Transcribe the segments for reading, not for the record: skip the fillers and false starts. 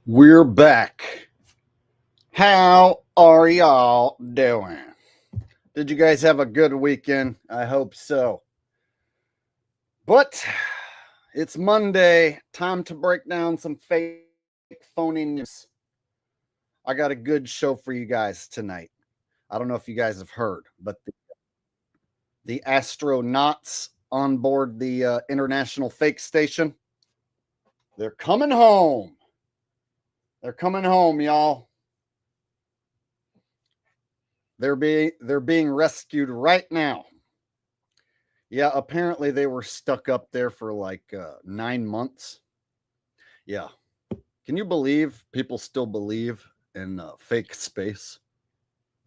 We're back. How are y'all doing? Did you guys have a good weekend? I hope so. But it's Monday. Time to break down some fake phony news. I got a good show for you guys tonight. I don't know if you guys have heard, but the astronauts on board the International Fake Station, they're coming home. They're coming home, y'all. They're being rescued right now. Yeah, apparently they were stuck up there for like 9 months. Yeah. Can you believe people still believe in fake space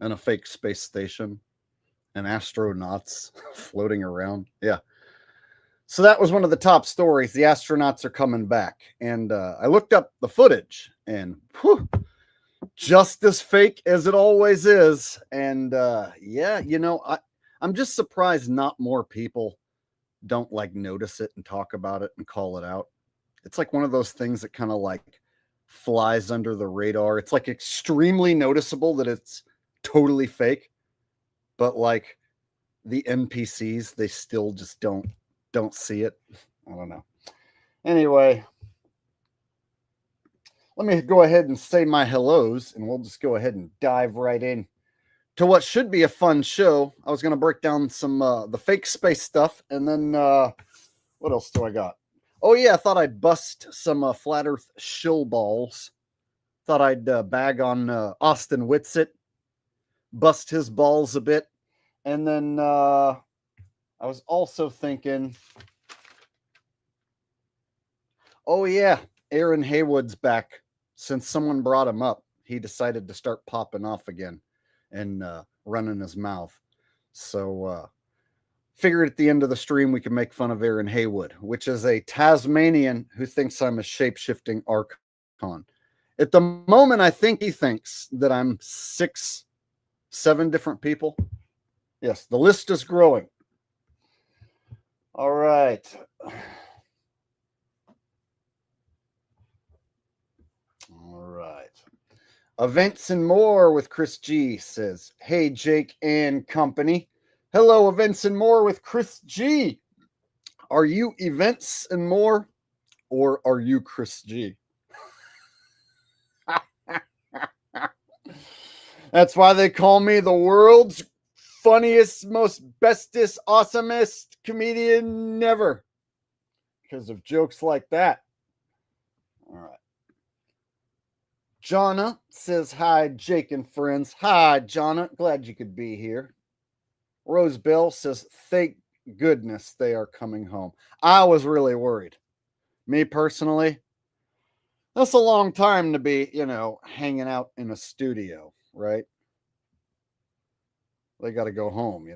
and a fake space station and astronauts floating around? Yeah. So that was one of the top stories. The astronauts are coming back. And I looked up the footage and whew, just as fake as it always is. And yeah, I'm just surprised not more people don't like notice it and talk about it and call it out. It's like one of those things that kind of like flies under the radar. It's like extremely noticeable that it's totally fake, but like the NPCs, they still just don't see it. I don't know. Anyway, let me go ahead and say my hellos and we'll just go ahead and dive right in to what should be a fun show. I was going to break down some the fake space stuff, and then what else do I got? Oh yeah, I thought I'd bust some flat Earth shill balls. Thought I'd bag on Austin Witsit, bust his balls a bit, and then I was also thinking, oh yeah, Aaron Haywood's back. Since someone brought him up, he decided to start popping off again and running his mouth. So figured at the end of the stream we can make fun of Aaron Haywood, which is a Tasmanian who thinks I'm a shape-shifting archon. At the moment, I think he thinks that I'm 6, 7 different people. Yes, the list is growing. All right. All right. Events and More with Chris G says, hey, Jake and company. Hello, Events and More with Chris G. Are you Events and More or are you Chris G? That's why they call me the world's funniest, most bestest, awesomest comedian ever. Because of jokes like that. All right. Jonna says, hi, Jake and friends. Hi, Jonna. Glad you could be here. Rose Bell says, thank goodness they are coming home. I was really worried. Me personally, that's a long time to be, hanging out in a studio, right? They got to go home,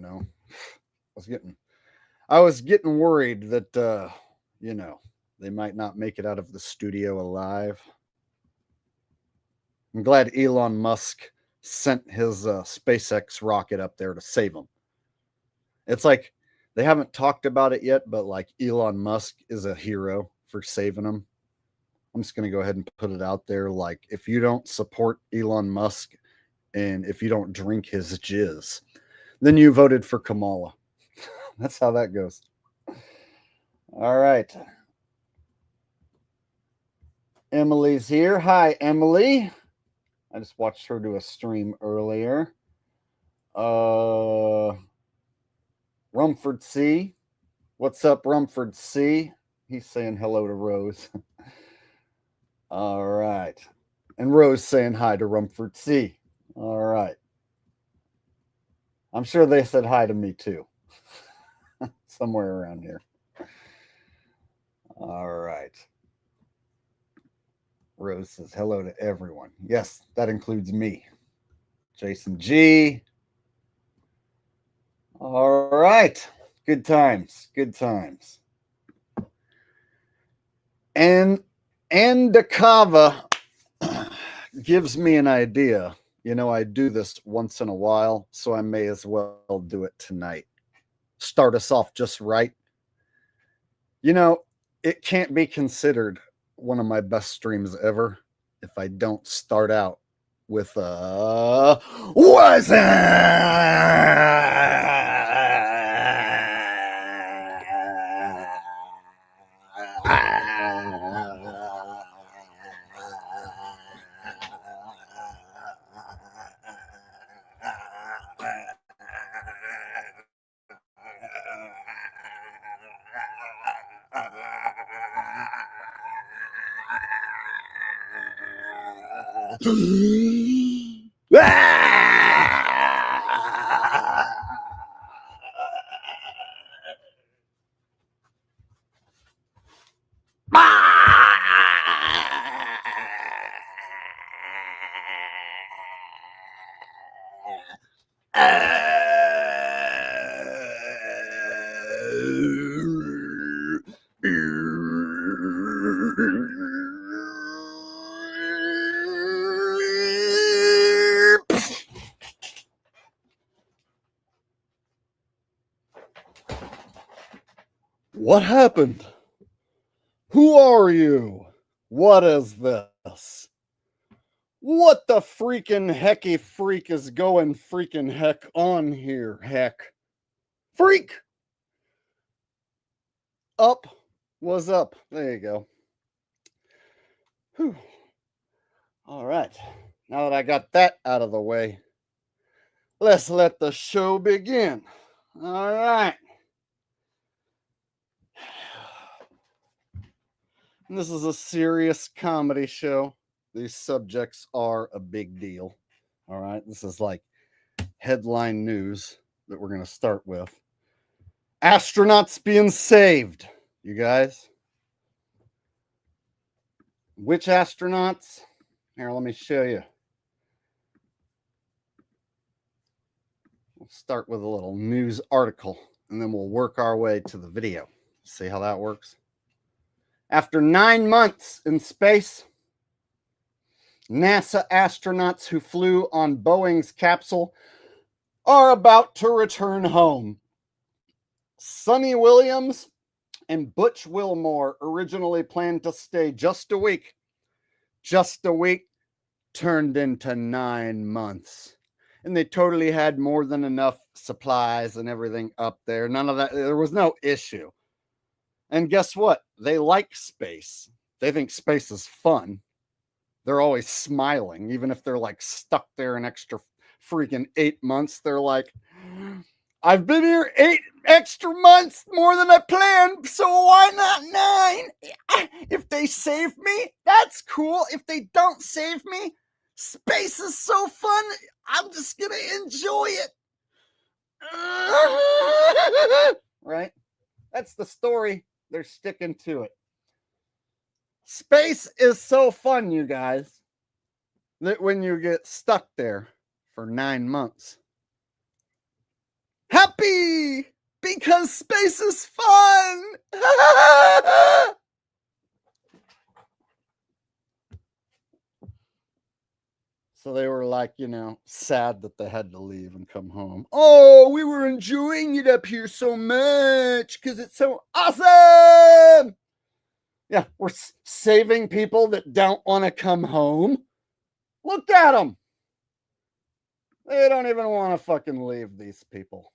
I was getting worried that, they might not make it out of the studio alive. I'm glad Elon Musk sent his SpaceX rocket up there to save them. It's like they haven't talked about it yet, but like Elon Musk is a hero for saving them. I'm just going to go ahead and put it out there. Like, if you don't support Elon Musk and if you don't drink his jizz, then you voted for Kamala. That's how that goes. All right. Emily's here. Hi, Emily. I just watched her do a stream earlier. Rumford C. What's up, Rumford C? He's saying hello to Rose. All right. And Rose saying hi to Rumford C. All right. I'm sure they said hi to me too. Somewhere around here. All right. Rose says hello to everyone. Yes, that includes me. Jason G. All right. Good times. Good times. And Andakava gives me an idea. I do this once in a while, so I may as well do it tonight. Start us off just right. It can't be considered one of my best streams ever. if I don't start out with what's what happened? Who are you? What is this? What the freaking hecky freak is going freaking heck on here? Heck. Freak! Up was up. There you go. Whew. All right. Now that I got that out of the way, let's let the show begin. All right. This is a serious comedy show. These subjects are a big deal. All right. This is like headline news that we're going to start with. Astronauts being saved, you guys. Which astronauts? Here, let me show you. We'll start with a little news article, and then we'll work our way to the video. See how that works? After 9 months in space, NASA astronauts who flew on Boeing's capsule are about to return home. Suni Williams and Butch Wilmore originally planned to stay just a week. Just a week turned into 9 months. And they totally had more than enough supplies and everything up there. None of that, there was no issue. And guess what? They like space. They think space is fun. They're always smiling, even if they're like stuck there an extra freaking 8 months. They're like, I've been here 8 extra months more than I planned, so why not 9? If they save me, that's cool. If they don't save me, space is so fun. I'm just gonna enjoy it. Right? That's the story. They're sticking to it. Space is so fun, you guys, that when you get stuck there for 9 months, happy because space is fun. So they were like, sad that they had to leave and come home. Oh, we were enjoying it up here so much because it's so awesome. Yeah, we're saving people that don't want to come home. Look at them. They don't even want to fucking leave, these people.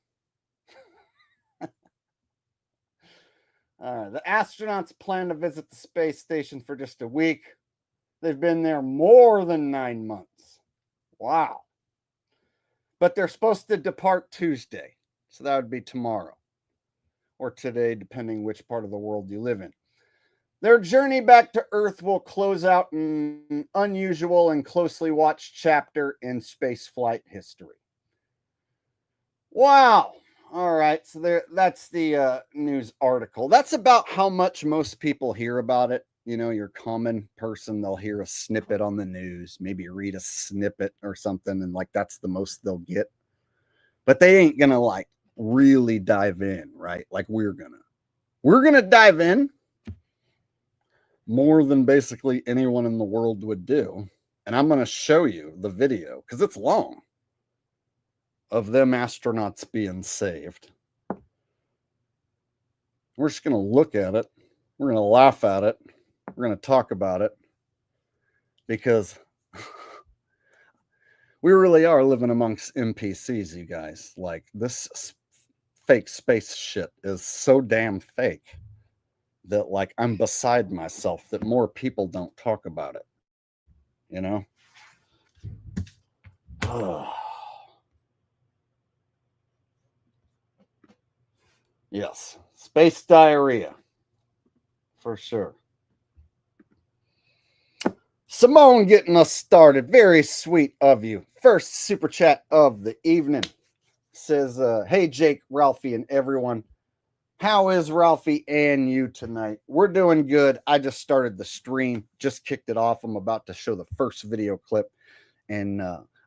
The astronauts plan to visit the space station for just a week. They've been there more than 9 months. Wow. But they're supposed to depart Tuesday. So that would be tomorrow. Or today, depending which part of the world you live in. Their journey back to Earth will close out an unusual and closely watched chapter in spaceflight history. Wow. All right. So that's the news article. That's about how much most people hear about it. Your common person, they'll hear a snippet on the news, maybe read a snippet or something, and like that's the most they'll get. But they ain't gonna like really dive in, right? Like we're gonna dive in more than basically anyone in the world would do. And I'm gonna show you the video because it's long of them astronauts being saved. We're just gonna look at it. We're gonna laugh at it. We're going to talk about it. because we really are living amongst NPCs, you guys. Like, this fake space shit is so damn fake that, like, I'm beside myself that more people don't talk about it, you know? Yes, space diarrhea, for sure. Simone getting us started. Very sweet of you. First super chat of the evening. Says, hey, Jake, Ralphie, and everyone. How is Ralphie and you tonight? We're doing good. I just started the stream, just kicked it off. I'm about to show the first video clip. And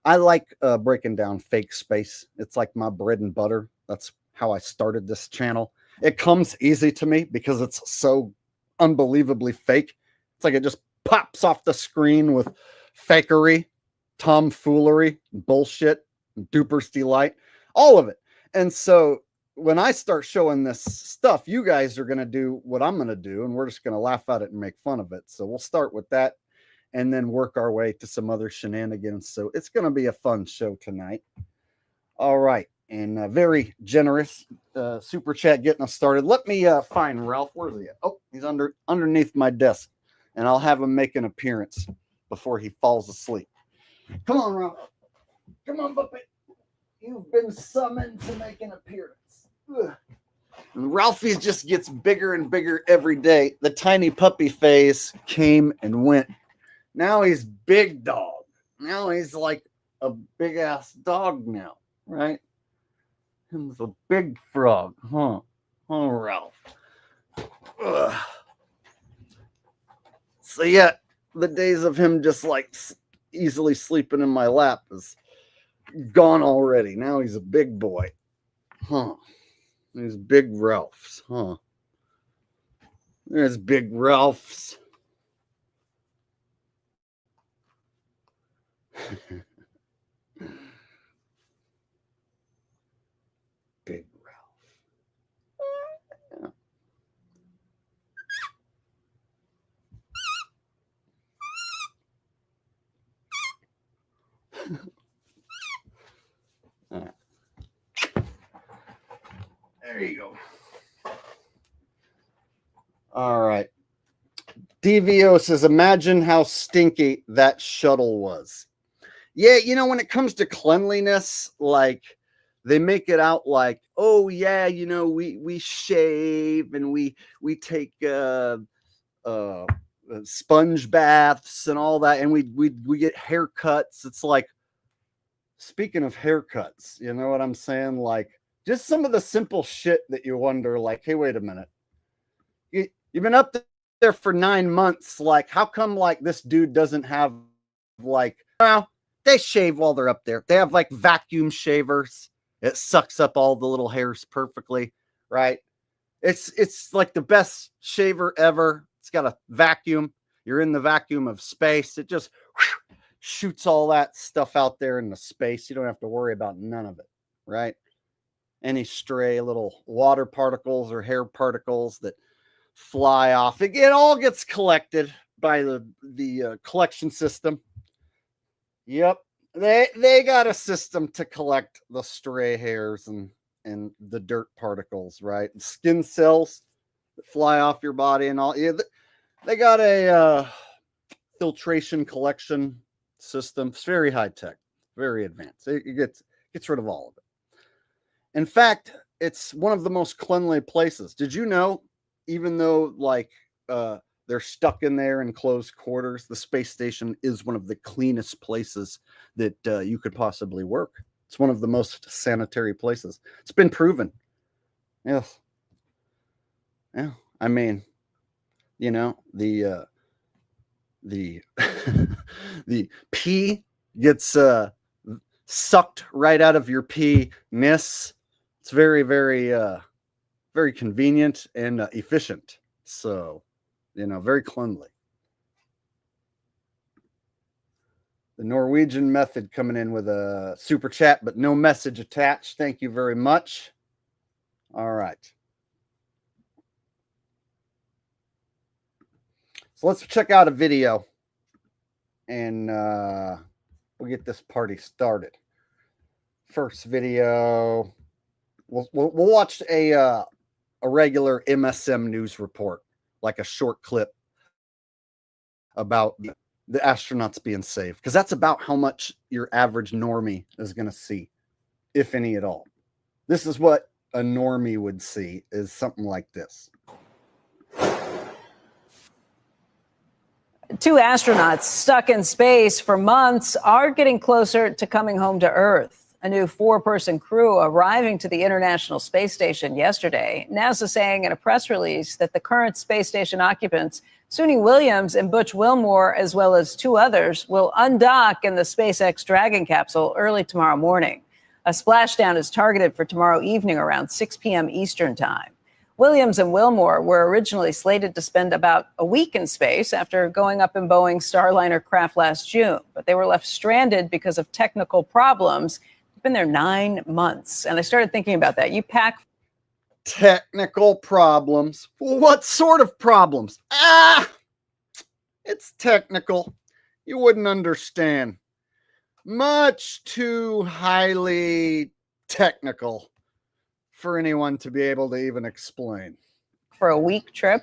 I like breaking down fake space. It's like my bread and butter. That's how I started this channel. It comes easy to me because it's so unbelievably fake. It's like it just pops off the screen with fakery, tomfoolery, bullshit, duper's delight, all of it. And so when I start showing this stuff, you guys are going to do what I'm going to do, and we're just going to laugh at it and make fun of it. So we'll start with that and then work our way to some other shenanigans. So it's going to be a fun show tonight. All right. And very generous super chat getting us started. Let me find Ralph. Where's he at? Oh, he's underneath my desk. And I'll have him make an appearance before he falls asleep. Come on, Ralph. Come on, puppy. You've been summoned to make an appearance. Ugh. And Ralphie just gets bigger and bigger every day. The tiny puppy phase came and went. Now he's big dog. Now he's like a big ass dog now, right? He's a big frog, huh? Oh, Ralph. Ugh. So yeah, the days of him just like easily sleeping in my lap is gone already. Now he's a big boy, huh? There's big Ralphs, huh? There's big Ralphs. Big Ralph. Yeah. There you go. All right. DVO says, imagine how stinky that shuttle was. Yeah, you know, when it comes to cleanliness, like they make it out like, oh yeah, you know, we shave and we take sponge baths and all that, and we get haircuts. It's like, speaking of haircuts, you know what I'm saying? Like, just some of the simple shit that you wonder, like, hey, wait a minute, you've been up there for 9 months. Like, how come like this dude doesn't have like, well, they shave while they're up there. They have like vacuum shavers. It sucks up all the little hairs perfectly, right? It's like the best shaver ever. It's got a vacuum. You're in the vacuum of space. It just shoots all that stuff out there into space. You don't have to worry about none of it, right? Any stray little water particles or hair particles that fly off, it all gets collected by the collection system. Yep, they got a system to collect the stray hairs and the dirt particles, right? Skin cells that fly off your body and all. Yeah, they got a filtration collection system. It's very high tech, very advanced. It gets rid of all of it. In fact, it's one of the most cleanly places. Did you know, even though like they're stuck in there in closed quarters, the space station is one of the cleanest places that you could possibly work. It's one of the most sanitary places. It's been proven. Yes. Yeah. I mean, you know, the the pee gets sucked right out of your pee-ness. It's very, very, very convenient and efficient. So, you know, very cleanly. The Norwegian method coming in with a super chat, but no message attached. Thank you very much. All right. So let's check out a video and we'll get this party started. First video, we'll watch a regular MSM news report, like a short clip about the astronauts being saved, because that's about how much your average normie is going to see, if any at all. This is what a normie would see, is something like this. 2 astronauts stuck in space for months are getting closer to coming home to Earth. A new 4-person crew arriving to the International Space Station yesterday. NASA saying in a press release that the current space station occupants, Suni Williams and Butch Wilmore, as well as 2 others, will undock in the SpaceX Dragon capsule early tomorrow morning. A splashdown is targeted for tomorrow evening around 6 p.m. Eastern Time. Williams and Wilmore were originally slated to spend about a week in space after going up in Boeing's Starliner craft last June, but they were left stranded because of technical problems. They've been there 9 months, and I started thinking about that. You pack technical problems. What sort of problems? It's technical. You wouldn't understand. Much too highly technical for anyone to be able to even explain. For a week trip.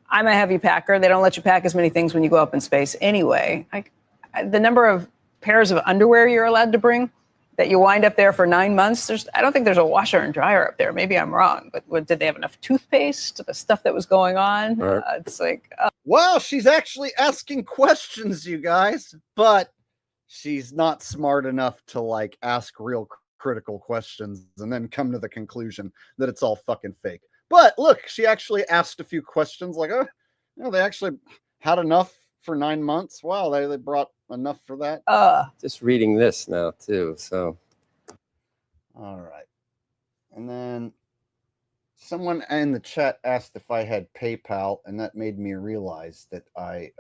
I'm a heavy packer. They don't let you pack as many things when you go up in space anyway. The number of pairs of underwear you're allowed to bring, that you wind up there for 9 months. I don't think there's a washer and dryer up there. Maybe I'm wrong, but did they have enough toothpaste? The stuff that was going on? Right. It's like, wow, she's actually asking questions, you guys, but she's not smart enough to like ask real critical questions and then come to the conclusion that it's all fucking fake. But look, she actually asked a few questions like, oh, you know, they actually had enough for 9 months. Wow, they brought enough for that. Just reading this now too, so. All right. And then someone in the chat asked if I had PayPal, and that made me realize that I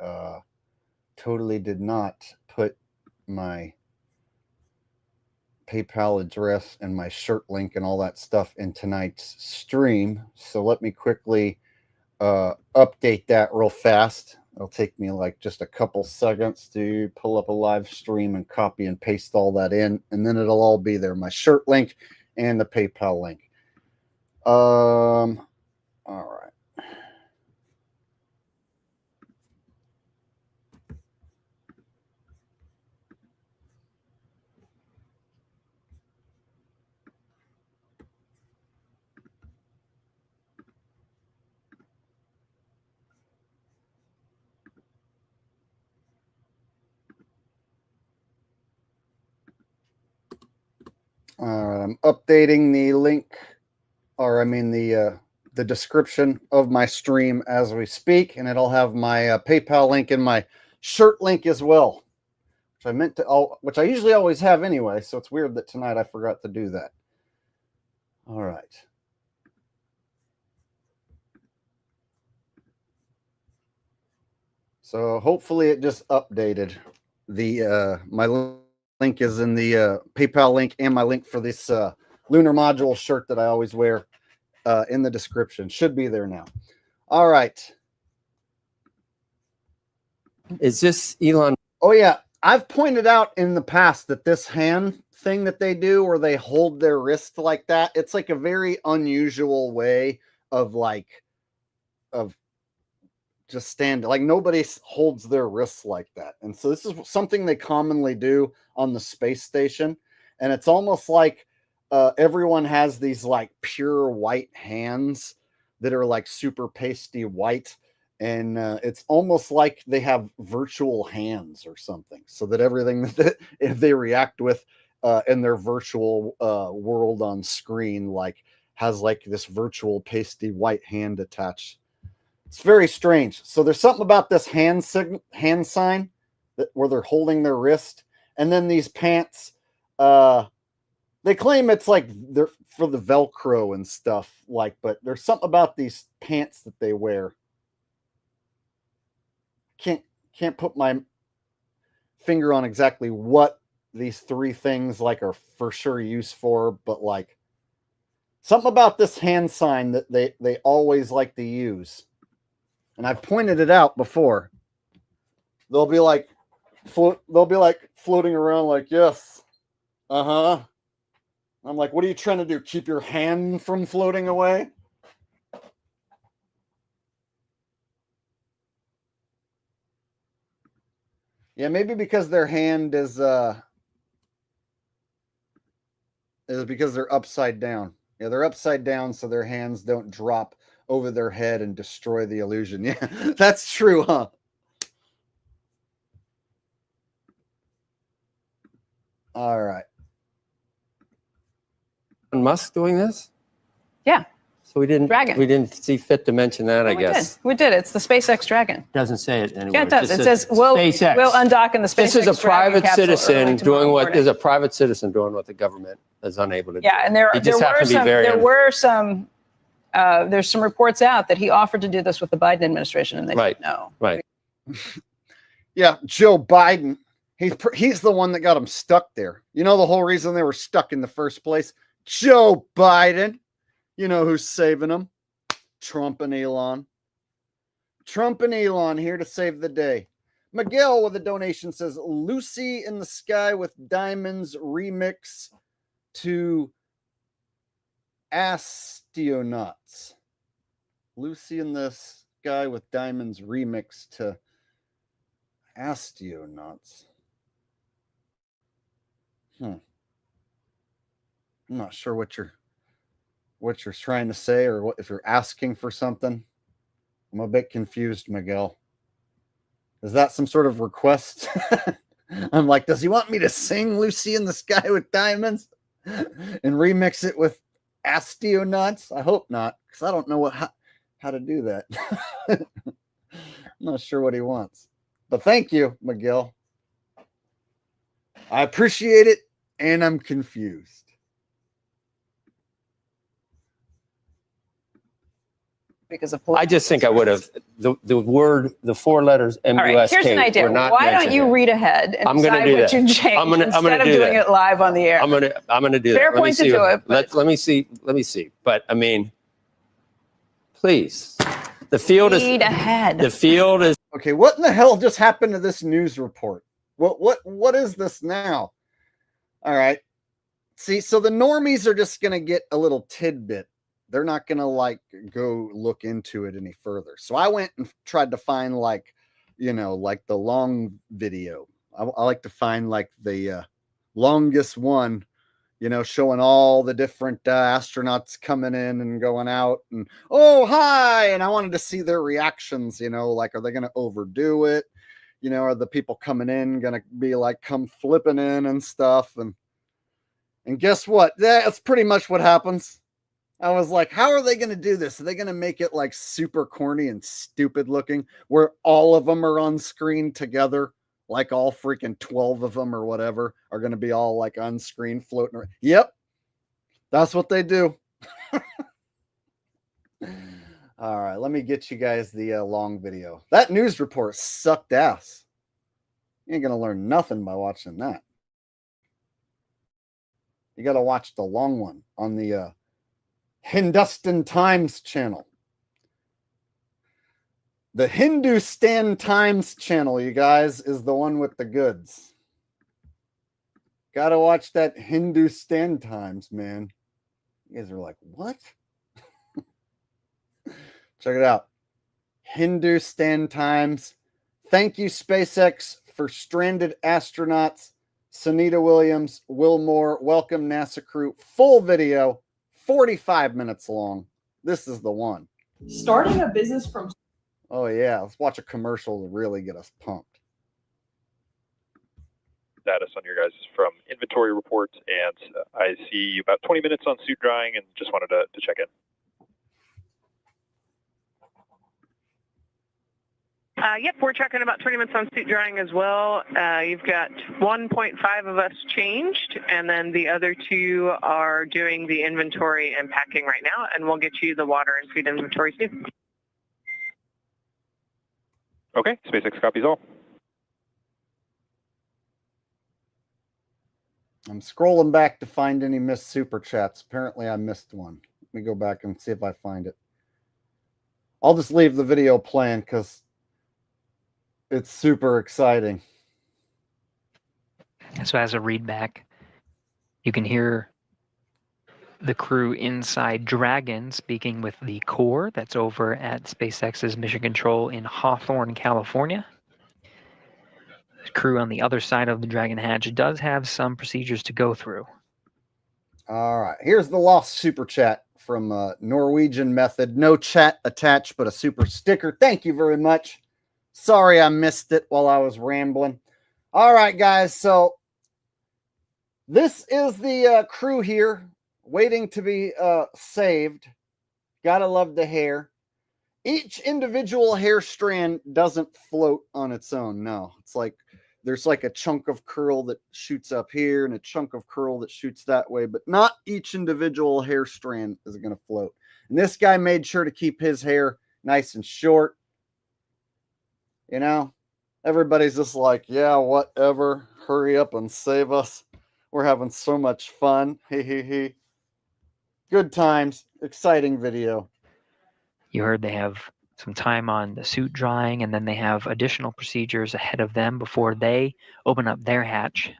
totally did not put my PayPal address and my shirt link and all that stuff in tonight's stream. So let me quickly update that real fast. It'll take me like just a couple seconds to pull up a live stream and copy and paste all that in, and then it'll all be there, my shirt link and the PayPal link. All right. I'm updating the link, or I mean the description of my stream as we speak, and it'll have my PayPal link and my shirt link as well, which I usually always have anyway. So it's weird that tonight I forgot to do that. All right. So hopefully it just updated. The my link is in the PayPal link, and my link for this lunar module shirt that I always wear in the description. Should be there now. All right. Is this Elon? Oh, yeah. I've pointed out in the past that this hand thing that they do where they hold their wrist like that, it's like a very unusual way of just stand, like nobody holds their wrists like that. And so this is something they commonly do on the space station. And it's almost like everyone has these like pure white hands that are like super pasty white. And it's almost like they have virtual hands or something, so that everything that they react with in their virtual world on screen like has like this virtual pasty white hand attached. It's very strange. So there's something about this hand sign where they're holding their wrist, and then these pants. They claim it's like they're for the Velcro and stuff, like, but there's something about these pants that they wear. Can't put my finger on exactly what these 3 things like are for sure used for, but like something about this hand sign that they always like to use. And I've pointed it out before. They'll be like they'll be like floating around like, yes. Uh-huh. I'm like, what are you trying to do? Keep your hand from floating away? Yeah, maybe because their hand is because they're upside down. Yeah, they're upside down so their hands don't drop over their head and destroy the illusion. Yeah, that's true, huh? All right. Musk doing this? Yeah. So we didn't see fit to mention that, I guess. We did. It's the SpaceX Dragon. Doesn't say it anywhere. Yeah, it does. It says SpaceX. we'll undock in the SpaceX This is a Dragon private capsule citizen early tomorrow doing what morning. is a private citizen doing what the government is unable to do. Yeah, and there were some there's some reports out that he offered to do this with the Biden administration, and they said no. Right. Yeah, Joe Biden. He's the one that got them stuck there. You know the whole reason they were stuck in the first place? Joe Biden. You know who's saving them? Trump and Elon. Trump and Elon here to save the day. Miguel with a donation says, Lucy in the Sky with Diamonds remix to Astronauts. Lucy in the Sky with Diamonds remix to Astronauts. I'm not sure what you're trying to say, or what, if you're asking for something. I'm a bit confused, Miguel. Is that some sort of request? I'm like, does he want me to sing Lucy in the Sky with Diamonds and remix it with Astronauts? I hope not, because I don't know how to do that. I'm not sure what he wants. But thank you, Miguel. I appreciate it, and I'm confused. Because of I just think I would have the 4 letters MUSK. All right, here's an idea. Why don't you read ahead and decide what you change instead of doing it live on the air? I'm gonna do that. Fair point to do it. Let me see. But I mean, please, the field is read ahead. The field is okay. What in the hell just happened to this news report? What is this now? All right. See, so the normies are just gonna get a little tidbit. They're not going to like go look into it any further. So I went and tried to find like the long video. I like to find like the longest one, showing all the different astronauts coming in and going out and, oh, hi. And I wanted to see their reactions, like, are they going to overdo it? Are the people coming in going to be like, come flipping in and stuff? And guess what? That's pretty much what happens. I was like, how are they going to do this? Are they going to make it like super corny and stupid looking where all of them are on screen together? Like all freaking 12 of them or whatever are going to be all like on screen floating around. Yep. That's what they do. All right. Let me get you guys the long video. That news report sucked ass. You ain't going to learn nothing by watching that. You got to watch the long one on the Hindustan Times channel. The Hindustan Times channel, you guys, is the one with the goods. Gotta watch that Hindustan Times, man. You guys are like, what? Check it out. Hindustan Times. Thank you, SpaceX, for stranded astronauts. Sunita Williams, Wilmore, welcome NASA crew. Full video. 45 minutes long. This is the one. Starting a business from... Oh, yeah. Let's watch a commercial to really get us pumped. Status on your guys from inventory reports, and I see about 20 minutes on suit drying and just wanted to check in. Yep, we're checking about 20 minutes on suit drying as well. You've got 1.5 of us changed, and then the other 2 are doing the inventory and packing right now, and we'll get you the water and food inventory soon. Okay, SpaceX copies all. I'm scrolling back to find any missed super chats. Apparently I missed one. Let me go back and see if I find it. I'll just leave the video playing because it's super exciting. So as a readback, you can hear the crew inside Dragon speaking with the core that's over at SpaceX's Mission Control in Hawthorne, California. The crew on the other side of the Dragon hatch does have some procedures to go through. All right. Here's the lost super chat from Norwegian Method. No chat attached, but a super sticker. Thank you very much. Sorry I missed it while I was rambling. All right, guys. So this is the crew here waiting to be saved. Gotta love the hair. Each individual hair strand doesn't float on its own. No, it's like there's like a chunk of curl that shoots up here and a chunk of curl that shoots that way, but not each individual hair strand is going to float. And this guy made sure to keep his hair nice and short. You know, everybody's just like, yeah, whatever. Hurry up and save us. We're having so much fun. He. Good times. Exciting video. You heard they have some time on the suit drying, and then they have additional procedures ahead of them before they open up their hatch.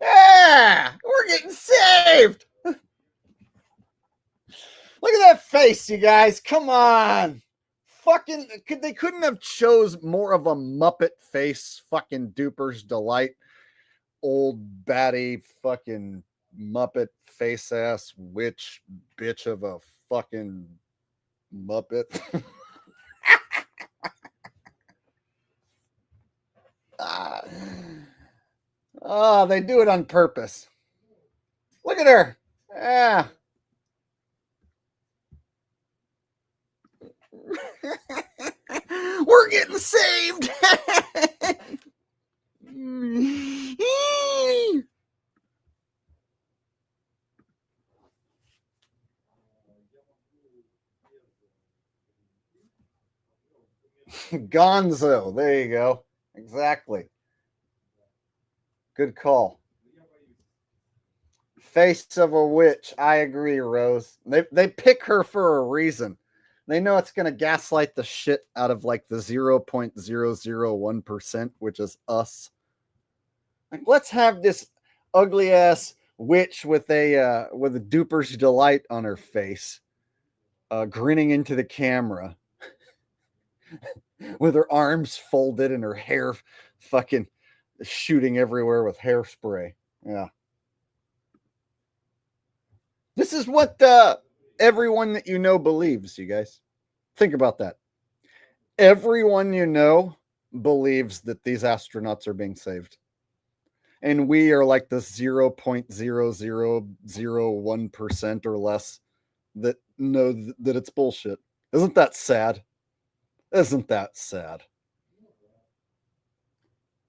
Yeah, we're getting saved. Look at that face, you guys. Come on. Fucking, they couldn't have chose more of a Muppet face. Fucking Duper's Delight. Old batty fucking Muppet face ass witch bitch of a fucking Muppet. Oh, they do it on purpose. Look at her. Yeah. We're getting saved. Gonzo. There you go. Exactly. Good call. Face of a witch. I agree, Rose. They pick her for a reason. They know it's going to gaslight the shit out of like the 0.001%, which is us. Like, let's have this ugly ass witch with a Duper's Delight on her face, grinning into the camera, with her arms folded and her hair fucking shooting everywhere with hairspray. Yeah. This is what everyone that you know believes, you guys. Think about that. Everyone you know believes that these astronauts are being saved. And we are like the 0.0001% or less that know that it's bullshit. Isn't that sad? Isn't that sad?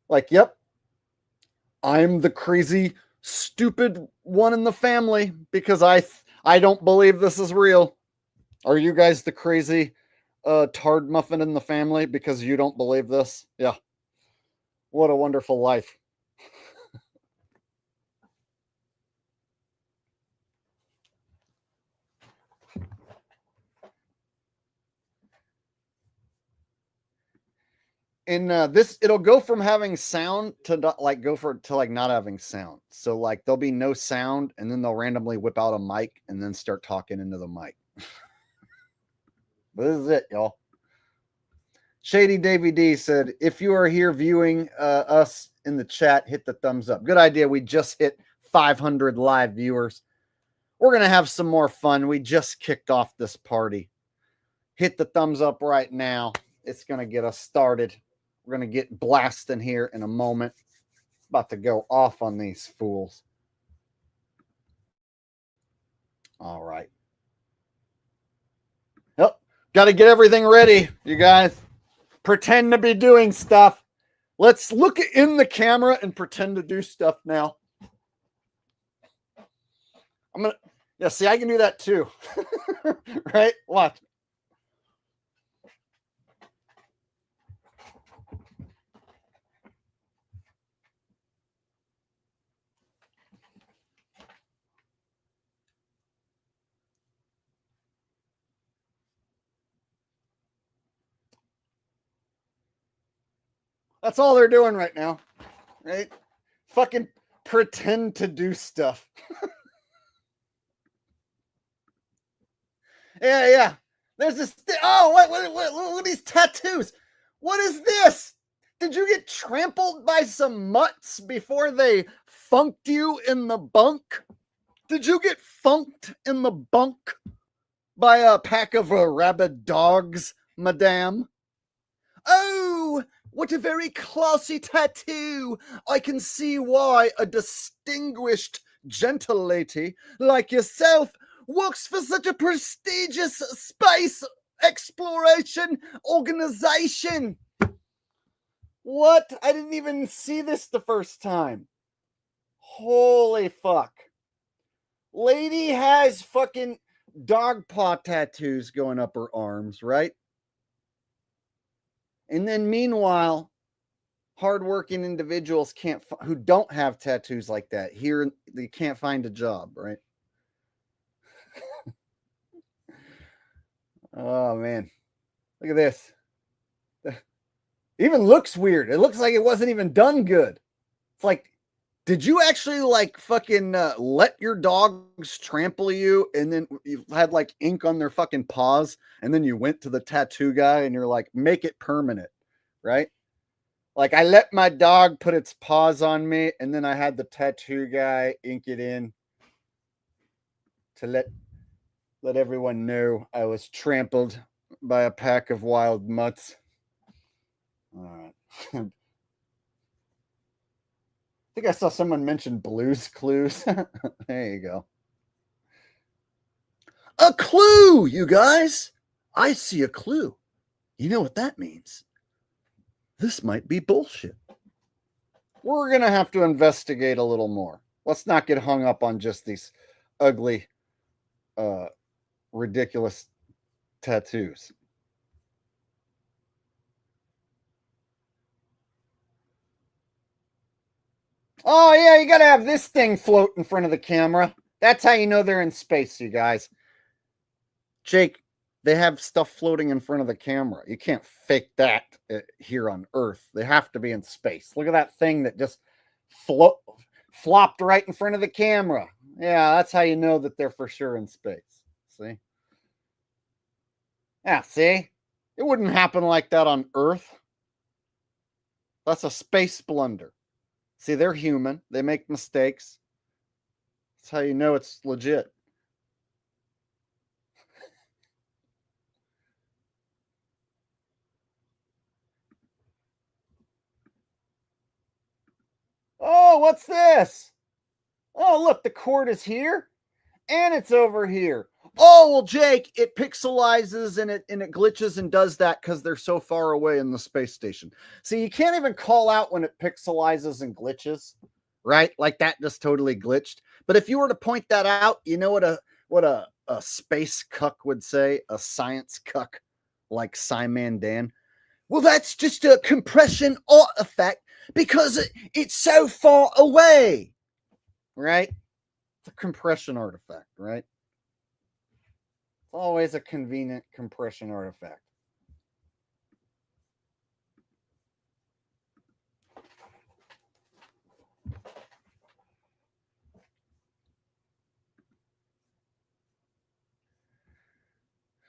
Like, yep, I'm the crazy, stupid one in the family because I don't believe this is real. Are you guys the crazy tard muffin in the family because you don't believe this? Yeah. What a wonderful life. In this, it'll go from having sound to not having sound. So like there'll be no sound, and then they'll randomly whip out a mic and then start talking into the mic. But this is it, y'all. Shady Davy D said, if you are here viewing us in the chat, hit the thumbs up. Good idea. We just hit 500 live viewers. We're going to have some more fun. We just kicked off this party. Hit the thumbs up right now. It's going to get us started. We're going to get blasting here in a moment. About to go off on these fools. All right. Yep. Got to get everything ready, you guys. Pretend to be doing stuff. Let's look in the camera and pretend to do stuff now. Yeah, see, I can do that too. Right? Watch. That's all they're doing right now, right? Fucking pretend to do stuff. Yeah. There's this. Oh, what are these tattoos? What is this? Did you get trampled by some mutts before they funked you in the bunk? Did you get funked in the bunk by a pack of rabid dogs, madame? Oh, what a very classy tattoo. I can see why a distinguished gentle lady like yourself works for such a prestigious space exploration organization. What? I didn't even see this the first time. Holy fuck. Lady has fucking dog paw tattoos going up her arms, right? And then meanwhile, hardworking individuals who don't have tattoos like that here, they can't find a job, right? Oh man, look at this. Even looks weird. It looks like it wasn't even done good. It's like, did you actually like fucking let your dogs trample you, and then you had like ink on their fucking paws, and then you went to the tattoo guy and you're like, make it permanent, right? Like, I let my dog put its paws on me, and then I had the tattoo guy ink it in to let everyone know I was trampled by a pack of wild mutts. All right. I think I saw someone mention Blue's Clues. There you go. A clue, you guys. I see a clue. You know what that means? This might be bullshit. We're going to have to investigate a little more. Let's not get hung up on just these ugly, ridiculous tattoos. Oh, yeah, you got to have this thing float in front of the camera. That's how you know they're in space, you guys. Jake, they have stuff floating in front of the camera. You can't fake that here on Earth. They have to be in space. Look at that thing that just flopped right in front of the camera. Yeah, that's how you know that they're for sure in space. See? Yeah, see? It wouldn't happen like that on Earth. That's a space blunder. See, they're human. They make mistakes. That's how you know it's legit. Oh, what's this? Oh, look, the cord is here and it's over here. Oh, well, Jake, it pixelizes and it glitches and does that because they're so far away in the space station. See, you can't even call out when it pixelizes and glitches, right? Like that just totally glitched. But if you were to point that out, you know what a space cuck would say, a science cuck like Simon Dan. Well, that's just a compression effect because it's so far away, right? It's a compression artifact, right? It's always a convenient compression artifact.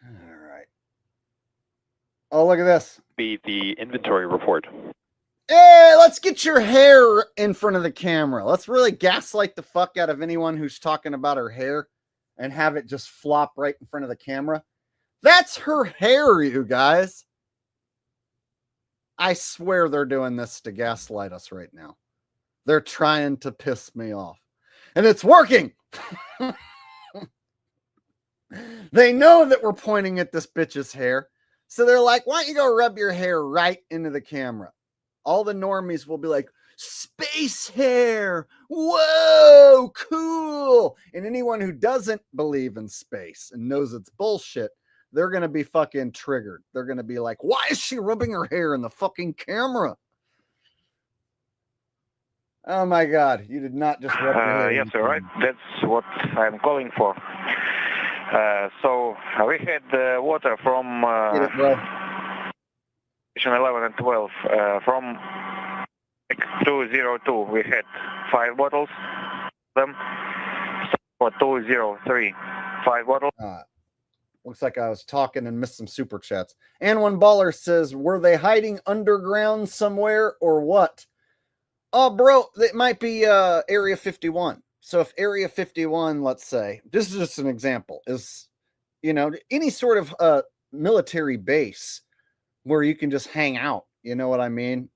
All right. Oh, look at this. Be the inventory report. Hey, let's get your hair in front of the camera. Let's really gaslight the fuck out of anyone who's talking about her hair and have it just flop right in front of the camera. That's her hair, you guys. I swear they're doing this to gaslight us right now. They're trying to piss me off. And it's working. They know that we're pointing at this bitch's hair. So they're like, why don't you go rub your hair right into the camera? All the normies will be like, space hair. Whoa, cool. And anyone who doesn't believe in space and knows it's bullshit, they're going to be fucking triggered. They're going to be like, why is she rubbing her hair in the fucking camera? Oh my God. You did not just rub your hair. Yes, all right. That's what I'm calling for. So we had water from Get it, bro. station 11 and 12 from 202, we had 5 bottles. Them. For 203, 5 bottles. Looks like I was talking and missed some super chats. And one baller says, were they hiding underground somewhere or what? Oh, bro, it might be Area 51. So if Area 51, let's say, this is just an example, is, you know, any sort of military base where you can just hang out. You know what I mean?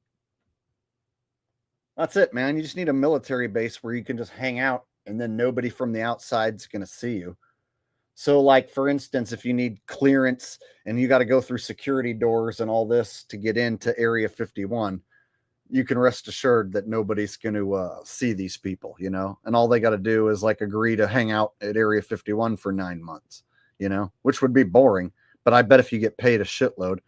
That's it, man. You just need a military base where you can just hang out and then nobody from the outside's going to see you. So, like, for instance, if you need clearance and you got to go through security doors and all this to get into Area 51, you can rest assured that nobody's going to see these people, you know, and all they got to do is like agree to hang out at Area 51 for 9 months, you know, which would be boring. But I bet if you get paid a shitload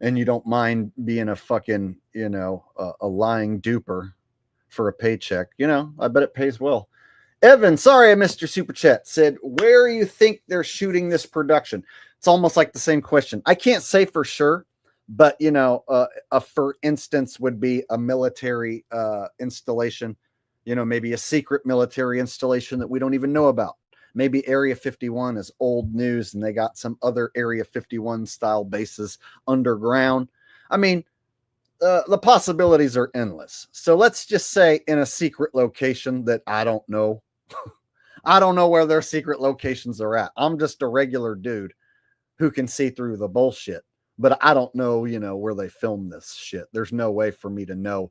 and you don't mind being a fucking, you know, a lying duper for a paycheck, you know, I bet it pays well. Evan, sorry I missed your super chat, said, where you think they're shooting this production? It's almost like the same question. I can't say for sure, but, you know, for instance, would be a military installation, you know, maybe a secret military installation that we don't even know about. Maybe Area 51 is old news and they got some other Area 51 style bases underground. I mean, the possibilities are endless. So let's just say in a secret location that I don't know. I don't know where their secret locations are at. I'm just a regular dude who can see through the bullshit, but I don't know, you know, where they film this shit. There's no way for me to know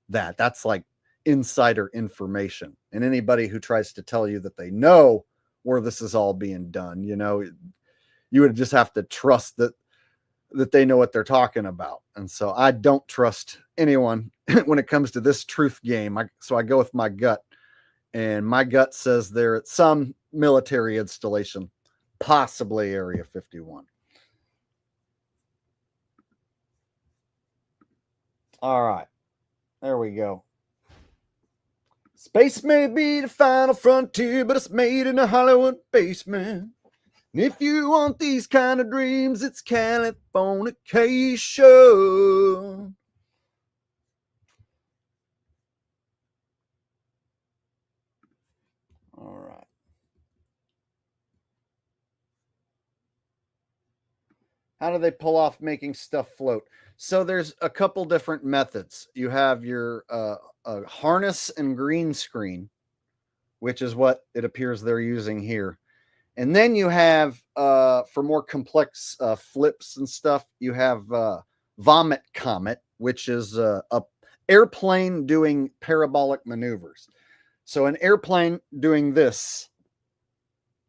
that. That's like insider information. And anybody who tries to tell you that they know where this is all being done, you know, you would just have to trust that they know what they're talking about. And so I don't trust anyone when it comes to this truth game. So I go with my gut. And my gut says they're at some military installation, possibly Area 51. All right. There we go. Space may be the final frontier, but it's made in a Hollywood basement. And if you want these kind of dreams, it's Californication. All right. How do they pull off making stuff float? So there's a couple different methods. You have your harness and green screen, which is what it appears they're using here. And then you have, for more complex flips and stuff, you have Vomit Comet, which is a airplane doing parabolic maneuvers. So an airplane doing this,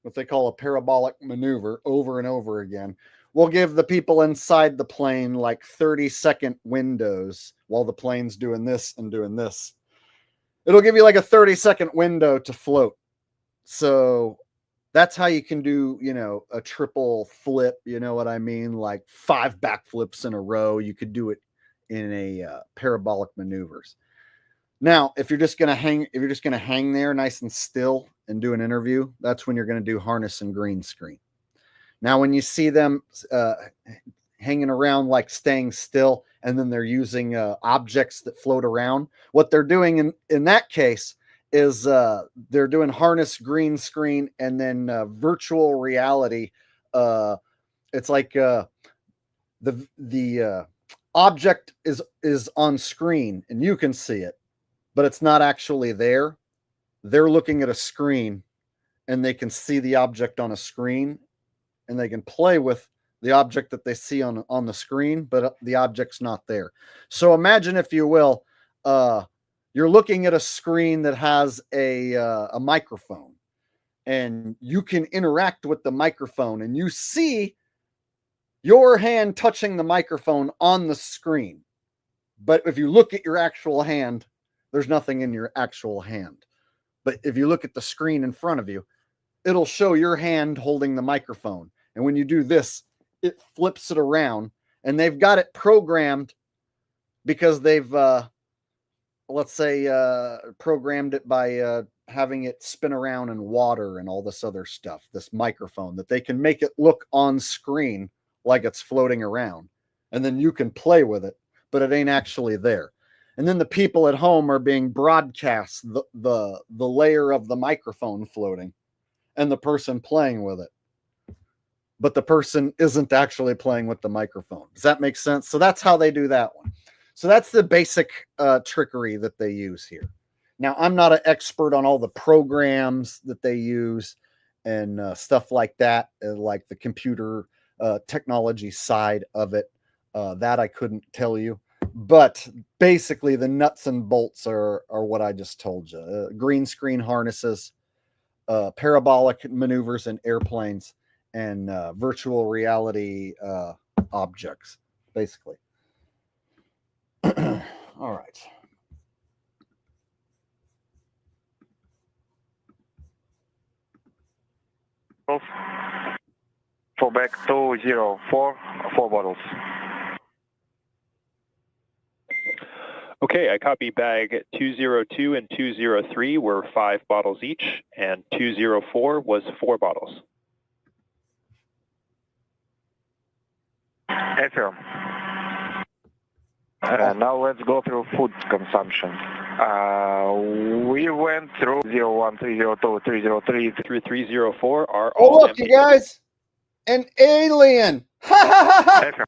what they call a parabolic maneuver over and over again, will give the people inside the plane like 30-second windows while the plane's doing this and doing this. It'll give you like a 30-second window to float. So that's how you can do, you know, a triple flip, you know what I mean? Like 5 backflips in a row. You could do it in a parabolic maneuvers. Now, if you're just going to hang there nice and still and do an interview, that's when you're going to do harness and green screen. Now, when you see them hanging around, like staying still, and then they're using objects that float around, what they're doing in that case is they're doing harness, green screen, and then virtual reality. It's like the object is on screen and you can see it, but it's not actually there. They're looking at a screen and they can see the object on a screen and they can play with the object that they see on the screen, but the object's not there. So imagine, if you will, you're looking at a screen that has a microphone, and you can interact with the microphone, and you see your hand touching the microphone on the screen. But if you look at your actual hand, there's nothing in your actual hand. But if you look at the screen in front of you, it'll show your hand holding the microphone. And when you do this, it flips it around, and they've got it programmed because they've, let's say, programmed it by having it spin around in water and all this other stuff, this microphone, that they can make it look on screen like it's floating around. And then you can play with it, but it ain't actually there. And then the people at home are being broadcast the layer of the microphone floating and the person playing with it. But the person isn't actually playing with the microphone. Does that make sense? So that's how they do that one. So that's the basic trickery that they use here. Now, I'm not an expert on all the programs that they use and stuff like that, like the computer technology side of it. That I couldn't tell you. But basically, the nuts and bolts are what I just told you. Green screen harnesses, parabolic maneuvers in airplanes, and virtual reality objects, basically. All right. For back 204, 4 bottles. Okay, I copy bag 202 and 203 were 5 bottles each, and 204 was 4 bottles. Affirm. Now let's go through food consumption. We went through 01, 302, 303, Through 304 are Oh, all look, empty. you guys, an alien. Affirm.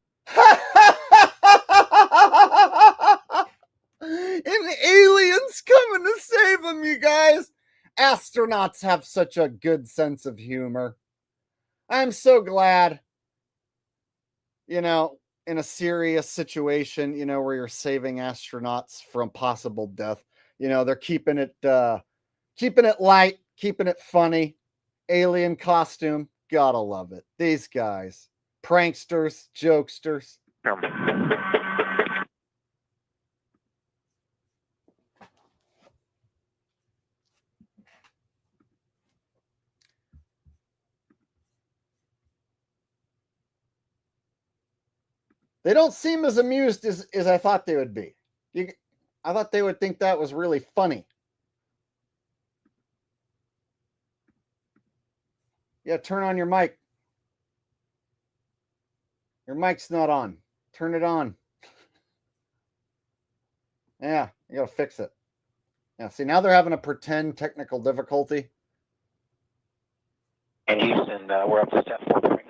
An alien's coming to save them, you guys. Astronauts have such a good sense of humor. I'm so glad, in a serious situation, where you're saving astronauts from possible death. They're keeping it light, keeping it funny. Alien costume, gotta love it. These guys, pranksters, jokesters. They don't seem as amused as I thought they would be. I thought they would think that was really funny. Yeah, turn on your mic. Your mic's not on. Turn it on. Yeah, you gotta fix it. Yeah, see, now they're having a pretend technical difficulty. In Houston, we're up to step 4.9.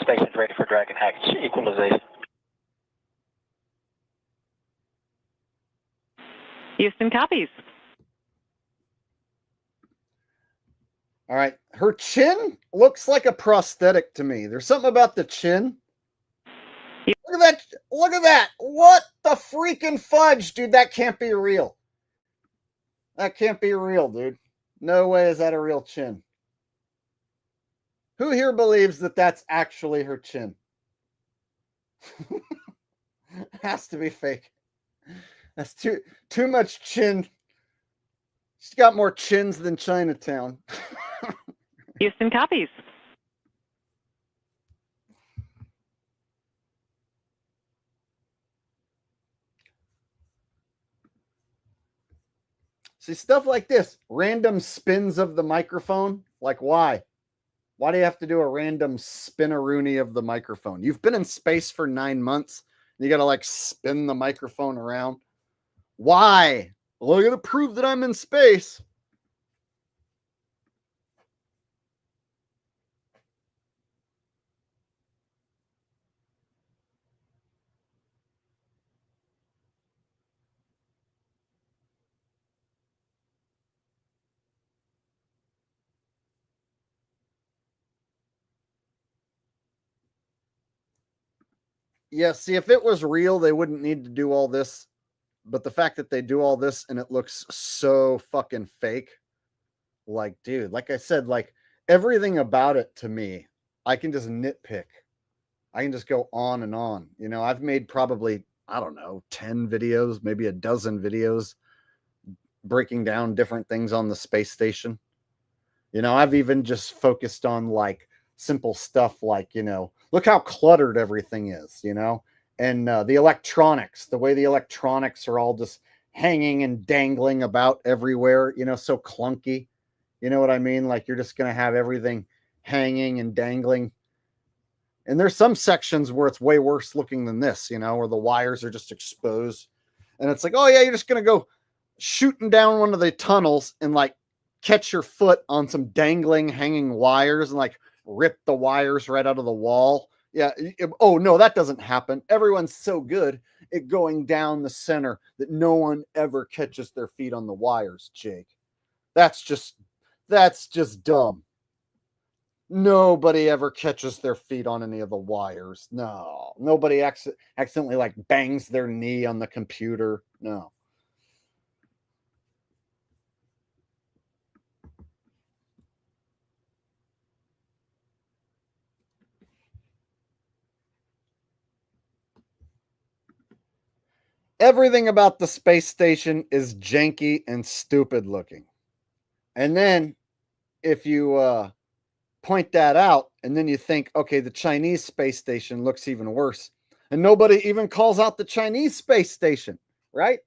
Station's ready for Dragon Hatch equalization. Houston copies. All right. Her chin looks like a prosthetic to me. There's something about the chin. Look at that. Look at that. What the freaking fudge, dude? That can't be real. That can't be real, dude. No way is that a real chin. Who here believes that that's actually her chin? Has to be fake. That's too much chin. She's got more chins than Chinatown. Houston copies. See, stuff like this, random spins of the microphone. Like, why? Why do you have to do a random spin-a-rooney of the microphone? You've been in space for 9 months. And you got to like spin the microphone around. Why? Well, I got to prove that I'm in space. Yeah, see, if it was real, they wouldn't need to do all this. But the fact that they do all this and it looks so fucking fake. Like, dude, like I said, like everything about it to me, I can just nitpick. I can just go on and on. I've made probably, I don't know, 10 videos, maybe a dozen videos breaking down different things on the space station. I've even just focused on like simple stuff like, look how cluttered everything is, and the electronics, the way the electronics are all just hanging and dangling about everywhere, so clunky. You know what I mean? Like you're just going to have everything hanging and dangling. And there's some sections where it's way worse looking than this, where the wires are just exposed. And it's like, oh yeah, you're just going to go shooting down one of the tunnels and like catch your foot on some dangling hanging wires and like rip the wires right out of the wall. Yeah. Oh no, that doesn't happen. Everyone's so good at going down the center that no one ever catches their feet on the wires, Jake. That's just dumb. Nobody ever catches their feet on any of the wires. No, nobody accidentally like bangs their knee on the computer. No. Everything about the space station is janky and stupid looking. And then if you point that out and then you think, okay, the Chinese space station looks even worse. And nobody even calls out the Chinese space station, right?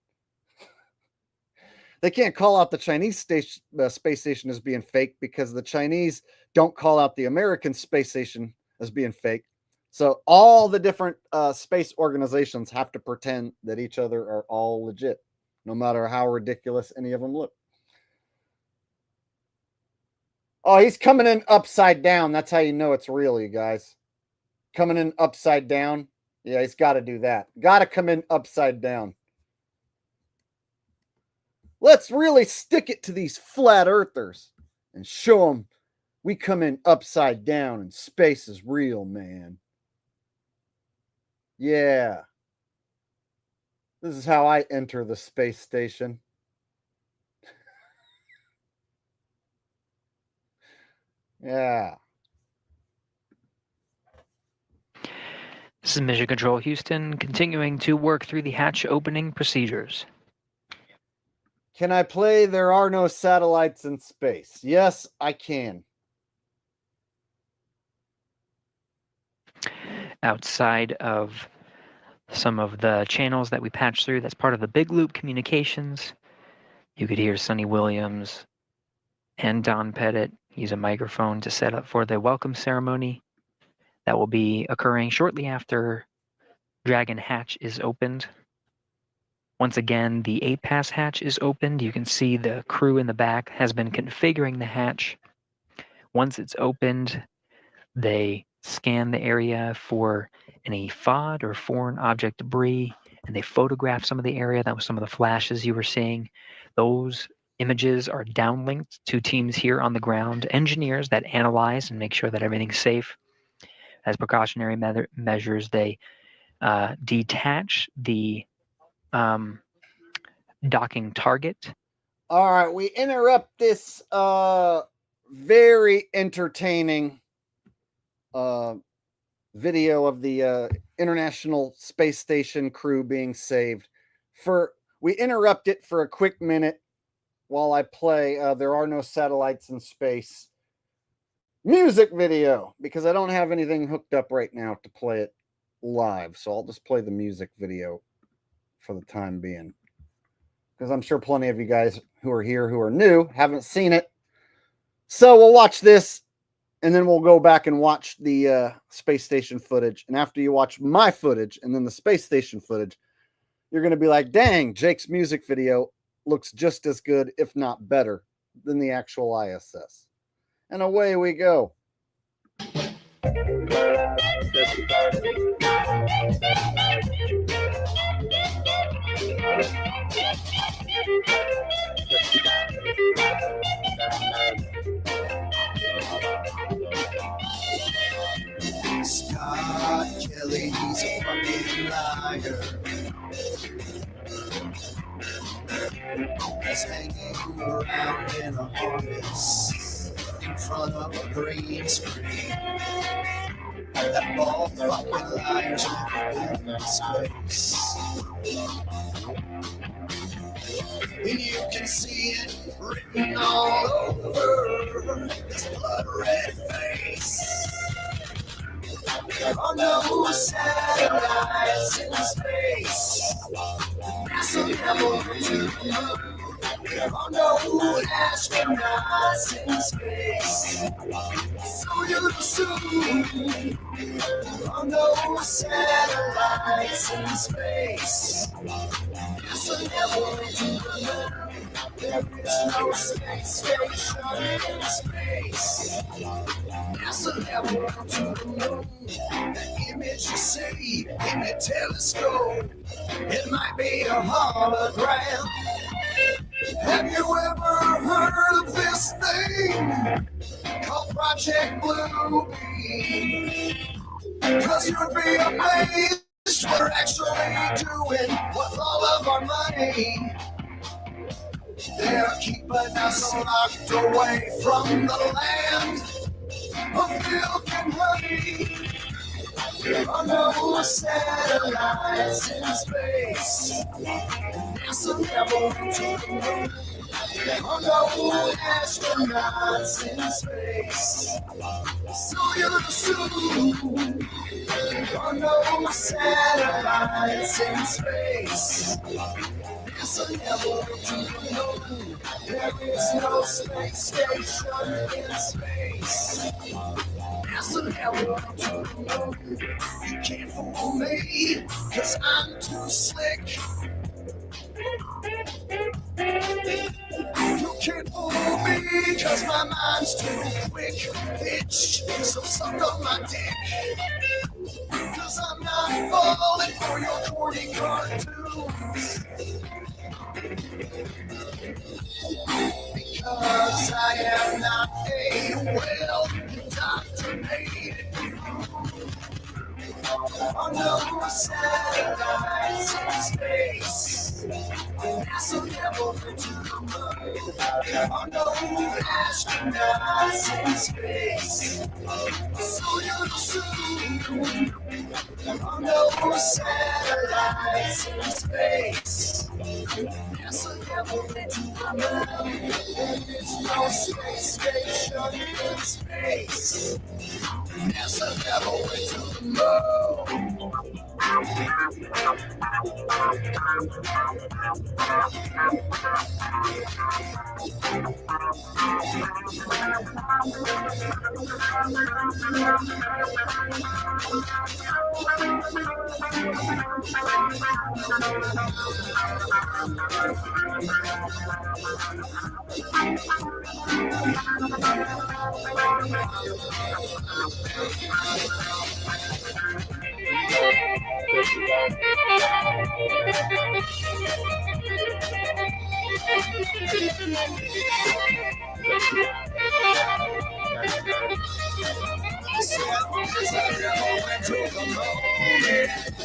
They can't call out the Chinese space station as being fake because the Chinese don't call out the American space station as being fake. So all the different space organizations have to pretend that each other are all legit, no matter how ridiculous any of them look. Oh, he's coming in upside down. That's how you know it's real, you guys. Coming in upside down. Yeah, he's got to do that. Got to come in upside down. Let's really stick it to these flat earthers and show them we come in upside down and space is real, man. Yeah. This is how I enter the space station. Yeah. This is Mission Control Houston, continuing to work through the hatch opening procedures. Can I play There Are No Satellites in Space? Yes, I can. Outside of some of the channels that we patched through, that's part of the Big Loop communications. You could hear Suni Williams and Don Pettit use a microphone to set up for the welcome ceremony that will be occurring shortly after Dragon Hatch is opened. Once again, the 8-pass hatch is opened. You can see the crew in the back has been configuring the hatch. Once it's opened, they scan the area for any FOD or foreign object debris, and they photograph some of the area. That was some of the flashes you were seeing. Those images are downlinked to teams here on the ground, engineers that analyze and make sure that everything's safe. As precautionary measures, they detach the docking target. All right, we interrupt this very entertaining video of the International Space Station crew being saved. We interrupt it for a quick minute while I play There Are No Satellites in Space music video, because I don't have anything hooked up right now to play it live. So I'll just play the music video for the time being, because I'm sure plenty of you guys who are here who are new haven't seen it. So we'll watch this, and then we'll go back and watch the space station footage. And after you watch my footage and then the space station footage, you're going to be like, dang, Jake's music video looks just as good, if not better, than the actual ISS. And away we go. Scott Kelly, he's a fucking liar. He's hanging around in a harness in front of a green screen. That ball fucking liar's in space. And you can see it written all over his blood red face. There are no satellites in space. NASA never went to the moon. There are no astronauts in space. So you'll assume there are no satellites in space. NASA never went to the moon. There is no space station in space. NASA never went to the moon. The image you see in the telescope, it might be a hologram. Have you ever heard of this thing called Project Bluebeam? Cause you'd be amazed what we're actually doing with all of our money. They're keeping us locked away from the land of milk and honey. There are no satellites in space. NASA never went to the moon. There are no astronauts in space. So you'll assume there are no satellites in space. NASA never went to the moon. There is no space station in space. NASA never went to the moon. You can't fool me, cause I'm too slick. You can't fool me, cause my mind's too quick. Bitch, so suck on my dick. Cause I'm not falling for your corny cartoons. Because I am not a well-indoctrinated on no satellites in space. NASA never went to the moon. There are no astronauts in space. So you'll assume there are no satellites in space. NASA never went to the moon. There is no space station in space. NASA never went to the moon.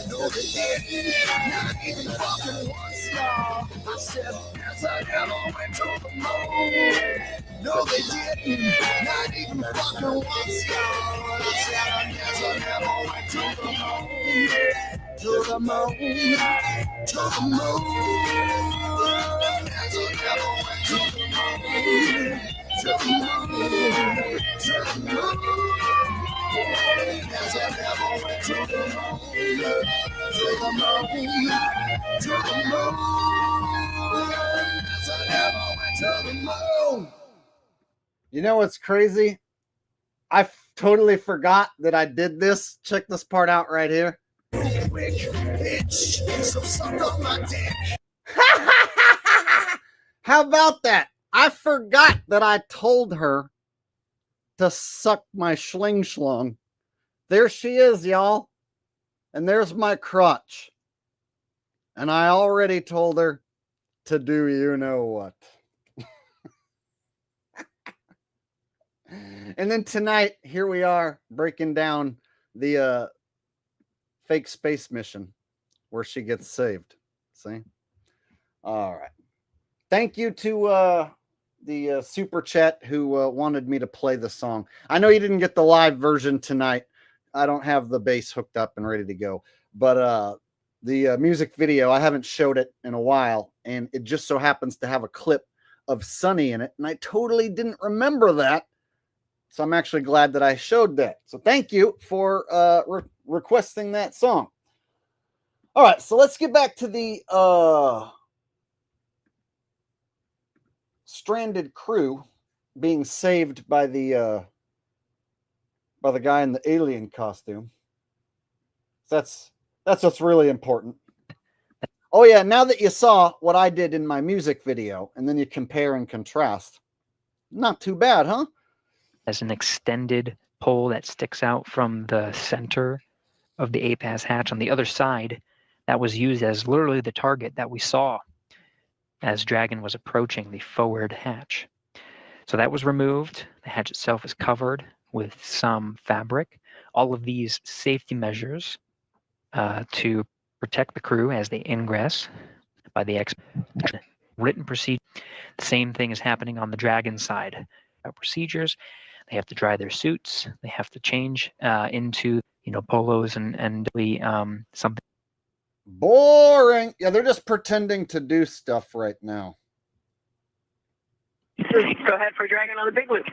No, they didn't. Not even fucking once, y'all. I said, yes, I never went to the moon. No, they didn't. Not even fucking once, y'all. I said, yes, I never went to the moon. To the moon. To the moon. Yes, I never went to the moon. To the moon. To the moon. Yes, I never went to the moon. To the moon. To the moon. Yes, I never went to the moon. You know what's crazy? I totally forgot that I did this. Check this part out right here. Quick, bitch, so suck on my dick. How about that? I forgot that I told her to suck my schling schlong. There she is, y'all. And there's my crotch. And I already told her to do you know what. And then tonight, here we are breaking down the fake space mission where she gets saved. See? All right. Thank you to the super chat who wanted me to play the song. I know you didn't get the live version tonight. I don't have the bass hooked up and ready to go. But the music video, I haven't showed it in a while. And it just so happens to have a clip of Suni in it. And I totally didn't remember that. So I'm actually glad that I showed that. So thank you for requesting that song. All right, so let's get back to the stranded crew being saved by the guy in the alien costume. That's what's really important. Oh yeah, now that you saw what I did in my music video, and then you compare and contrast, not too bad, huh? As an extended pole that sticks out from the center of the APAS hatch on the other side, that was used as literally the target that we saw as Dragon was approaching the forward hatch. So that was removed. The hatch itself is covered with some fabric. All of these safety measures to protect the crew as they ingress by the written procedure. The same thing is happening on the Dragon side. Procedures. They have to dry their suits. They have to change into polos and something. Boring. Yeah, they're just pretending to do stuff right now. Go ahead for Dragon on the big loop.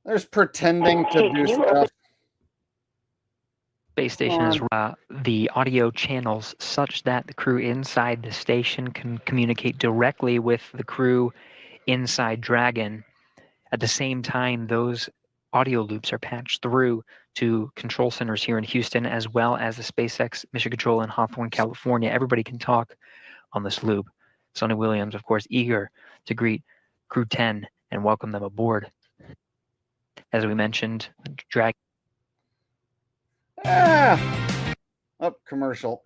There's pretending to do stuff. Space station is the audio channels such that the crew inside the station can communicate directly with the crew inside Dragon. At the same time, those audio loops are patched through to control centers here in Houston, as well as the SpaceX Mission Control in Hawthorne, California. Everybody can talk on this loop. Suni Williams, of course, eager to greet Crew 10 and welcome them aboard. As we mentioned, Dragon. Up commercial.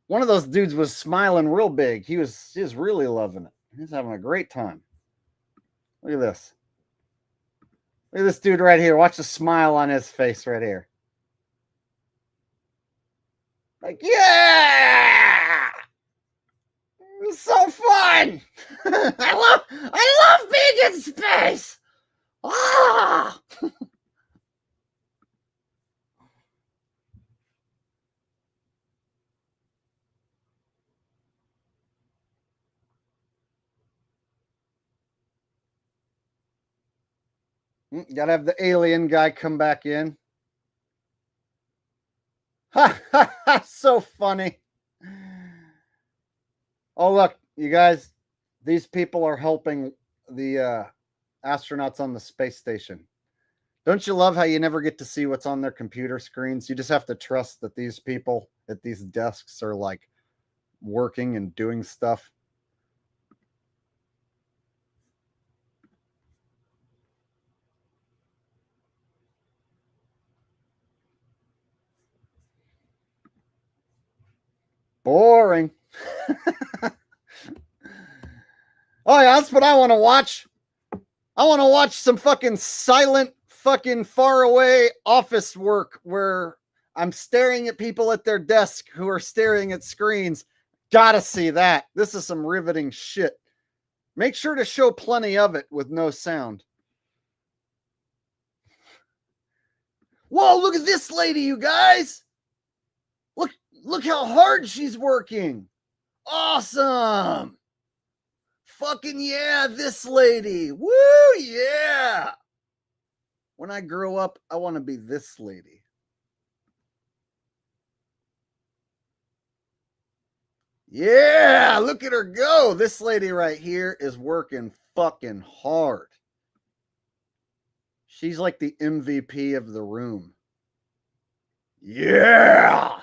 One of those dudes was smiling real big. He was really loving it. He's having a great time. Look at this. Look at this dude right here. Watch the smile on his face right here. Like, yeah! It's so fun! I love being in space! Ah! Gotta have the alien guy come back in. Ha ha ha! So funny. Oh, look, you guys, these people are helping the astronauts on the space station. Don't you love how you never get to see what's on their computer screens? You just have to trust that these people at these desks are like working and doing stuff. Boring. Oh yeah, that's what I want to watch. I want to watch some fucking silent, fucking far away office work where I'm staring at people at their desk who are staring at screens. Gotta see that. This is some riveting shit. Make sure to show plenty of it with no sound. Whoa, look at this lady, you guys. Look how hard she's working. Awesome. Fucking yeah, this lady. Woo, yeah. When I grow up, I want to be this lady. Yeah, look at her go. This lady right here is working fucking hard. She's like the MVP of the room. Yeah.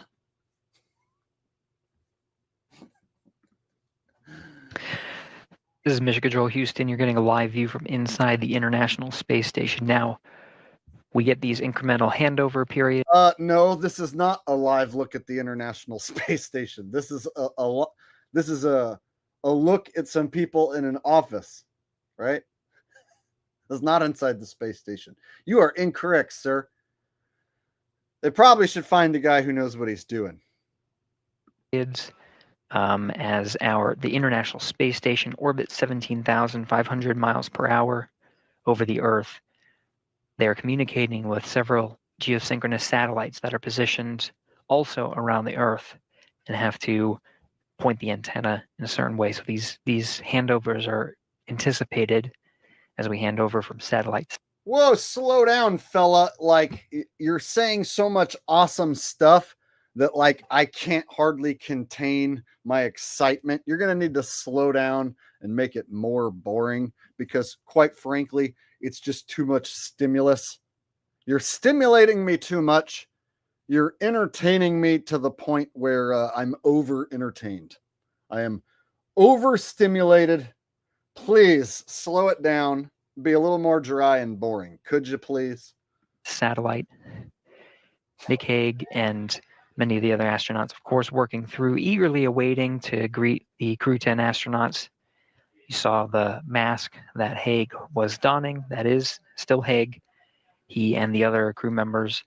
This is Mission Control Houston. You're getting a live view from inside the International Space Station. Now, we get these incremental handover periods. No, this is not a live look at the International Space Station. This is a look at some people in an office, right? It's not inside the space station. You are incorrect, sir. They probably should find a guy who knows what he's doing. As the International Space Station orbits 17,500 miles per hour over the Earth. They are communicating with several geosynchronous satellites that are positioned also around the Earth and have to point the antenna in a certain way. So these handovers are anticipated as we hand over from satellites. Whoa, slow down, fella. Like, you're saying so much awesome stuff that like I can't hardly contain my excitement. You're going to need to slow down and make it more boring because quite frankly, it's just too much stimulus. You're stimulating me too much. You're entertaining me to the point where I'm over entertained. I am overstimulated. Please slow it down. Be a little more dry and boring. Could you please? Satellite. Nick Hague and many of the other astronauts, of course, working through, eagerly awaiting to greet the Crew 10 astronauts. You saw the mask that Hague was donning. That is still Hague. He and the other crew members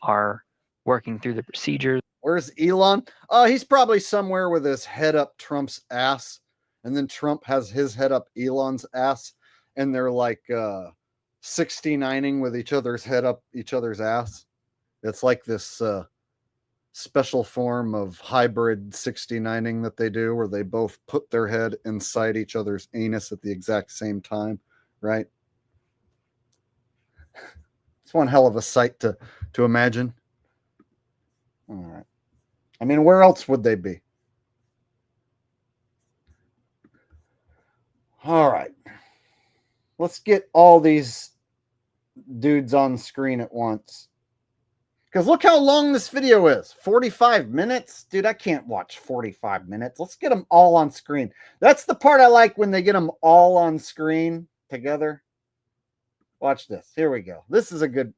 are working through the procedures. Where's Elon? He's probably somewhere with his head up Trump's ass. And then Trump has his head up Elon's ass. And they're like 69ing with each other's head up each other's ass. It's like this special form of hybrid 69ing that they do where they both put their head inside each other's anus at the exact same time, right? It's one hell of a sight to imagine. All right. I mean, where else would they be? All right. Let's get all these dudes on screen at once. Because look how long this video is. 45 minutes? Dude, I can't watch 45 minutes. Let's get them all on screen. That's the part I like, when they get them all on screen together. Watch this. Here we go. This is a good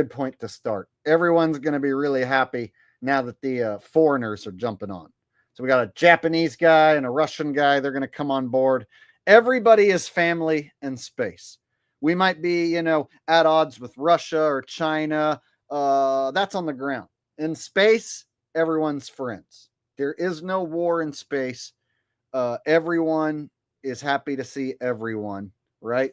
point to start. Everyone's going to be really happy now that the foreigners are jumping on. So we got a Japanese guy and a Russian guy. They're going to come on board. Everybody is family in space. We might be, at odds with Russia or China. That's on the ground. In space, everyone's friends. There is no war in space. Everyone is happy to see everyone, right?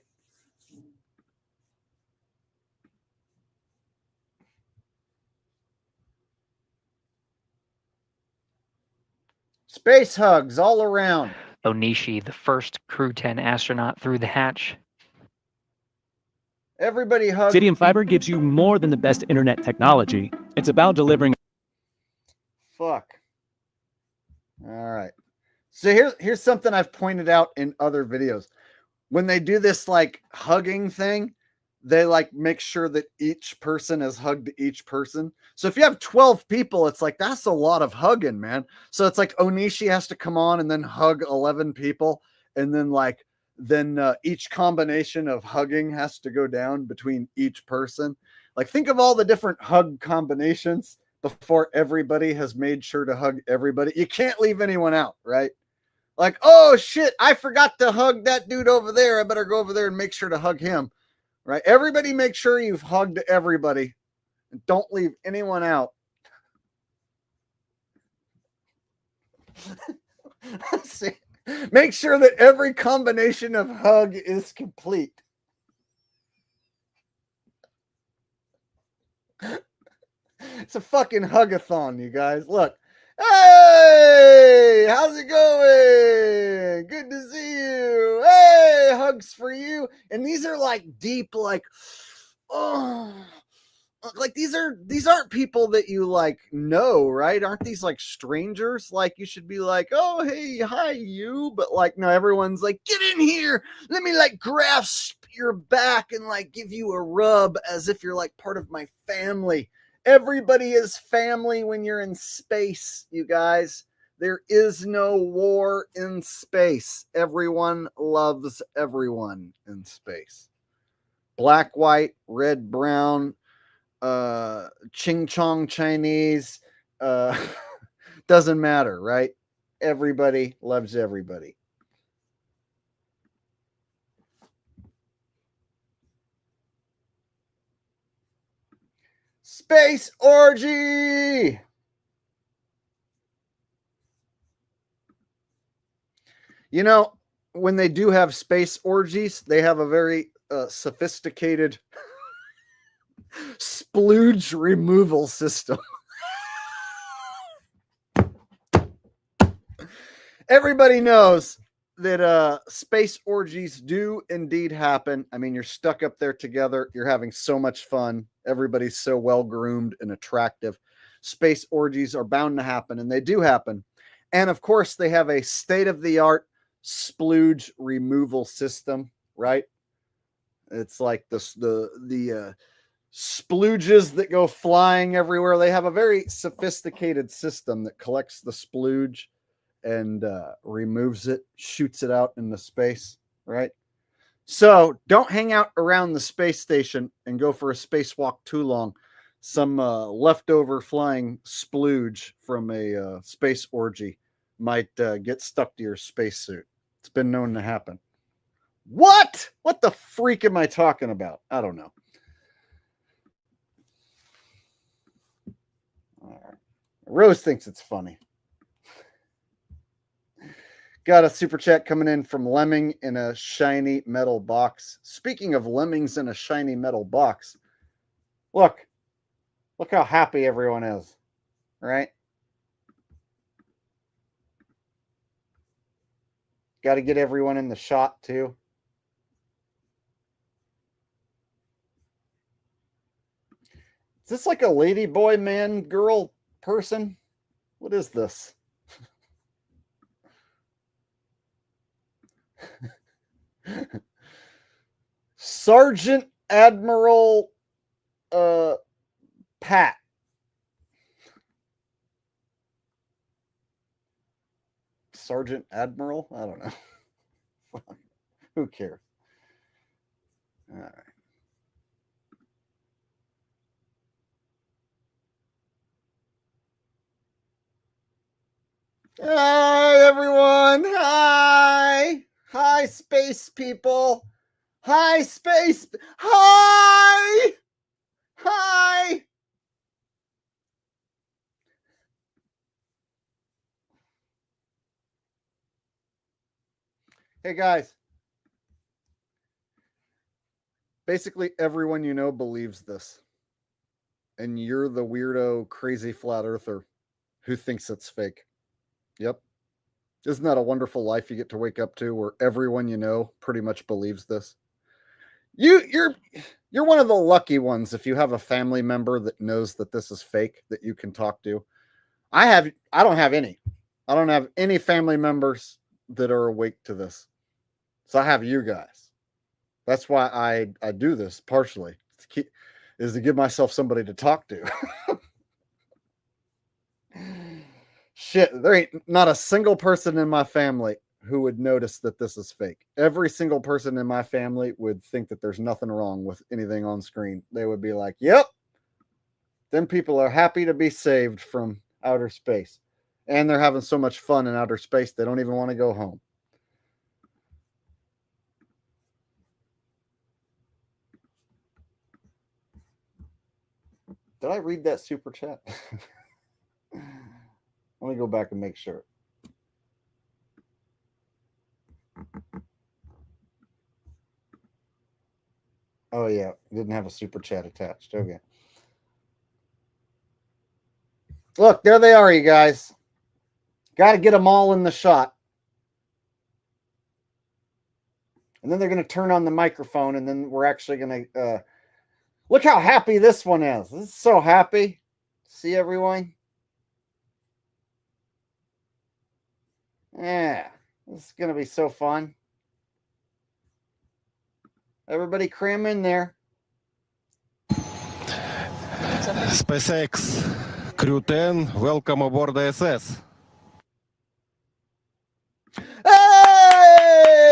Space hugs all around. Onishi, the first Crew 10 astronaut through the hatch. Everybody hugs. Citium Fiber gives you more than the best internet technology. It's about delivering. Fuck. All right. So here's something I've pointed out in other videos. When they do this like hugging thing, they like make sure that each person has hugged each person. So if you have 12 people, it's like, that's a lot of hugging, man. So it's like Onishi has to come on and then hug 11 people. And then each combination of hugging has to go down between each person. Like, think of all the different hug combinations before everybody has made sure to hug everybody. You can't leave anyone out, right? Like, oh shit, I forgot to hug that dude over there. I better go over there and make sure to hug him. Right? Everybody make sure you've hugged everybody and don't leave anyone out. See, make sure that every combination of hug is complete. It's a fucking hugathon, you guys. Look. Hey, how's it going? Good to see you. Hey, hugs for you. And these are like deep, like, oh, like these aren't people that you like know, right? Aren't these like strangers? Like, you should be like, oh, hey, hi, you. But like, no, everyone's like, get in here. Let me like grasp your back and like give you a rub as if you're like part of my family. Everybody is family when you're in space, you guys. There is no war in space. Everyone loves everyone in space. Black, white, red, brown, Ching Chong Chinese, doesn't matter, right? Everybody loves everybody. Space orgy. You know, when they do have space orgies, they have a very sophisticated splooge removal system. Everybody knows that space orgies do indeed happen. I mean, you're stuck up there together. You're having so much fun. Everybody's so well groomed and attractive. Space orgies are bound to happen, and they do happen. And of course, they have a state-of-the-art splooge removal system, right? It's like the splooges that go flying everywhere. They have a very sophisticated system that collects the splooge and removes it, shoots it out into space, right? So don't hang out around the space station and go for a spacewalk too long. Some leftover flying splooge from a space orgy might get stuck to your spacesuit. It's been known to happen. What? What the freak am I talking about? I don't know. All right. Rose thinks it's funny. Got a super chat coming in from Lemming in a shiny metal box. Speaking of lemmings in a shiny metal box, look how happy everyone is, right? Got to get everyone in the shot too. Is this like a lady boy, man, girl person? What is this? Sergeant Admiral Pat. Sergeant Admiral? I don't know. Who cares? All right. Hi, everyone. Hi. Hi, space people. Hi, space. Hi. Hi. Hey, guys. Basically, everyone you know believes this. And you're the weirdo, crazy flat earther who thinks it's fake. Yep. Isn't that a wonderful life you get to wake up to where everyone you know pretty much believes this? You're one of the lucky ones if you have a family member that knows that this is fake that you can talk to. I don't have any. I don't have any family members that are awake to this. So I have you guys. That's why I do this partially is to give myself somebody to talk to. Shit, there ain't not a single person in my family who would notice that this is fake. Every single person in my family would think that there's nothing wrong with anything on screen. They would be like, yep, them people are happy to be saved from outer space. And they're having so much fun in outer space, they don't even want to go home. Did I read that super chat? Let me go back and make sure. Oh, yeah. Didn't have a super chat attached. Okay. Look, there they are, you guys. Got to get them all in the shot. And then they're going to turn on the microphone, and then we're actually going to... look how happy this one is. This is so happy. See, everyone? Yeah. This is going to be so fun. Everybody cram in there. SpaceX Crew 10, welcome aboard the SS. Hey!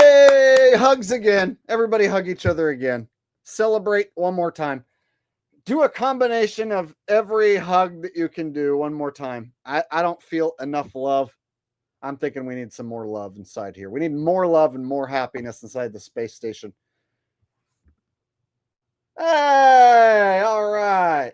Hugs again. Everybody hug each other again. Celebrate one more time. Do a combination of every hug that you can do one more time. I don't feel enough love. I'm thinking we need some more love inside here. We need more love and more happiness inside the space station. Hey, all right.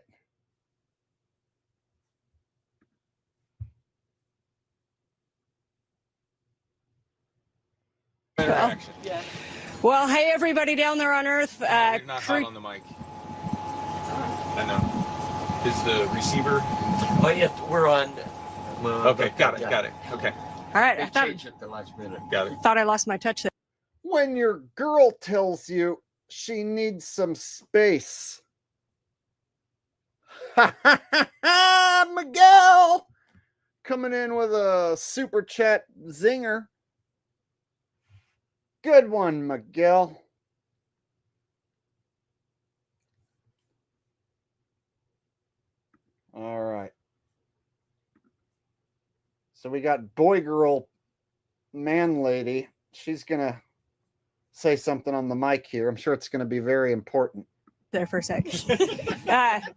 Well, hey, everybody down there on Earth. You're not hot on the mic. I know. Is the receiver? Oh, yeah, we're on. Okay, got it. Okay. All right, They changed it the last minute. Got it. thought I lost my touch there. When your girl tells you she needs some space. Miguel coming in with a super chat zinger. Good one, Miguel. All right. So we got boy, girl, man, lady. She's going to say something on the mic here. I'm sure it's going to be very important. There for a sec.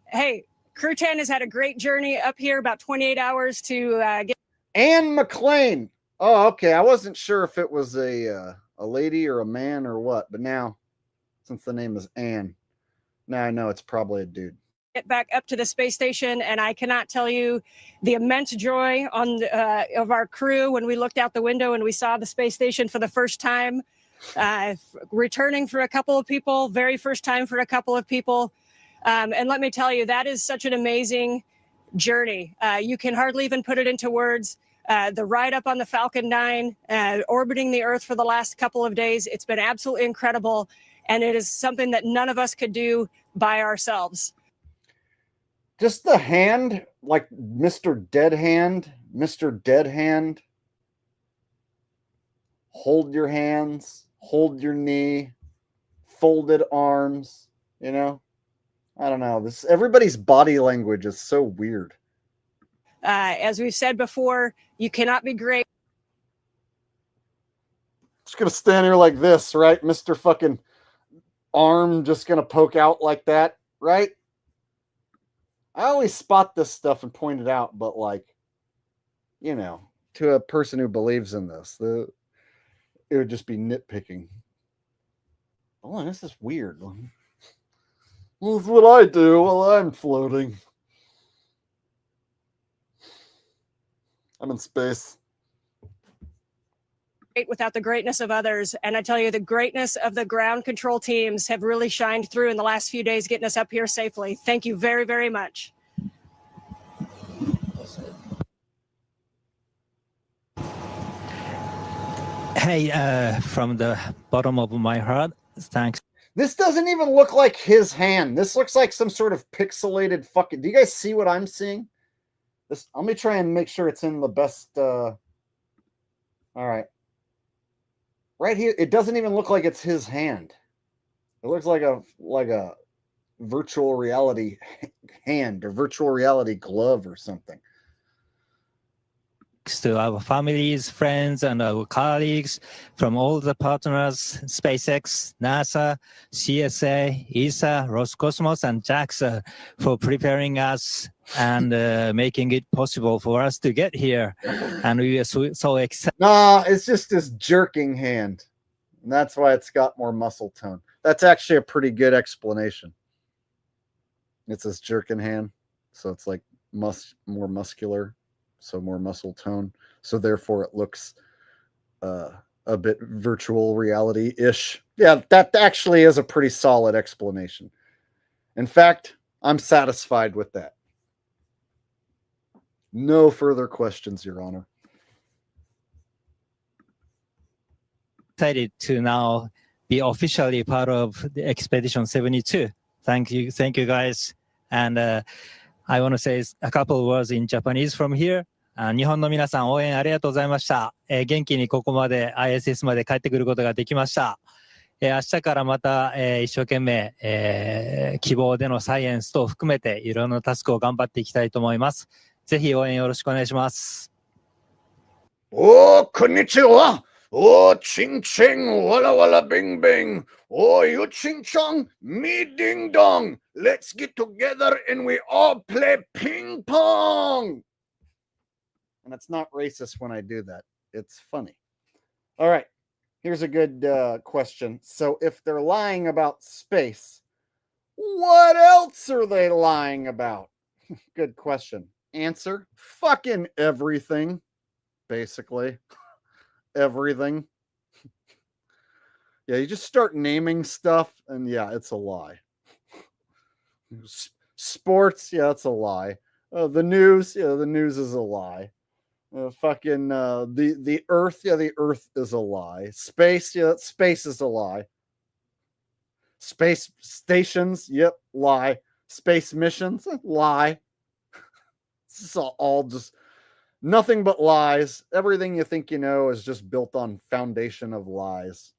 Hey, Crew 10 has had a great journey up here, about 28 hours to get. Ann McLean. Oh, okay. I wasn't sure if it was a lady or a man or what, but now, since the name is Ann, now I know it's probably a dude. Get back up to the space station, and I cannot tell you the immense joy of our crew when we looked out the window and we saw the space station for the first time. Returning for a couple of people, very first time for a couple of people. And let me tell you, that is such an amazing journey. You can hardly even put it into words. The ride up on the Falcon 9, orbiting the Earth for the last couple of days, it's been absolutely incredible. And it is something that none of us could do by ourselves. Just the hand, like Mr. Dead Hand, Mr. Dead Hand. Hold your hands, hold your knee, folded arms, you know? I don't know. Everybody's body language is so weird. As we've said before, you cannot be great. Just gonna stand here like this, right? Mr. fucking arm just gonna poke out like that, right? I always spot this stuff and point it out, but like, you know, to a person who believes in this, it would just be nitpicking. Oh, this is weird. Well, that's what I do while I'm floating. I'm in space. Without the greatness of others. And I tell you, the greatness of the ground control teams have really shined through in the last few days, getting us up here safely. Thank you very, very much. Hey, from the bottom of my heart, thanks. This doesn't even look like his hand. This looks like some sort of pixelated fucking... Do you guys see what I'm seeing? Let me try and make sure it's in the best... All right. Right here, it doesn't even look like it's his hand. It looks like a virtual reality hand or virtual reality glove or something. To our families, friends, and our colleagues from all the partners, SpaceX, NASA, CSA, ESA, Roscosmos, and JAXA for preparing us and making it possible for us to get here. And we are so excited. Nah, it's just this jerking hand. And that's why it's got more muscle tone. That's actually a pretty good explanation. It's this jerking hand. So it's like more muscular. So more muscle tone. So therefore it looks a bit virtual reality-ish. Yeah, that actually is a pretty solid explanation. In fact, I'm satisfied with that. No further questions, Your Honor. Excited to now be officially part of the Expedition 72. Thank you guys. And I want to say a couple of words in Japanese from here. 日本の皆さん応援ありがとうございました。元気にここまで ISS まで帰ってくることができました。明日からまた、一生懸命、希望でのサイエンス等含めていろんなタスクを頑張っていきたいと思います。ぜひ応援よろしくお願いします。おー、こんにちは。おー、チンチン、わらわらビンビン。おー、you ching chong, me ding dong. Let's get together and we all play ping pong. And it's not racist when I do that. It's funny. All right. Here's a good question. So if they're lying about space, what else are they lying about? Good question. Answer, fucking everything. Basically. Everything. Yeah, you just start naming stuff and yeah, it's a lie. Sports, yeah, it's a lie. The news, yeah, the news is a lie. The Earth, yeah, the Earth is a lie. Space, yeah, space is a lie. Space stations, yep, lie. Space missions, lie. This is all just nothing but lies. Everything you think you know is just built on foundation of lies.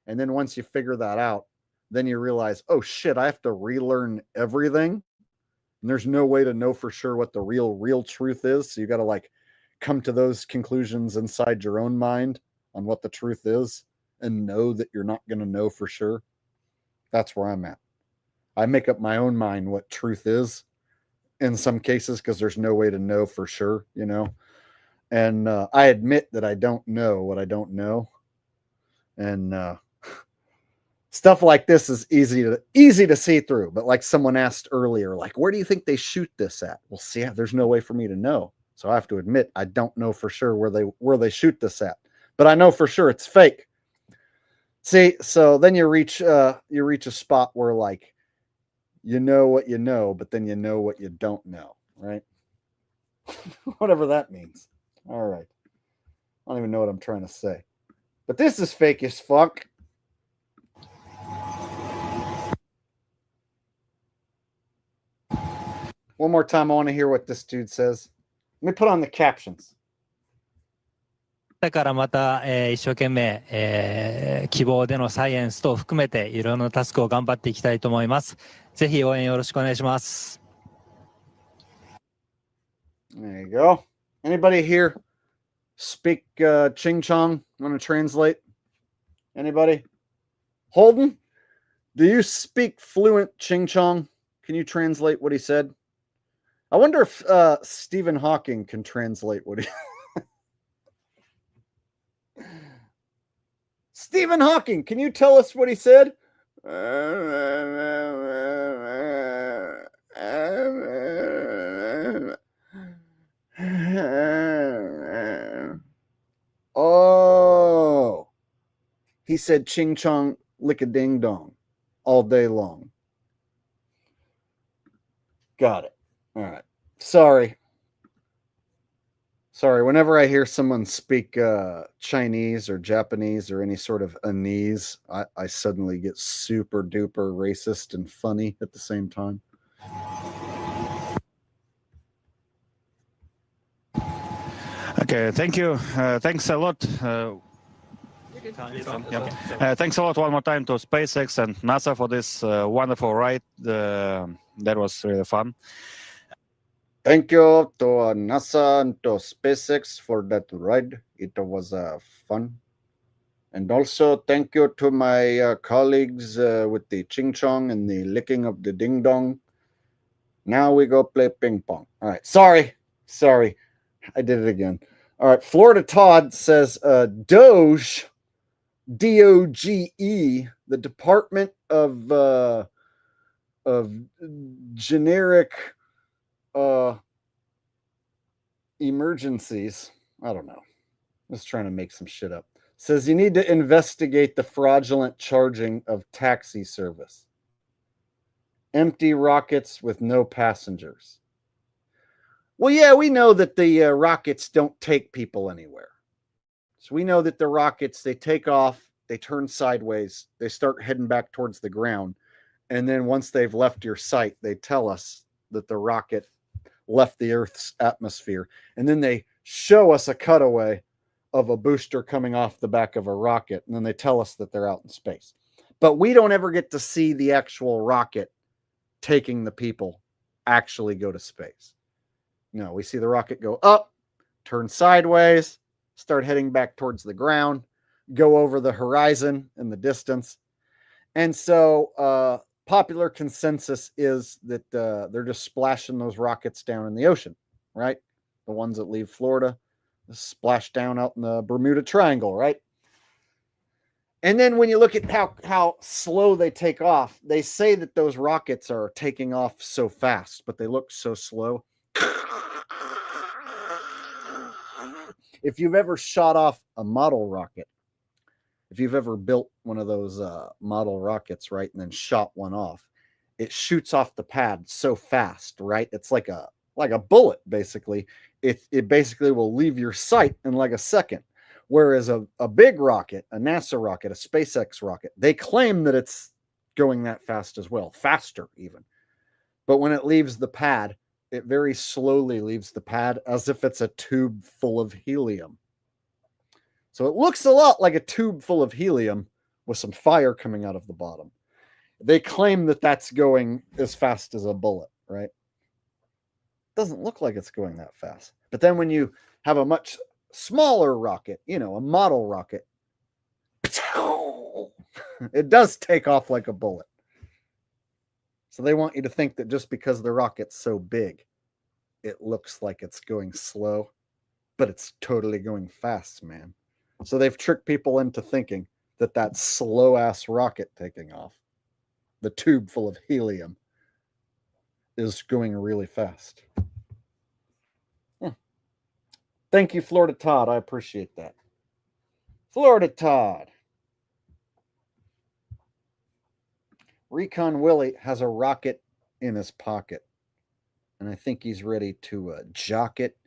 And then once you figure that out, then you realize, oh shit, I have to relearn everything. And there's no way to know for sure what the real truth is. So you got to like come to those conclusions inside your own mind on what the truth is and know that you're not going to know for sure. That's where I'm at. I make up my own mind what truth is in some cases because there's no way to know for sure, you know. And I admit that I don't know what I don't know. And stuff like this is easy to see through. But like someone asked earlier, like, where do you think they shoot this at? Well, see, there's no way for me to know. So I have to admit I don't know for sure where they shoot this at. But I know for sure it's fake. See, so then you reach a spot where like you know what you know, but then you know what you don't know, right? Whatever that means. All right. I don't even know what I'm trying to say. But this is fake as fuck. One more time, I want to hear what this dude says. Let me put on the captions. だからまた、一生懸命、希望でのサイエンスと含めていろんなタスクを頑張っていきたいと思います。ぜひ応援よろしくお願いします。There you go. Anybody here speak Ching Chong? Want to translate? Anybody? Holden, do you speak fluent Ching Chong? Can you translate what he said? I wonder if Stephen Hawking can translate what he... Stephen Hawking, can you tell us what he said? Oh, he said ching chong lick a ding dong all day long. Got it. All right. Sorry. Whenever I hear someone speak Chinese or Japanese or any sort of Anese, I suddenly get super duper racist and funny at the same time. Okay, thank you. Thanks a lot. Thanks a lot one more time to SpaceX and NASA for this wonderful ride. That was really fun. Thank you to NASA and to SpaceX for that ride. It was fun. And also thank you to my colleagues with the ching chong and the licking of the ding dong. Now we go play ping pong. All right. Sorry. I did it again. All right. Florida Todd says DOGE, DOGE, the Department of Generic Emergencies. I don't know. Just trying to make some shit up. Says you need to investigate the fraudulent charging of taxi service. Empty rockets with no passengers. Well, yeah, we know that the rockets don't take people anywhere. So we know that the rockets, they take off, they turn sideways, they start heading back towards the ground. And then once they've left your sight, they tell us that the rocket left the Earth's atmosphere. And then they show us a cutaway of a booster coming off the back of a rocket. And then they tell us that they're out in space. But we don't ever get to see the actual rocket taking the people actually go to space. No, we see the rocket go up, turn sideways, start heading back towards the ground, go over the horizon in the distance. And so popular consensus is that they're just splashing those rockets down in the ocean, right? The ones that leave Florida splash down out in the Bermuda Triangle, right? And then when you look at how slow they take off, they say that those rockets are taking off so fast, but they look so slow. If you've ever shot off a model rocket, if you've ever built one of those model rockets, right, and then shot one off, it shoots off the pad so fast, right? It's like a bullet, basically. It basically will leave your sight in like a second. Whereas a big rocket, a NASA rocket, a SpaceX rocket, they claim that it's going that fast as well, faster even. But when it leaves the pad, it very slowly leaves the pad as if it's a tube full of helium. So it looks a lot like a tube full of helium with some fire coming out of the bottom. They claim that that's going as fast as a bullet, right? Doesn't look like it's going that fast. But then when you have a much smaller rocket, a model rocket, it does take off like a bullet. So they want you to think that just because the rocket's so big, it looks like it's going slow, but it's totally going fast, man. So they've tricked people into thinking that that slow-ass rocket taking off, the tube full of helium, is going really fast. Thank you, Florida Todd. I appreciate that. Florida Todd. Recon Willie has a rocket in his pocket, and I think he's ready to jock it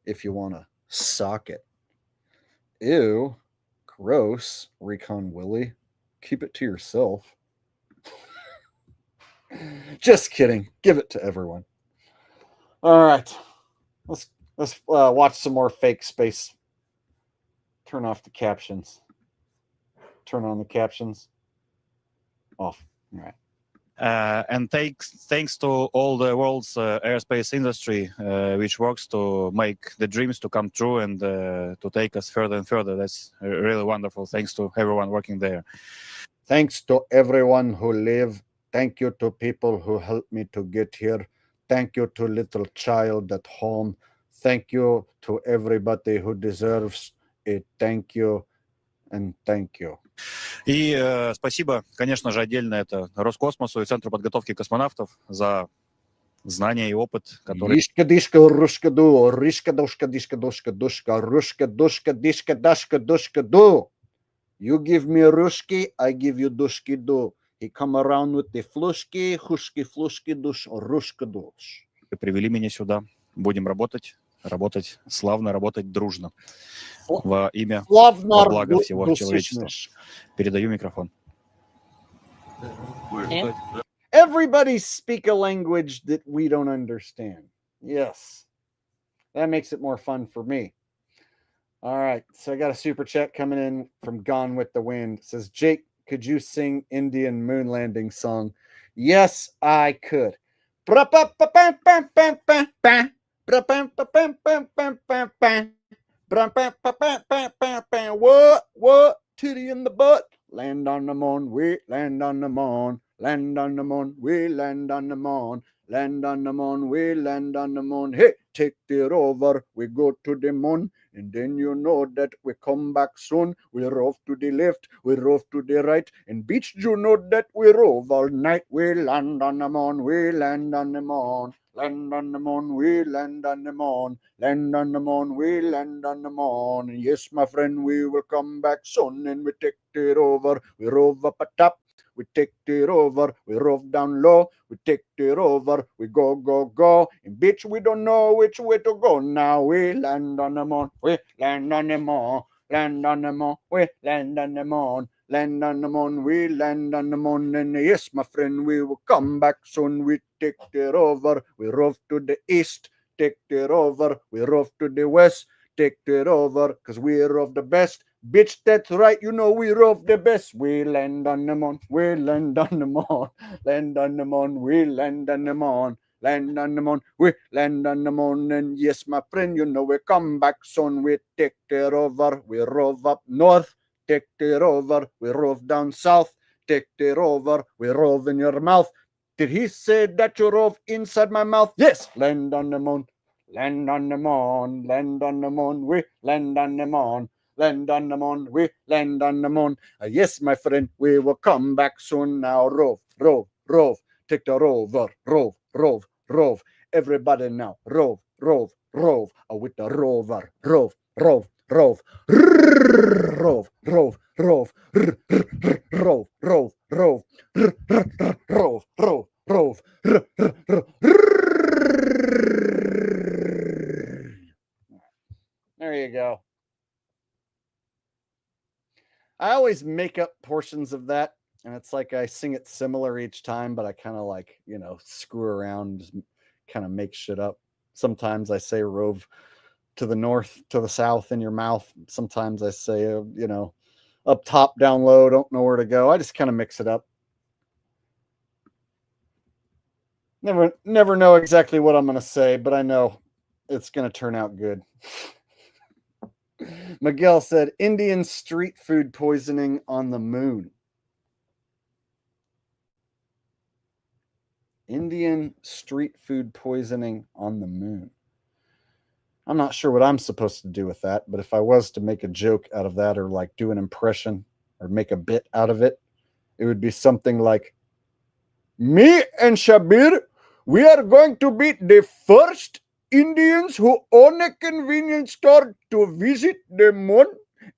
if you want to sock it. Ew, gross, Recon Willie. Keep it to yourself. Just kidding. Give it to everyone. All right. Let's watch some more fake space. Turn off the captions. Turn on the captions. Off. All right. And thanks to all the world's aerospace industry, which works to make the dreams to come true and to take us further and further. That's really wonderful. Thanks to everyone working there. Thanks to everyone who live. Thank you to people who helped me to get here. Thank you to little child at home. Thank you to everybody who deserves a thank you and thank you. И спасибо, конечно же, отдельно это Роскосмосу и Центру подготовки космонавтов за знания и опыт, который... Ишка-дишка, рушка-ду, ришка-душка-дишка-душка-душка, рушка-душка-дишка-дашка-душка-ду. You give me rushki, I give you dushki-ду. He come around with the flushki, hushki-flushki, душ, рушка-душ. Привели меня сюда. Будем работать славно, работать дружно. Во имя, во благо всего человечества. Передаю микрофон. Everybody speak a language that we don't understand. Yes. That makes it more fun for me. All right. So I got a super chat coming in from Gone with the Wind. It says, Jake, could you sing Indian moon landing song? Yes, I could. What? Titty in the butt. Land on the moon, we land on the moon. Land on the moon, we land on the moon. Land on the moon, we land on the moon. Hey, take it over, we go to the moon. And then you know that we come back soon. We rove to the left, we rove to the right. And beach, you know that we rove all night. We land on the moon, we land on the moon. Land on the moon, we land on the moon. Land on the moon, we land on the moon. And yes, my friend, we will come back soon. And we take it over, we rove up top. We take it over, we rove down low, we take it over, we go, go, go. And bitch, we don't know which way to go now. We land on the moon, we land on the moon, land on the moon, we land on the moon, land on the moon, we land on the moon. And yes, my friend, we will come back soon. We take it over, we rove to the east, take it over, we rove to the west, take it over, cause we rove the best. Bitch, that's right, you know we rove the best. We land on the moon, we land on the moon, land on the moon, we land on the moon, land on the moon, we land on the moon. And yes, my friend, you know we come back soon. We take it over, we rove up north, take it over, we rove down south, take it over, we rove in your mouth. Did he say that you rove inside my mouth? Yes, land on the moon, land on the moon, land on the moon, we land on the moon. Land on the moon, we land on the moon. Yes, my friend, we will come back soon. Now rove, rove, rove. Take the rover, rove, rove, rove. Everybody now, rove, rove, rove. With the rover, rove, rove, rove. Rove, rove, rove. Rove, rove, rove. Rove, rove, rove. There you go. I always make up portions of that, and it's like I sing it similar each time, but I kind of like, screw around, just kind of make shit up. Sometimes I say rove to the north, to the south in your mouth. Sometimes I say, up top, down low, don't know where to go. I just kind of mix it up. Never know exactly what I'm going to say, but I know It's going to turn out good. Miguel said, Indian street food poisoning on the moon. Indian street food poisoning on the moon. I'm not sure what I'm supposed to do with that, but if I was to make a joke out of that or like do an impression or make a bit out of it, it would be something like, me and Shabir, we are going to be the first Indians who own a convenience store to visit the moon.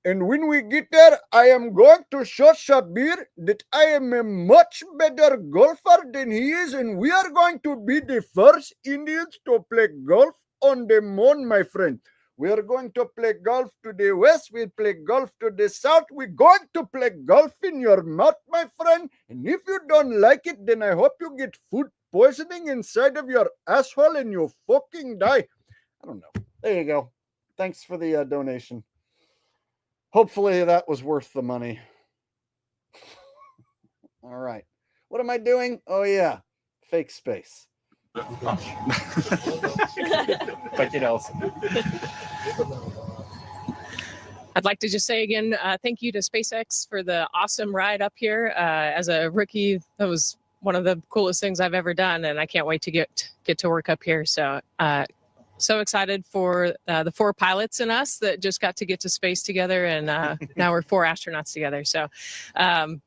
And when we get there, I am going to show Shabir that I am a much better golfer than he is. And we are going to be the first Indians to play golf on the moon, my friend. We are going to play golf to the west. We play golf to the south. We're going to play golf in your mouth, my friend. And if you don't like it, then I hope you get food poisoning inside of your asshole and you fucking die. I don't know. There you go. Thanks for the donation. Hopefully that was worth the money. All right. What am I doing? Oh, yeah. Fake space. Cualquier else. I'd like to just say again, thank you to SpaceX for the awesome ride up here. As a rookie, that was one of the coolest things I've ever done, and I can't wait to get to work up here. So, so excited for the 4 pilots and us that just got to get to space together, and now we're 4 astronauts together. So,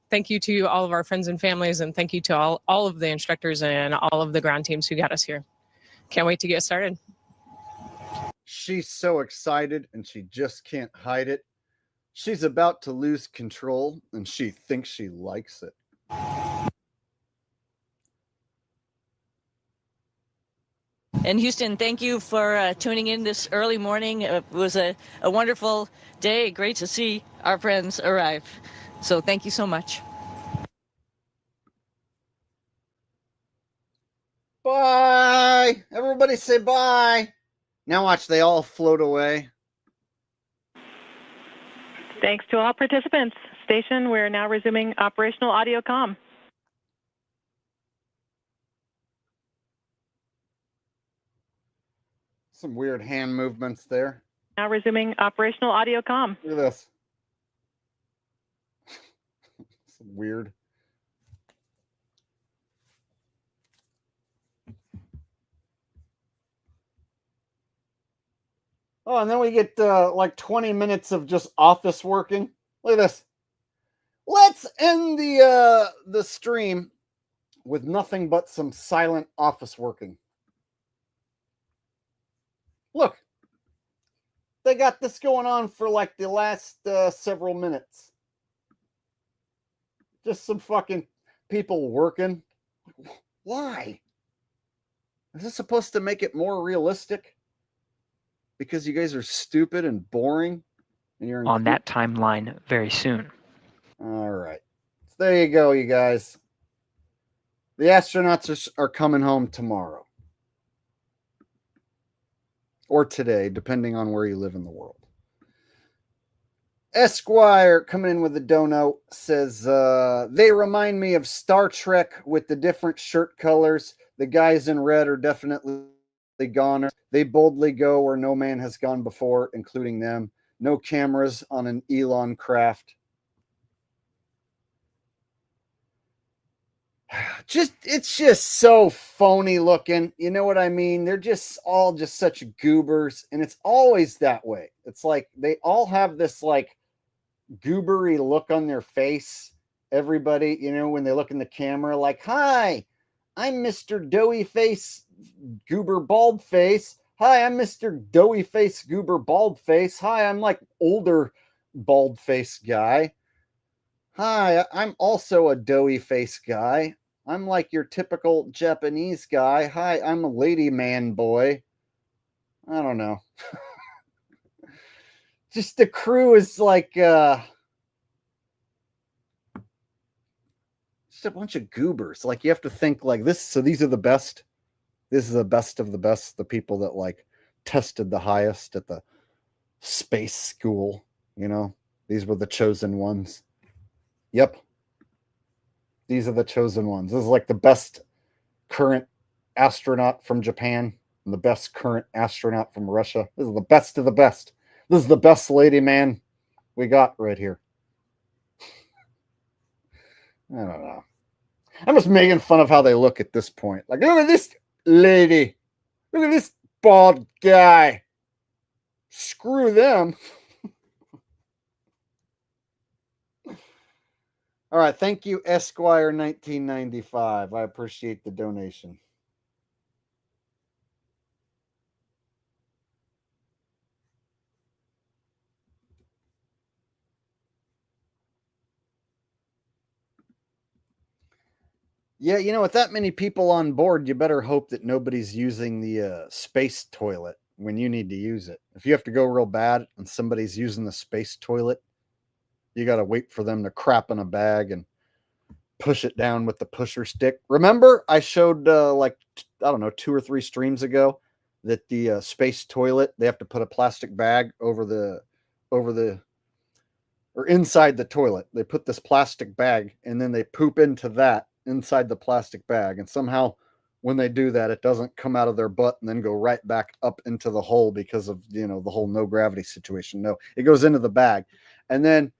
thank you to all of our friends and families, and thank you to all of the instructors and all of the ground teams who got us here. Can't wait to get started. She's so excited and she just can't hide it. She's about to lose control and she thinks she likes it. And Houston, thank you for tuning in this early morning. It was a wonderful day. Great to see our friends arrive. So thank you so much. Bye. Everybody say bye. Now watch, they all float away. Thanks to all participants. Station, we're now resuming operational audio comm. Some weird hand movements there. Now resuming operational audio comm. Look at this. Some weird. Oh, and then we get like 20 minutes of just office working. Look at this. Let's end the stream with nothing but some silent office working. Look, they got this going on for like the last several minutes. Just some fucking people working. Why? Is this supposed to make it more realistic? Because you guys are stupid and boring, and you're on that timeline very soon. All right, so there you go, you guys. The astronauts are coming home tomorrow or today, depending on where you live in the world. Esquire coming in with a dono says they remind me of Star Trek with the different shirt colors. The guys in red are definitely goners. They boldly go where no man has gone before, including them. No cameras on an Elon craft. It's just so phony looking. You know what I mean? They're just all just such goobers, and it's always that way. It's like they all have this like goobery look on their face. Everybody, you know, when they look in the camera, like, hi, I'm Mr. Doughy Face Goober Bald Face. Hi, I'm Mr. Doughy Face Goober Bald Face. Hi, I'm like older bald face guy. Hi, I'm also a doughy face guy. I'm like your typical Japanese guy. Hi, I'm a lady man boy. I don't know. Just the crew is like just a bunch of goobers. Like you have to think like this. So these are the best. This is the best of the best. The people that like tested the highest at the space school. You know, these were the chosen ones. Yep. These are the chosen ones. This is like the best current astronaut from Japan. and the best current astronaut from Russia. This is the best of the best. This is the best lady man we got right here. I don't know. I'm just making fun of how they look at this point. Like, look at this lady. Look at this bald guy. Screw them. All right. Thank you, Esquire 1995. I appreciate the donation. Yeah, you know, with that many people on board, you better hope that nobody's using the space toilet when you need to use it. If you have to go real bad and somebody's using the space toilet, you got to wait for them to crap in a bag and push it down with the pusher stick. Remember, I showed like, I don't know, 2 or 3 streams ago that the space toilet, they have to put a plastic bag over or inside the toilet. They put this plastic bag and then they poop into that inside the plastic bag. And somehow when they do that, it doesn't come out of their butt and then go right back up into the hole because of, you know, the whole no gravity situation. No, it goes into the bag. And then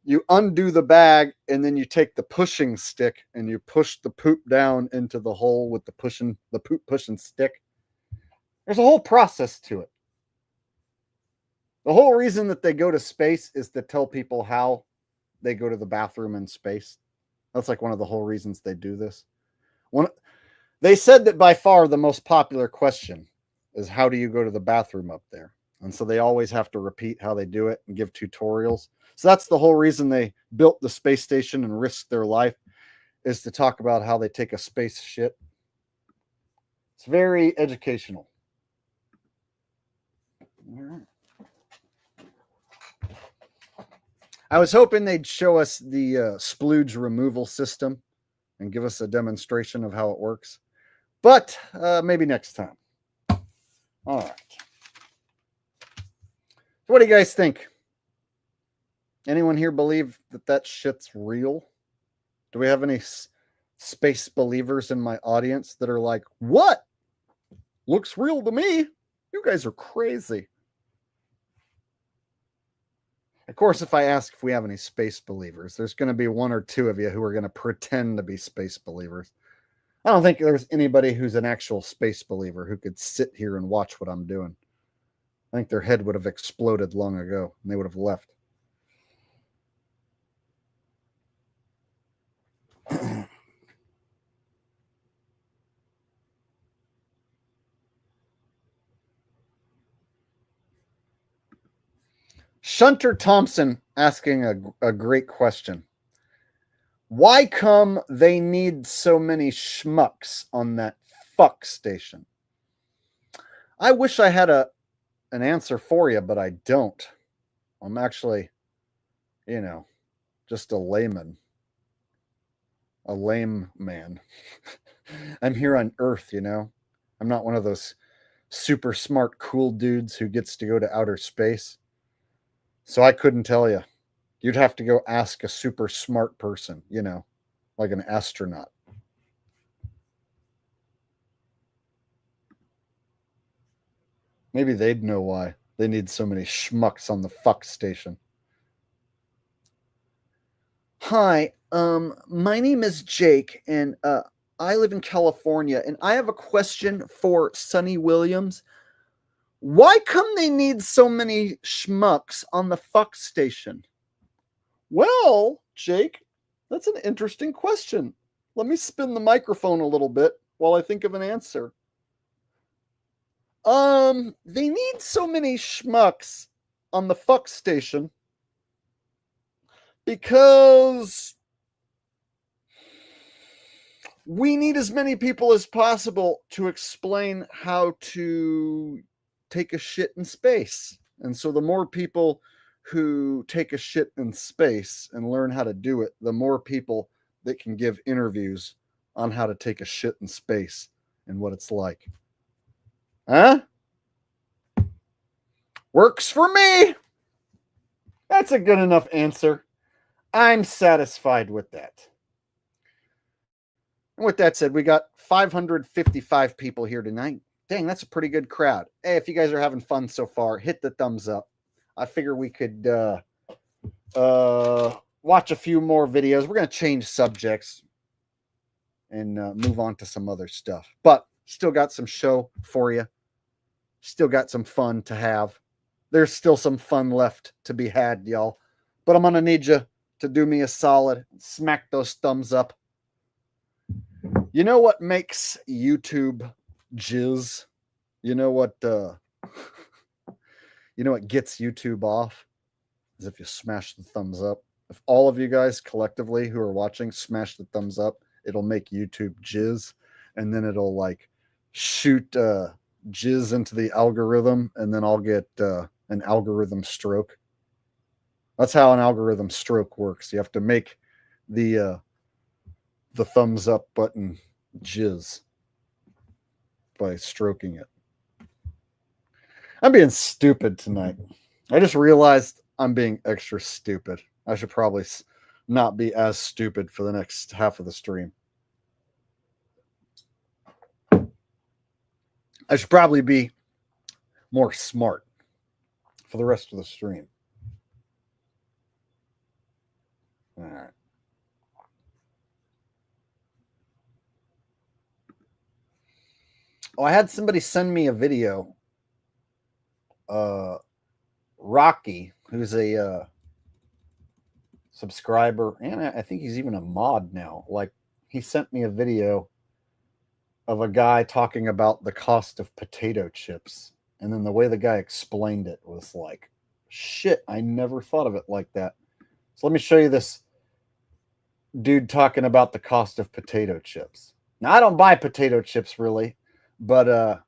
you undo the bag and then you take the pushing stick and you push the poop down into the hole with the poop pushing stick. There's a whole process to it. The whole reason that they go to space is to tell people how they go to the bathroom in space. That's like one of the whole reasons they do this. They said that by far the most popular question is, how do you go to the bathroom up there? And so they always have to repeat how they do it and give tutorials. So that's the whole reason they built the space station and risked their life, is to talk about how they take a space shit. It's very educational. All right. I was hoping they'd show us the splooge removal system and give us a demonstration of how it works. But maybe next time. All right. So what do you guys think? Anyone here believe that that shit's real? Do we have any space believers in my audience that are like, what? Looks real to me. You guys are crazy. Of course, if I ask if we have any space believers, there's going to be 1 or 2 of you who are going to pretend to be space believers. I don't think there's anybody who's an actual space believer who could sit here and watch what I'm doing. I think their head would have exploded long ago and they would have left. Shunter Thompson asking a great question. Why come they need so many schmucks on that fuck station? I wish I had an answer for you, but I don't. I'm actually, you know, just a layman. A lame man. I'm here on Earth, you know. I'm not one of those super smart, cool dudes who gets to go to outer space. So I couldn't tell you. You'd have to go ask a super smart person, you know, like an astronaut. Maybe they'd know why they need so many schmucks on the fuck station. Hi, my name is Jake, and I live in California, and I have a question for Sonny Williams. Why come they need so many schmucks on the fuck station? Well, Jake, that's an interesting question. Let me spin the microphone a little bit while I think of an answer. They need so many schmucks on the fuck station because we need as many people as possible to explain how to take a shit in space. And so the more people who take a shit in space and learn how to do it, the more people that can give interviews on how to take a shit in space and what it's like. Huh? Works for me. That's a good enough answer. I'm satisfied with that. And with that said, we got 555 people here tonight. dang, that's a pretty good crowd. Hey, if you guys are having fun so far, hit the thumbs up. I figure we could watch a few more videos. We're going to change subjects and move on to some other stuff. But still got some show for you. Still got some fun to have. There's still some fun left to be had, y'all. But I'm going to need you to do me a solid. Smack those thumbs up. You know what makes YouTube jizz? You know what gets YouTube off? Is if you smash the thumbs up. If all of you guys collectively who are watching smash the thumbs up, it'll make YouTube jizz, and then it'll like shoot jizz into the algorithm, and then I'll get an algorithm stroke. That's how an algorithm stroke works. You have to make the thumbs up button jizz by stroking it. I'm being stupid tonight. I just realized I'm being extra stupid. I should probably not be as stupid for the next half of the stream. I should probably be more smart for the rest of the stream. All right. Oh, I had somebody send me a video. Rocky, who's a subscriber, and I think he's even a mod now. Like, he sent me a video of a guy talking about the cost of potato chips. And then the way the guy explained it was like, shit, I never thought of it like that. So let me show you this dude talking about the cost of potato chips. Now, I don't buy potato chips really, but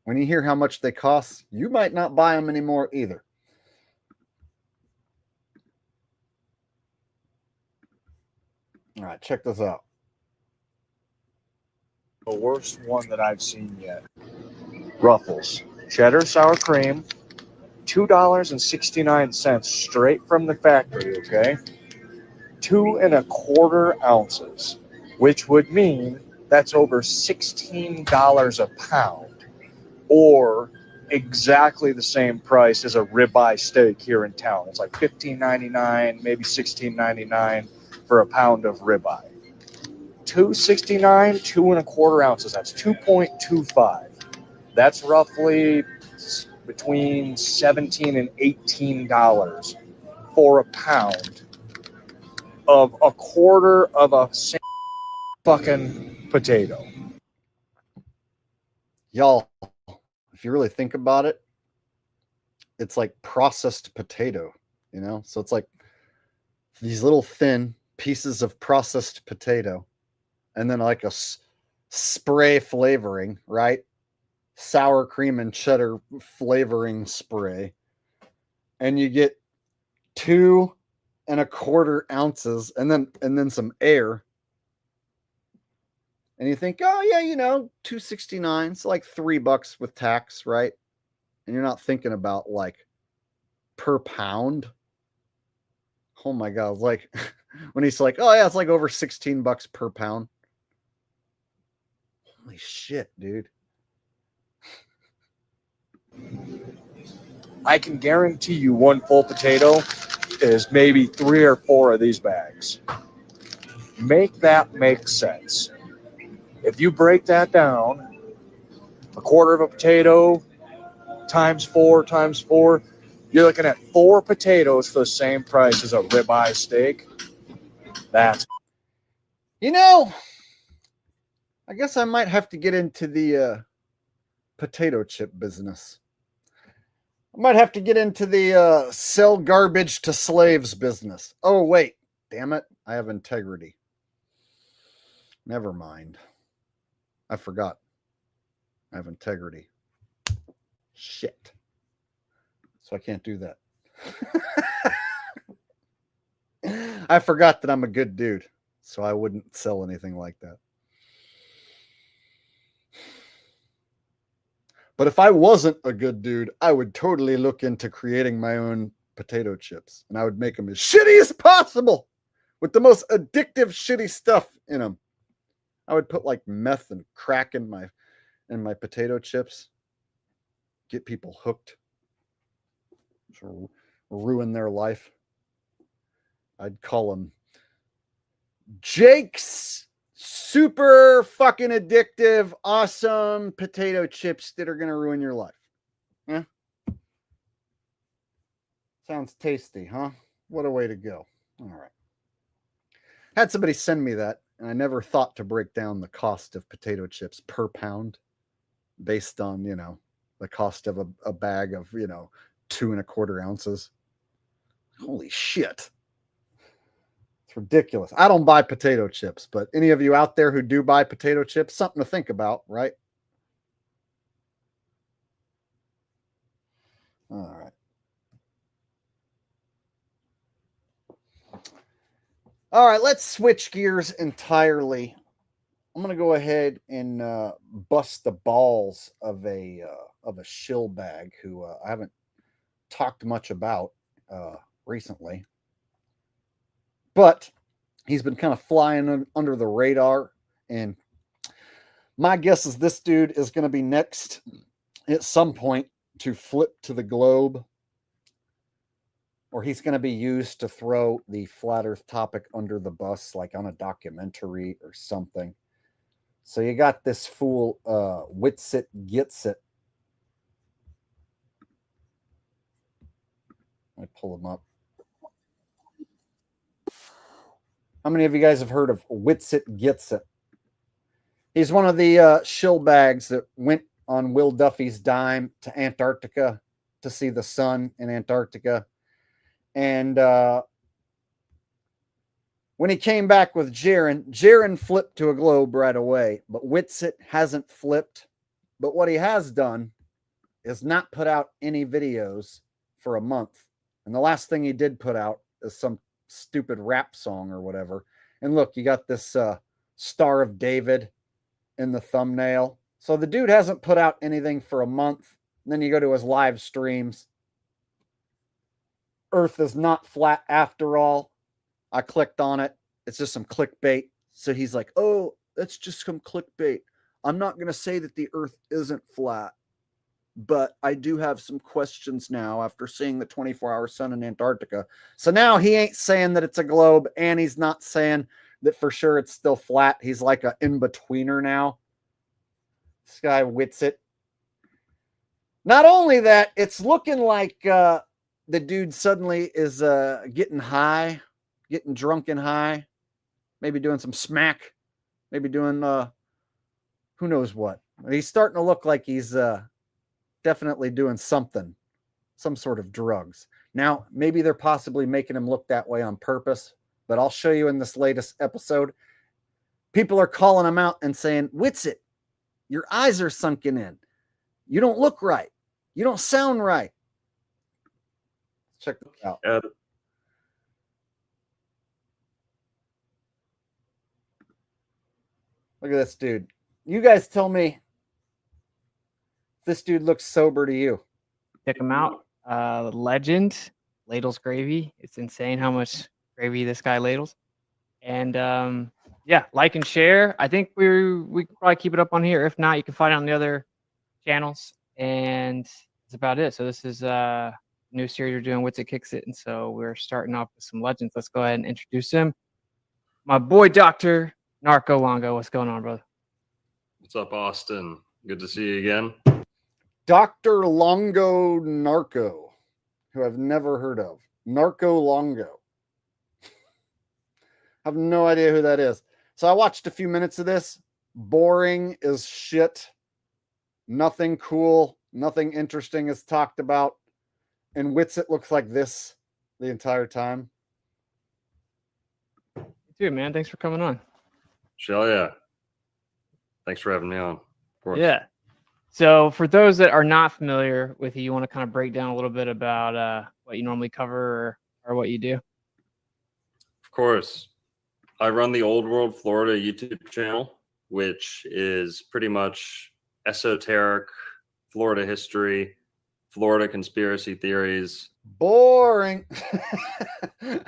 when you hear how much they cost, you might not buy them anymore either. All right, check this out. The worst one that I've seen yet. Ruffles. Cheddar sour cream, $2.69 straight from the factory, okay? 2 1/4 ounces, which would mean that's over $16 a pound, or exactly the same price as a ribeye steak here in town. It's like $15.99, maybe $16.99 for a pound of ribeye. $2.69, 2 1/4 ounces. That's 2.25. That's roughly between $17 and $18 for a pound of a quarter of a fucking potato. Y'all, if you really think about it, it's like processed potato, you know? So it's like these little thin pieces of processed potato, and then like a spray flavoring, right? Sour cream and cheddar flavoring spray. And you get 2 1/4 ounces and then some air. And you think, oh yeah, you know, $2.69. It's like $3 with tax, right? And you're not thinking about like per pound. Oh my God. Like when he's like, oh yeah, it's like over $16 per pound. Holy shit, dude. I can guarantee you one full potato is maybe 3 or 4 of these bags. Make that make sense. If you break that down, a quarter of a potato times 4, you're looking at 4 potatoes for the same price as a ribeye steak. That's, you know, I guess I might have to get into the potato chip business. I might have to get into the sell garbage to slaves business. Oh, wait. Damn it. I have integrity. Never mind. I forgot. I have integrity. Shit. So I can't do that. I forgot that I'm a good dude, so I wouldn't sell anything like that. But if I wasn't a good dude, I would totally look into creating my own potato chips, and I would make them as shitty as possible with the most addictive shitty stuff in them. I would put like meth and crack in my in my potato chips, get people hooked, ruin their life, I'd call them Jake's super fucking addictive, awesome potato chips that are going to ruin your life. Yeah. Sounds tasty, huh? What a way to go. All right. Had somebody send me that, and I never thought to break down the cost of potato chips per pound based on, the cost of a bag of, 2¼ ounces. Holy shit. It's ridiculous. I don't buy potato chips, but any of you out there who do buy potato chips, something to think about, right? All right. All right, let's switch gears entirely. I'm going to go ahead and bust the balls of a shill bag who I haven't talked much about recently. But he's been kind of flying under the radar, and my guess is this dude is going to be next at some point to flip to the globe, or he's going to be used to throw the flat earth topic under the bus, like on a documentary or something. So you got this fool, Witsit, Getsit. Let me pull him up. How many of you guys have heard of Witsit, Getsit? He's one of the shill bags that went on Will Duffy's dime to Antarctica to see the sun in Antarctica. And when he came back with Jaron flipped to a globe right away, but Witsit hasn't flipped. But what he has done is not put out any videos for a month. And the last thing he did put out is some stupid rap song or whatever. And look, you got this Star of David in the thumbnail. So the dude hasn't put out anything for a month. And then you go to his live streams. Earth is not flat after all. I clicked on it. It's just some clickbait. So he's like, oh, that's just some clickbait. I'm not going to say that the Earth isn't flat, but I do have some questions now after seeing the 24-hour sun in Antarctica. So now he ain't saying that it's a globe, and he's not saying that for sure it's still flat. He's like an in-betweener now. This guy Witsit. Not only that, it's looking like the dude suddenly is getting high, getting drunk and high, maybe doing some smack, maybe doing who knows what. He's starting to look like he's definitely doing something, some sort of drugs. Now, maybe they're possibly making him look that way on purpose, but I'll show you in this latest episode. People are calling him out and saying, Witsit, your eyes are sunken in. You don't look right. You don't sound right. Check this out. Look at this dude. You guys tell me if this dude looks sober to you. Check him out. Legend, ladles gravy. It's insane how much gravy this guy ladles. And yeah, like and share. I think we can probably keep it up on here. If not, you can find it on the other channels. And that's about it. So this is a new series we're doing, Witsit Kicks It. And so we're starting off with some legends. Let's go ahead and introduce him. My boy, Dr. Narco Longo. What's going on, brother? What's up, Austin? Good to see you again. Dr. Longo Narco, who I've never heard of. Narco Longo. I have no idea who that is. So I watched a few minutes of this. Boring as shit. Nothing cool. Nothing interesting is talked about. And Witsit looks like this the entire time. Dude, man, thanks for coming on. Hell yeah. Thanks for having me on. Of course. Yeah. So for those that are not familiar with you want to kind of break down a little bit about what you normally cover or what you do? Of course. I run the Old World Florida YouTube channel, which is pretty much esoteric Florida history, Florida conspiracy theories. Boring.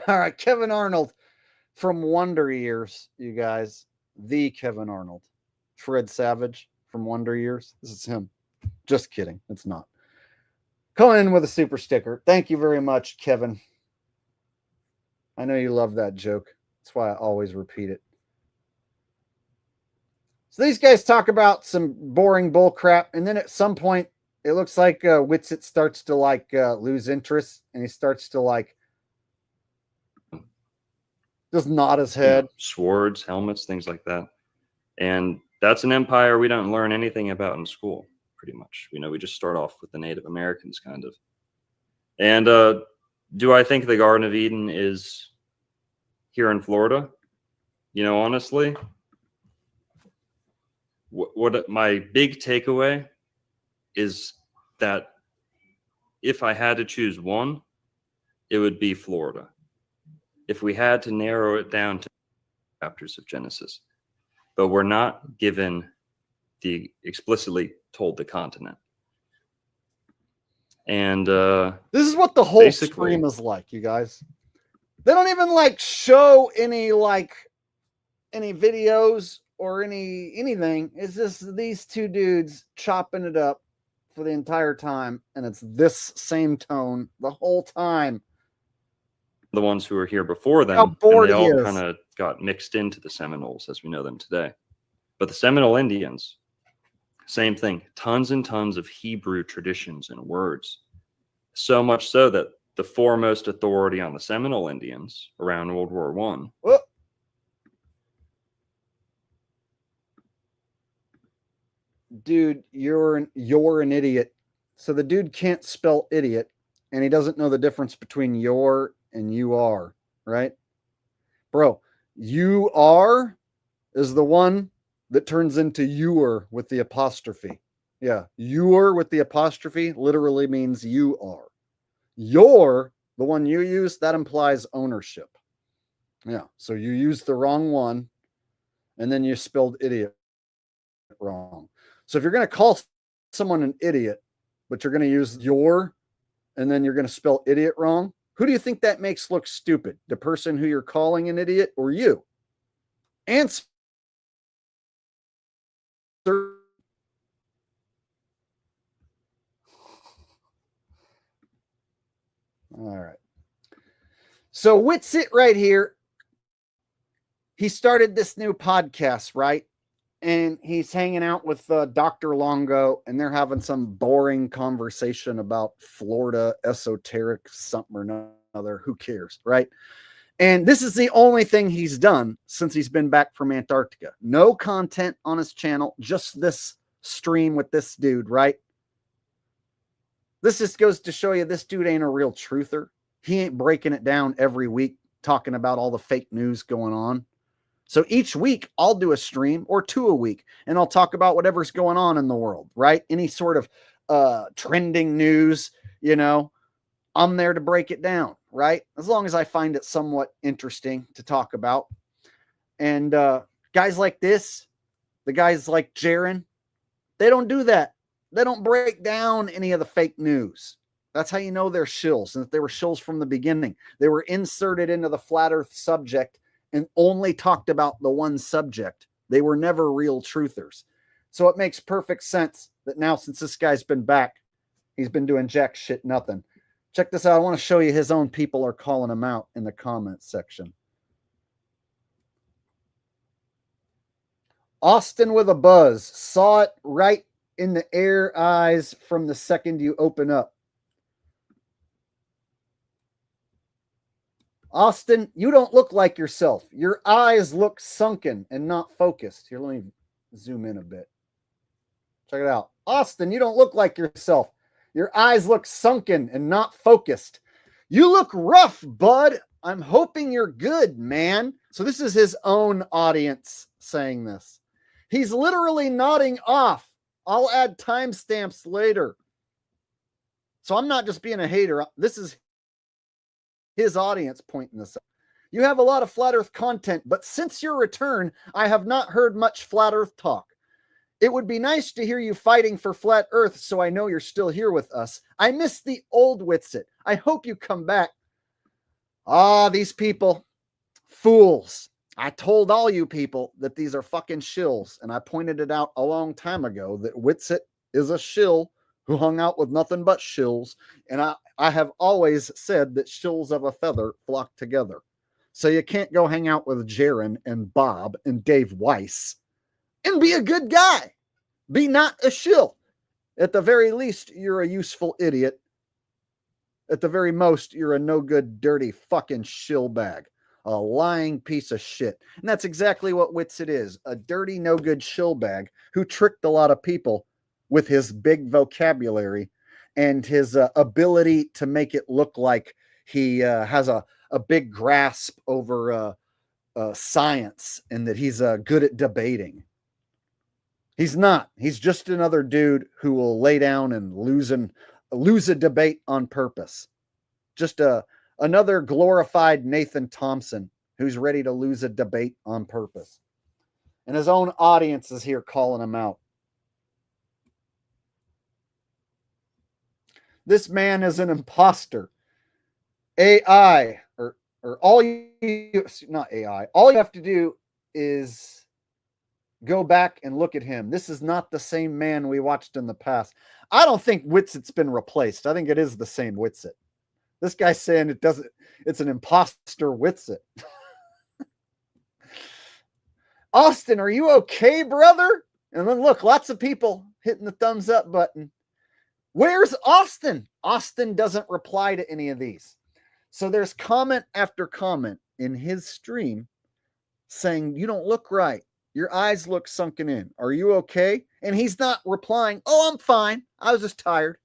All right, Kevin Arnold from Wonder Years, you guys. The Kevin Arnold. Fred Savage from Wonder Years. This is him. Just kidding. It's not. Coming in with a super sticker. Thank you very much, Kevin. I know you love that joke. That's why I always repeat it. So these guys talk about some boring bull crap, and then at some point, it looks like Witsit starts to lose interest, and he starts to just nod his head. Swords, helmets, things like that. And that's an empire we don't learn anything about in school, pretty much. We just start off with the Native Americans, kind of. And do I think the Garden of Eden is here in Florida? Honestly, what my big takeaway is that if I had to choose one, it would be Florida. If we had to narrow it down to chapters of Genesis, but we're not given the explicitly told the continent. And this is what the whole stream is like, you guys. They don't even show any videos or anything. It's just these two dudes chopping it up for the entire time, and it's this same tone the whole time. The ones who were here before them, How bored and they he all is. kind of got mixed into the Seminoles as we know them today. But the Seminole Indians, same thing, tons and tons of Hebrew traditions and words. So much so that the foremost authority on the Seminole Indians around World War I. Dude, you're an idiot. So the dude can't spell idiot, and he doesn't know the difference between your and you are, right? Bro, you are is the one that turns into you're with the apostrophe. Yeah, you're with the apostrophe literally means you are. You're, the one you use, that implies ownership. Yeah, so you used the wrong one, and then you spelled idiot wrong. So if you're going to call someone an idiot, but you're going to use your, and then you're going to spell idiot wrong, who do you think that makes look stupid? The person who you're calling an idiot or you? Answer. All right. So Witsit right here, he started this new podcast, right? And he's hanging out with Dr. Longo, and they're having some boring conversation about Florida esoteric something or another. Who cares, right? And this is the only thing he's done since he's been back from Antarctica. No content on his channel, just this stream with this dude, right? This just goes to show you this dude ain't a real truther. He ain't breaking it down every week, talking about all the fake news going on. So each week I'll do a stream or two a week, and I'll talk about whatever's going on in the world, right? Any sort of trending news, I'm there to break it down, right? As long as I find it somewhat interesting to talk about. And guys like this, the guys like Jaron, they don't do that. They don't break down any of the fake news. That's how you know they're shills. And if they were shills from the beginning, they were inserted into the flat earth subject and only talked about the one subject. They were never real truthers. So it makes perfect sense that now, since this guy's been back, he's been doing jack shit nothing. Check this out. I want to show you his own people are calling him out in the comments section. Austin with a buzz. Saw it right in the air eyes from the second you open up. Austin, you don't look like yourself. Your eyes look sunken and not focused. Here, let me zoom in a bit. Check it out. Austin, you don't look like yourself. Your eyes look sunken and not focused. You look rough, bud. I'm hoping you're good, man. So this is his own audience saying this. He's literally nodding off. I'll add timestamps later. So I'm not just being a hater. This is his audience pointing this out. You have a lot of flat earth content, but since your return, I have not heard much flat earth talk. It would be nice to hear you fighting for flat earth, so I know you're still here with us. I miss the old Witsit. I hope you come back. Ah, these people, fools. I told all you people that these are fucking shills, and I pointed it out a long time ago that Witsit is a shill who hung out with nothing but shills, and I have always said that shills of a feather flock together. So you can't go hang out with Jaron and Bob and Dave Weiss and be a good guy. Be not a shill. At the very least, you're a useful idiot. At the very most, you're a no good, dirty fucking shill bag. A lying piece of shit. And that's exactly what Witsit is. A dirty, no good shill bag who tricked a lot of people with his big vocabulary and his ability to make it look like he has a big grasp over science and that he's good at debating. He's not. He's just another dude who will lay down and lose a debate on purpose. Just another glorified Nathan Thompson who's ready to lose a debate on purpose. And his own audience is here calling him out. This man is an imposter. AI, or all you, not AI, all you have to do is go back and look at him. This is not the same man we watched in the past. I don't think Witsit's been replaced. I think it is the same Witsit. This guy's saying it's an imposter Witsit. Austin, are you okay, brother? And then look, lots of people hitting the thumbs up button. Where's Austin? Austin doesn't reply to any of these. So there's comment after comment in his stream saying, you don't look right. Your eyes look sunken in. Are you okay? And he's not replying, oh, I'm fine. I was just tired.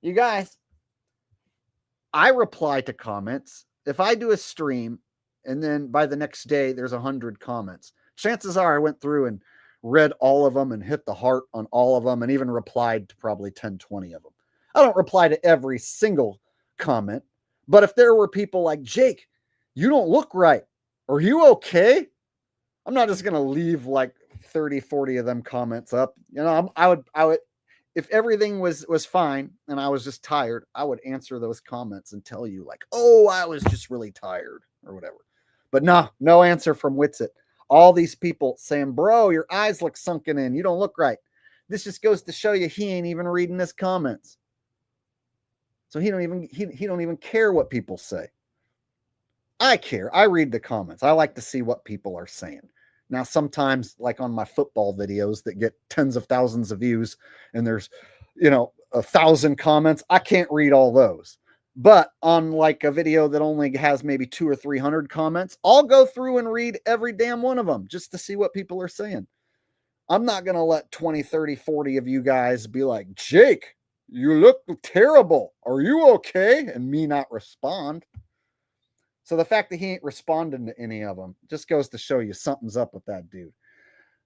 You guys, I reply to comments. If I do a stream and then by the next day there's 100 comments, chances are I went through and read all of them and hit the heart on all of them and even replied to probably 10, 20 of them. I don't reply to every single comment, but if there were people like, Jake, you don't look right. Are you okay? I'm not just going to leave like 30, 40 of them comments up. You know, I would, if everything was fine and I was just tired, I would answer those comments and tell you like, oh, I was just really tired or whatever. But no answer from Witsit. All these people saying, bro, your eyes look sunken in. You don't look right. This just goes to show you he ain't even reading his comments. So he don't even care what people say. I care. I read the comments. I like to see what people are saying. Now, sometimes, like on my football videos that get tens of thousands of views and there's, 1,000 comments, I can't read all those. But on like a video that only has maybe 200 or 300 comments, I'll go through and read every damn one of them just to see what people are saying. I'm not going to let 20, 30, 40 of you guys be like, Jake, you look terrible. Are you okay? And me not respond. So the fact that he ain't responding to any of them just goes to show you something's up with that dude.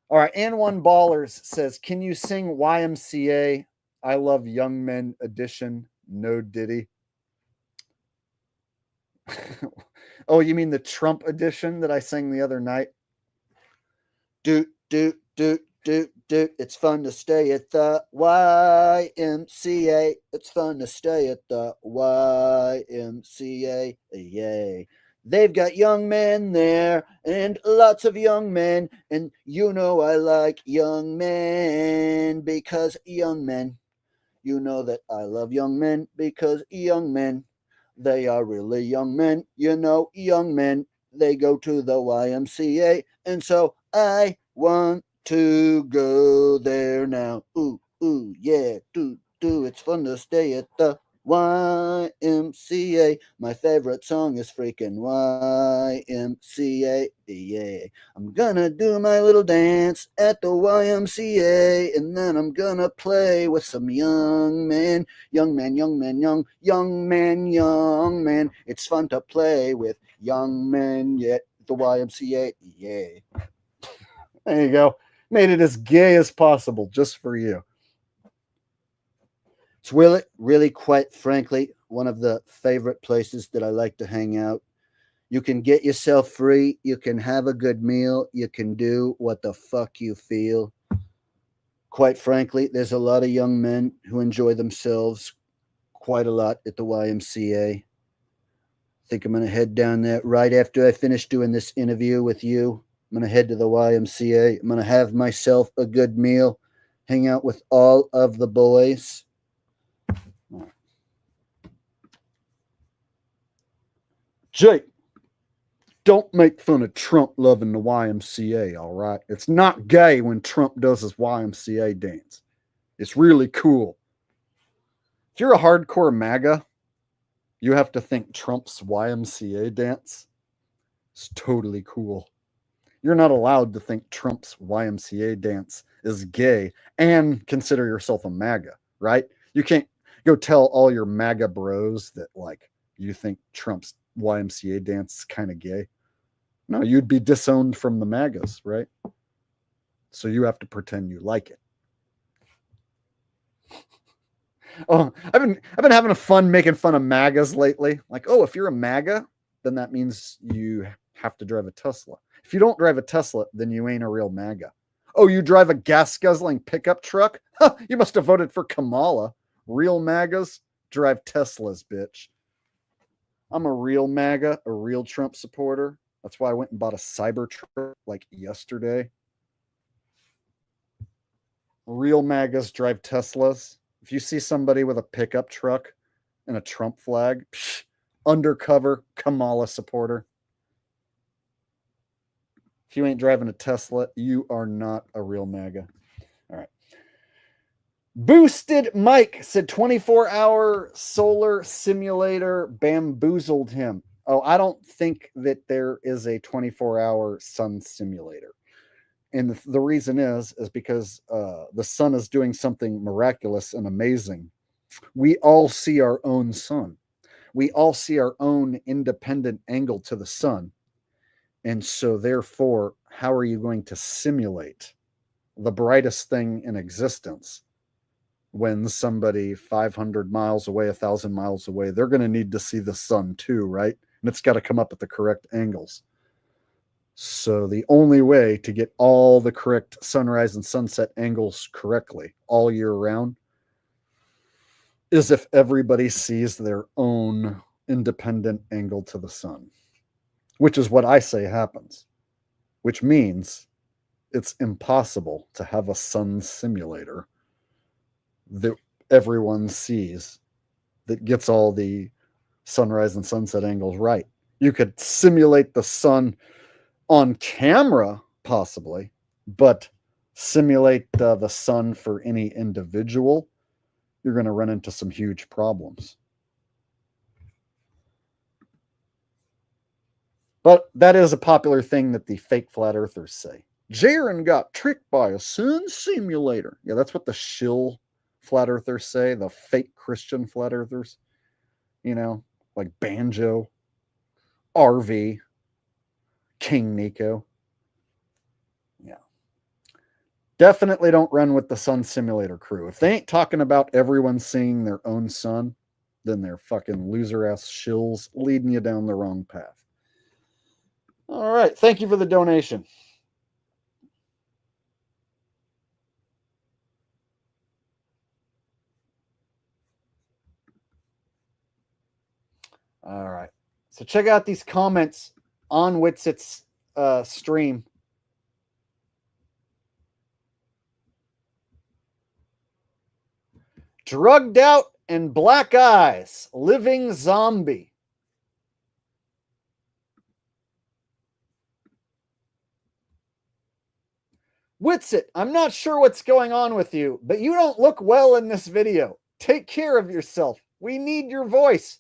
All right. And One Ballers says, can you sing YMCA I Love Young Men edition? No Diddy. Oh, you mean the Trump edition that I sang the other night? Do. It's fun to stay at the YMCA. It's fun to stay at the YMCA. Yay. They've got young men there and lots of young men. And you know I like young men because young men. You know that I love young men because young men. They are really young men. You know, young men. They go to the YMCA. And so I want to go there now. Ooh, yeah, do. It's fun to stay at the YMCA. My favorite song is freaking YMCA. Yeah. I'm gonna do my little dance at the YMCA, and then I'm gonna play with some young men. Young men. It's fun to play with young men at the YMCA. Yeah. There you go. Made it as gay as possible just for you. It's really, quite frankly, one of the favorite places that I like to hang out. You can get yourself free. You can have a good meal. You can do what the fuck you feel. Quite frankly, there's a lot of young men who enjoy themselves quite a lot at the YMCA. think I'm going to head down that right after I finish doing this interview with you. I'm going to head to the YMCA. I'm going to have myself a good meal, hang out with all of the boys. Jake, don't make fun of Trump loving the YMCA, all right? It's not gay when Trump does his YMCA dance. It's really cool. If you're a hardcore MAGA, you have to think Trump's YMCA dance is totally cool. You're not allowed to think Trump's YMCA dance is gay and consider yourself a MAGA, right? You can't go tell all your MAGA bros that, like, you think Trump's YMCA dance is kind of gay. No, you'd be disowned from the MAGAs, right? So you have to pretend you like it. Oh, I've been having a fun making fun of MAGAs lately. Like, oh, if you're a MAGA, then that means you have to drive a Tesla. If you don't drive a Tesla, then you ain't a real MAGA. Oh, you drive a gas-guzzling pickup truck? Huh, you must have voted for Kamala. Real MAGAs drive Teslas, bitch. I'm a real MAGA, a real Trump supporter. That's why I went and bought a Cybertruck like yesterday. Real MAGAs drive Teslas. If you see somebody with a pickup truck and a Trump flag, undercover Kamala supporter. If you ain't driving a Tesla, you are not a real MAGA. All right. Boosted Mike said 24-hour solar simulator bamboozled him. Oh, I don't think that there is a 24-hour sun simulator. And the reason is because the sun is doing something miraculous and amazing. We all see our own sun. We all see our own independent angle to the sun. And so therefore, how are you going to simulate the brightest thing in existence when somebody 500 miles away, 1,000 miles away, they're going to need to see the sun too, right? And it's got to come up at the correct angles. So the only way to get all the correct sunrise and sunset angles correctly all year round is if everybody sees their own independent angle to the sun, which is what I say happens, which means it's impossible to have a sun simulator that everyone sees that gets all the sunrise and sunset angles right. You could simulate the sun on camera, possibly, but simulate the sun for any individual, you're going to run into some huge problems. But that is a popular thing that the fake flat earthers say. Jaron got tricked by a sun simulator. Yeah, that's what the shill flat earthers say, the fake Christian flat earthers. You know, like Banjo, RV, King Nico. Yeah. Definitely don't run with the sun simulator crew. If they ain't talking about everyone seeing their own sun, then they're fucking loser ass shills leading you down the wrong path. All right. Thank you for the donation. All right. So check out these comments on Witsit's stream. Drugged out and black eyes, living zombie. Witsit, I'm not sure what's going on with you, but you don't look well in this video. Take care of yourself. We need your voice.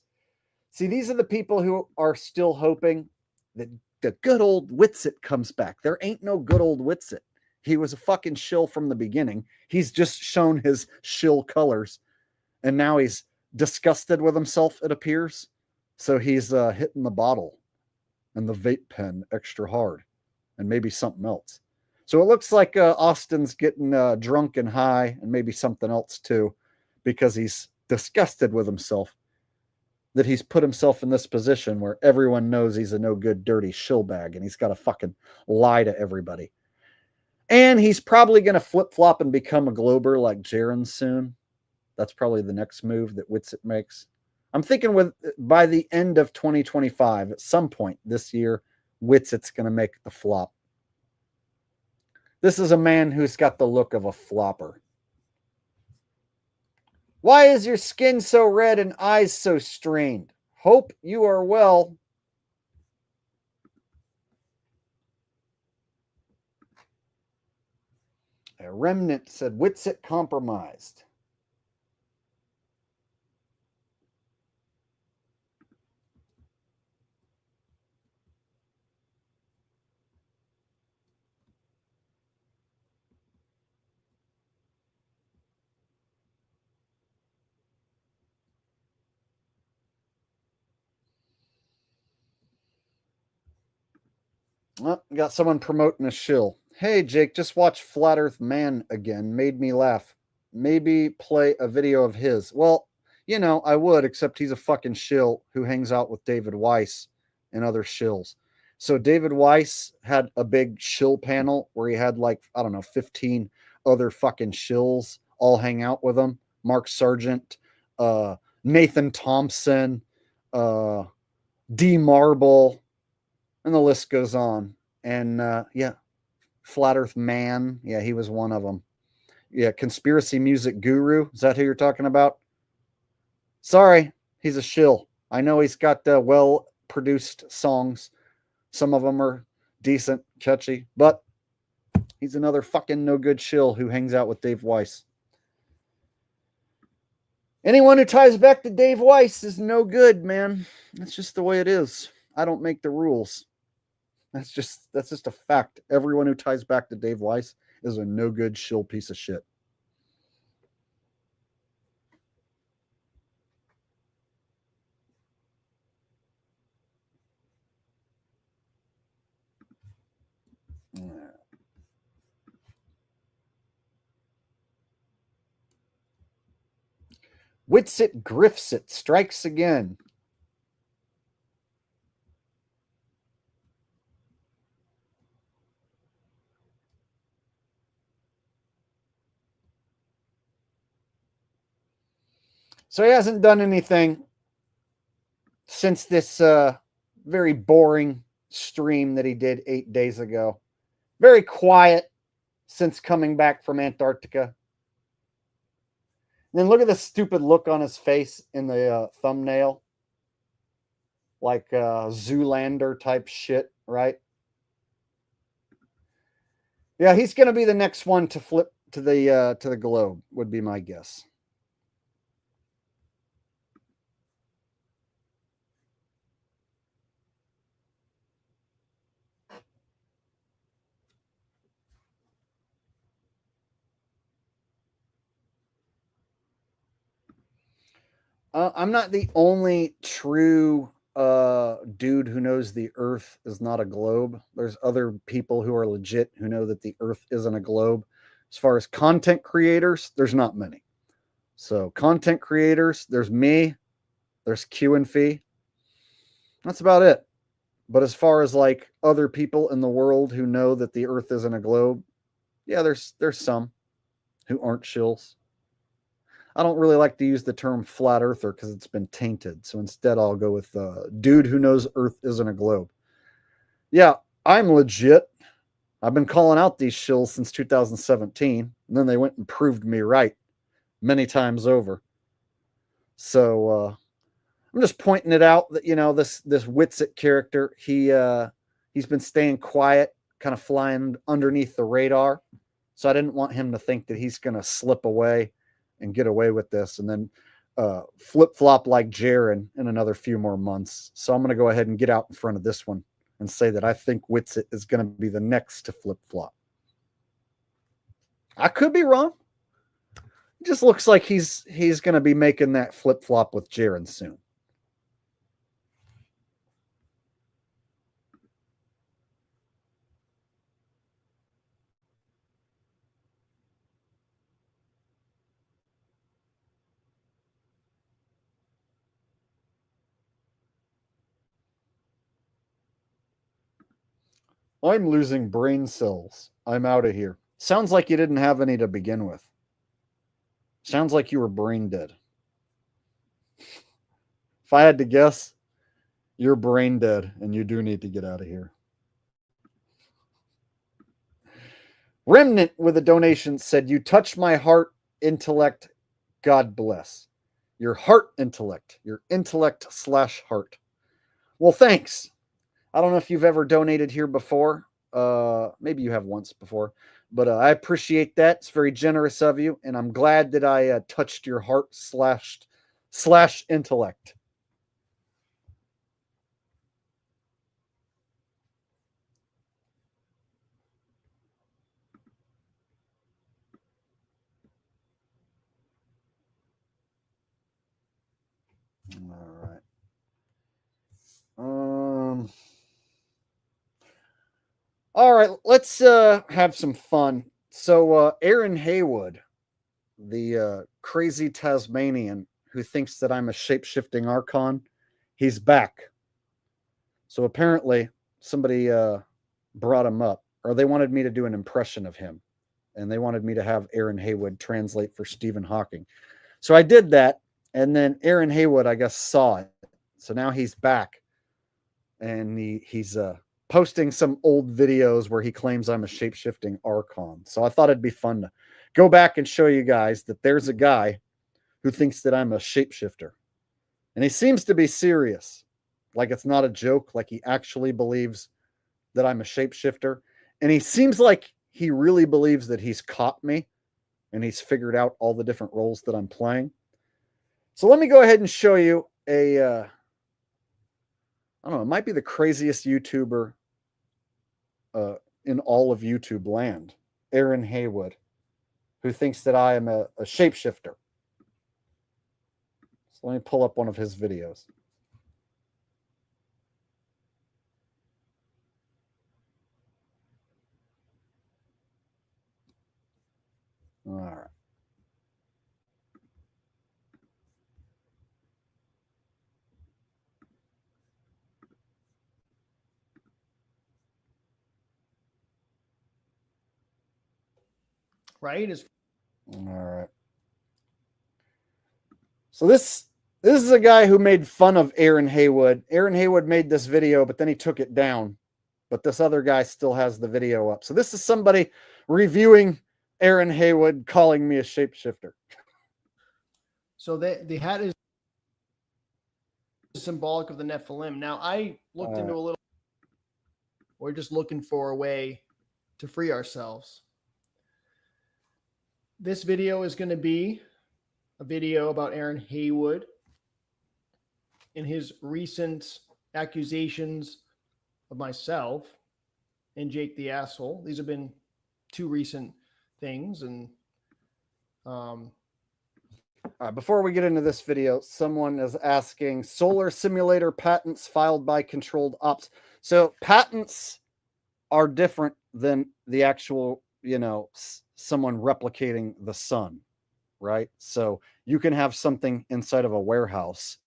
See, these are the people who are still hoping that the good old Witsit comes back. There ain't no good old Witsit. He was a fucking shill from the beginning. He's just shown his shill colors, and now he's disgusted with himself, it appears. So he's hitting the bottle and the vape pen extra hard, and maybe something else. So it looks like Austin's getting drunk and high, and maybe something else too, because he's disgusted with himself that he's put himself in this position where everyone knows he's a no good, dirty shillbag, and he's got to fucking lie to everybody. And he's probably going to flip flop and become a glober like Jaron soon. That's probably the next move that Witsit makes. I'm thinking by the end of 2025, at some point this year, Witsit's going to make the flop. This is a man who's got the look of a flopper. Why is your skin so red and eyes so strained? Hope you are well. A remnant said Witsit compromised. Oh, got someone promoting a shill. Hey, Jake, just watch Flat Earth Man again. Made me laugh. Maybe play a video of his. Well, you know, I would, except he's a fucking shill who hangs out with David Weiss and other shills. So David Weiss had a big shill panel where he had like, I don't know, 15 other fucking shills all hang out with him. Mark Sargent, Nathan Thompson, D Marble, and the list goes on. And yeah, Flat Earth Man. Yeah, he was one of them. Yeah, Conspiracy Music Guru. Is that who you're talking about? Sorry, he's a shill. I know he's got well-produced songs. Some of them are decent, catchy, but he's another fucking no-good shill who hangs out with Dave Weiss. Anyone who ties back to Dave Weiss is no good, man. That's just the way it is. I don't make the rules. That's just a fact. Everyone who ties back to Dave Weiss is a no good shill piece of shit. Witsit Griffsit strikes again. So he hasn't done anything since this very boring stream that he did 8 days ago. Very quiet since coming back from Antarctica. And then look at the stupid look on his face in the thumbnail. Like Zoolander type shit, right? Yeah, he's going to be the next one to flip to the globe, would be my guess. I'm not the only true dude who knows the Earth is not a globe. There's other people who are legit who know that the Earth isn't a globe. As far as content creators, there's not many. So content creators, there's me, there's Q and Fee. That's about it. But as far as like other people in the world who know that the Earth isn't a globe, yeah, there's some who aren't shills. I don't really like to use the term flat earther because it's been tainted. So instead, I'll go with dude who knows Earth isn't a globe. Yeah, I'm legit. I've been calling out these shills since 2017. And then they went and proved me right many times over. So I'm just pointing it out that, you know, this Witsit character, he's been staying quiet, kind of flying underneath the radar. So I didn't want him to think that he's going to slip away and get away with this and then flip-flop like Jaren in another few more months. So I'm going to go ahead and get out in front of this one and say that I think Witsit is going to be the next to flip-flop. I could be wrong. It just looks like he's going to be making that flip-flop with Jaren soon. I'm losing brain cells. I'm out of here. Sounds like you didn't have any to begin with. Sounds like you were brain dead. If I had to guess, you're brain dead and you do need to get out of here. Remnant with a donation said, "You touch my heart, intellect. God bless. Your heart intellect. Your intellect/heart." Well, thanks. I don't know if you've ever donated here before. Maybe you have once before, but I appreciate that. It's very generous of you, and I'm glad that I touched your heart/intellect. All right. All right, let's have some fun. So Aaron Haywood, the crazy Tasmanian who thinks that I'm a shape-shifting archon, he's back. So apparently somebody brought him up, or they wanted me to do an impression of him, and they wanted me to have Aaron Haywood translate for Stephen Hawking. So I did that, and then Aaron Haywood, I guess, saw it. So now he's back, and he's posting some old videos where he claims I'm a shape-shifting archon. So I thought it'd be fun to go back and show you guys that there's a guy who thinks that I'm a shapeshifter. And he seems to be serious. Like it's not a joke, like he actually believes that I'm a shapeshifter. And he seems like he really believes that he's caught me and he's figured out all the different roles that I'm playing. So let me go ahead and show you I don't know, it might be the craziest YouTuber in all of YouTube land, Aaron Haywood, who thinks that I am a shapeshifter. So let me pull up one of his videos. All right. Right? All right. So this is a guy who made fun of Aaron Haywood. Aaron Haywood made this video, but then he took it down. But this other guy still has the video up. So this is somebody reviewing Aaron Haywood calling me a shapeshifter. So the hat is symbolic of the Nephilim. Now I looked into a little. We're just looking for a way to free ourselves. This video is going to be a video about Aaron Haywood and his recent accusations of myself and Jake the Asshole. These have been two recent things. And before we get into this video, someone is asking solar simulator patents filed by Controlled Ops. So patents are different than the actual, someone replicating the sun, right? So you can have something inside of a warehouse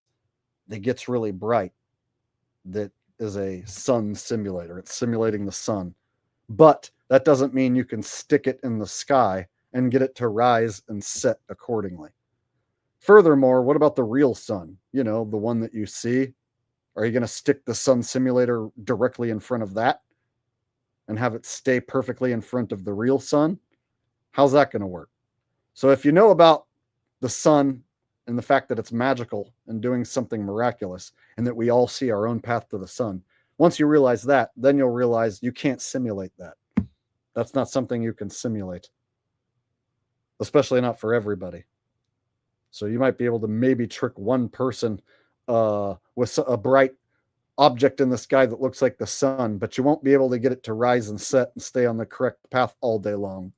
that gets really bright that is a sun simulator. It's simulating the sun. But that doesn't mean you can stick it in the sky and get it to rise and set accordingly. Furthermore, what about the real sun? The one that you see? Are you going to stick the sun simulator directly in front of that and have it stay perfectly in front of the real sun? How's that going to work? So if you know about the sun and the fact that it's magical and doing something miraculous and that we all see our own path to the sun, once you realize that, then you'll realize you can't simulate that. That's not something you can simulate, especially not for everybody. So you might be able to maybe trick one person with a bright object in the sky that looks like the sun, but you won't be able to get it to rise and set and stay on the correct path all day long.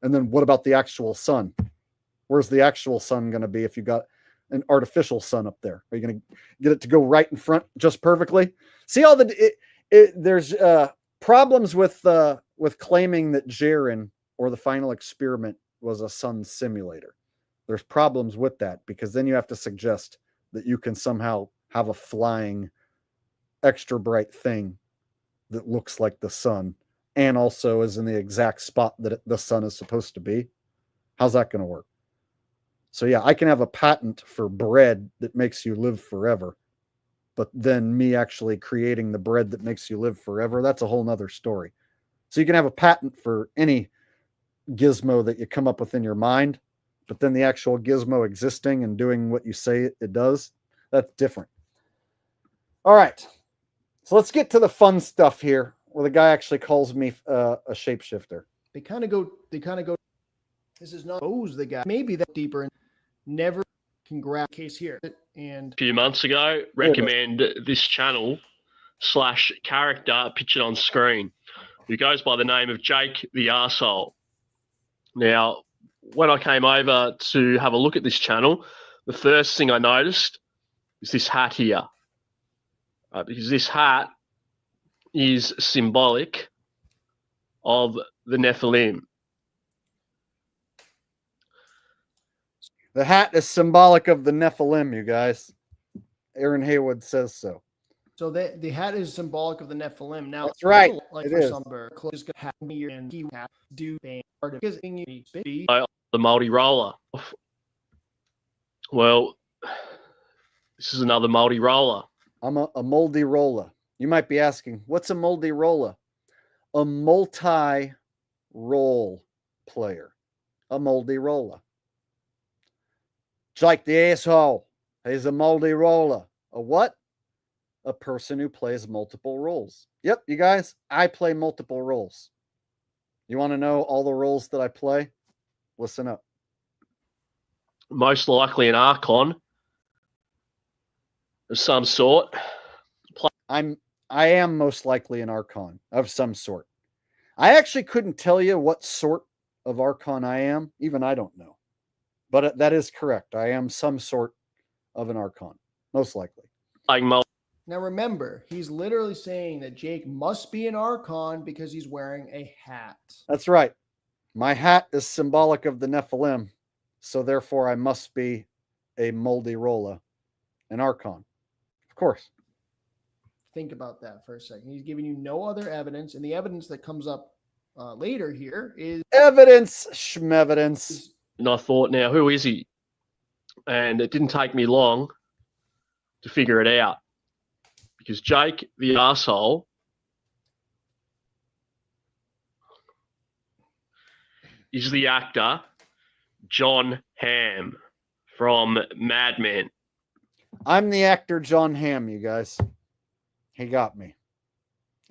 And then what about the actual sun? Where's the actual sun going to be if you got an artificial sun up there? Are you going to get it to go right in front just perfectly? See all there's problems with claiming that Jaren or the final experiment was a sun simulator. There's problems with that because then you have to suggest that you can somehow have a flying extra bright thing that looks like the sun and also is in the exact spot that the sun is supposed to be. How's that going to work? So yeah, I can have a patent for bread that makes you live forever. But then me actually creating the bread that makes you live forever, that's a whole nother story. So you can have a patent for any gizmo that you come up with in your mind, but then the actual gizmo existing and doing what you say it does, that's different. All right. So let's get to the fun stuff here, where the guy actually calls me a shapeshifter. They kind of go. This is not the guy. Maybe that deeper and never can grab case here. And a few months ago, recommend this channel / character pictured on screen, who goes by the name of Jake the Arsehole. Now, when I came over to have a look at this channel, the first thing I noticed is this hat here. Because this hat is symbolic of the Nephilim. The hat is symbolic of the Nephilim, you guys. Aaron Haywood says so. So the hat is symbolic of the Nephilim. Now that's right. Like it for is. Some clothes gonna have me and he have do part of because The multi-roller. Well, this is another multi-roller. I'm a moldy roller. You might be asking, what's a moldy roller? A multi-role player. A moldy roller. It's like the asshole. He's a moldy roller. A what? A person who plays multiple roles. Yep, you guys, I play multiple roles. You want to know all the roles that I play? Listen up. Most likely an Archon of some sort. I am most likely an Archon of some sort. I actually couldn't tell you what sort of Archon I am. Even I don't know. But that is correct. I am some sort of an Archon, most likely. Now remember, he's literally saying that Jake must be an Archon because he's wearing a hat. That's right. My hat is symbolic of the Nephilim, so therefore I must be a moldy rolla, an Archon. Of course. Think about that for a second. He's giving you no other evidence, and the evidence that comes up later here is evidence, schmevidence. And I thought, now, who is he? And it didn't take me long to figure it out. Because Jake, the arsehole, is the actor John Hamm from Mad Men. I'm the actor John Hamm, you guys. He got me.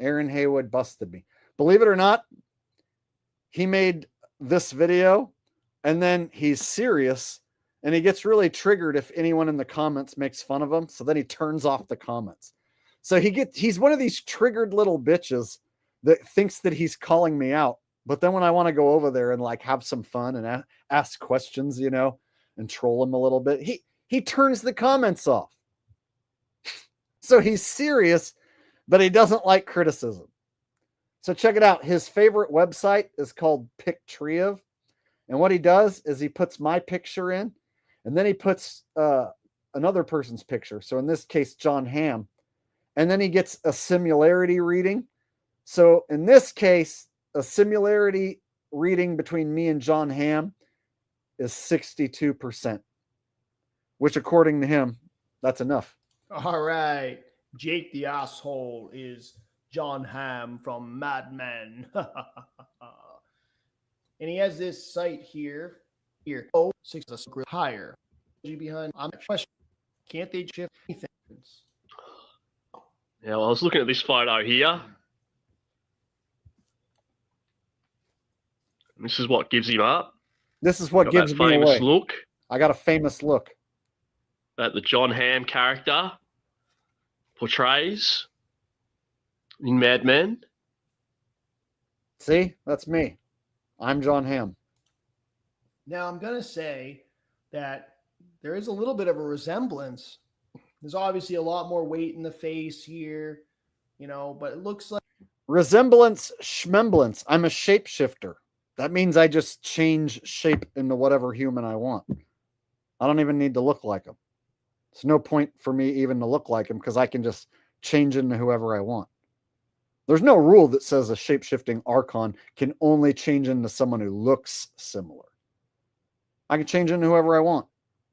Aaron Haywood busted me. Believe it or not, he made this video and then he's serious and he gets really triggered if anyone in the comments makes fun of him. So then he turns off the comments. So he's one of these triggered little bitches that thinks that he's calling me out. But then when I want to go over there and like have some fun and ask questions, you know, and troll him a little bit, he turns the comments off. So he's serious, but he doesn't like criticism. So check it out. His favorite website is called Pictriev. And what he does is he puts my picture in, and then he puts another person's picture. So in this case, John Hamm. And then he gets a similarity reading. So in this case, a similarity reading between me and John Hamm is 62%, which according to him, that's enough. all right. Jake the asshole is John Hamm from Mad Men. And he has this site here. Oh, 6 higher. Behind. I'm question. Can't they shift anything? Now, I was looking at this photo here. This is what gives him up. This is what gives me famous away. look. I got a famous look That the John Hamm character portrays in Mad Men. See, that's me. I'm John Hamm. Now, I'm going to say that there is a little bit of a resemblance. There's obviously a lot more weight in the face here, you know, but it looks like Resemblance, schmemblance. I'm a shapeshifter. That means I just change shape into whatever human I want. I don't even need to look like him. There's no point for me even to look like him because I can just change into whoever I want. There's no rule that says a shape-shifting Archon can only change into someone who looks similar. I can change into whoever I want.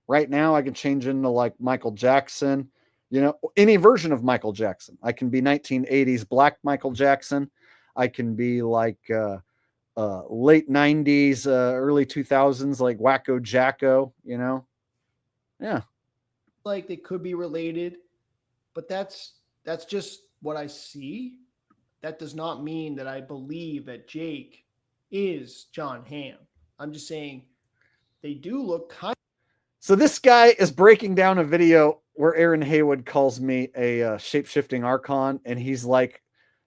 Right now, I can change into like Michael Jackson, you know, any version of Michael Jackson. I can be 1980s black Michael Jackson. I can be like late 90s, early 2000s, like Wacko Jacko, you know? Yeah. Like they could be related, but that's just what I see. That does not mean that I believe that Jake is John Hamm. I'm just saying they do look kind. So this guy is breaking down a video where Aaron Haywood calls me a shape-shifting archon, and he's like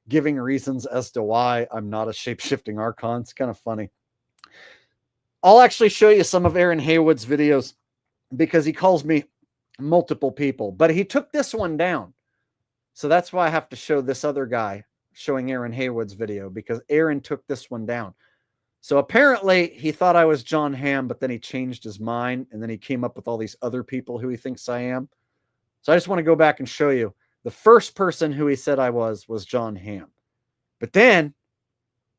giving reasons as to why I'm not a shape-shifting archon. It's kind of funny. I'll actually show you some of Aaron Haywood's videos because he calls me multiple people, but he took this one down. So that's why I have to show this other guy showing Aaron Haywood's video, because Aaron took this one down. So apparently he thought I was John Hamm, but then he changed his mind, and then he came up with all these other people who he thinks I am. So I just want to go back and show you. The first person who he said I was John Hamm. But then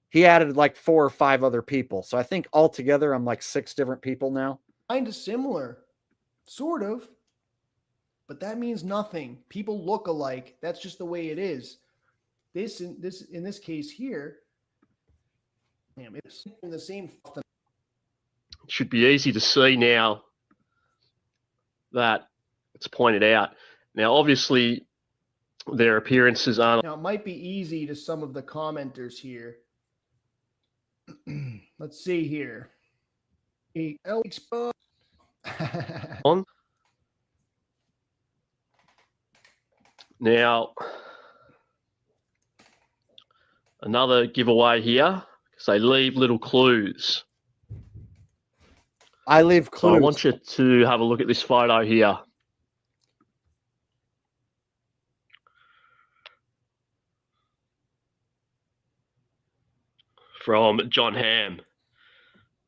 he added like 4 or 5 other people. So I think altogether I'm like 6 different people now. Kind of similar. Sort of. But that means nothing. People look alike. That's just the way it is. In this case here, damn, it's in the same. It should be easy to see now that it's pointed out. Now, obviously, their appearances aren't. Now, it might be easy to some of the commenters here. Let's see here. On. Now, another giveaway here, because they leave little clues. I leave clues. So I want you to have a look at this photo here. From John Hamm.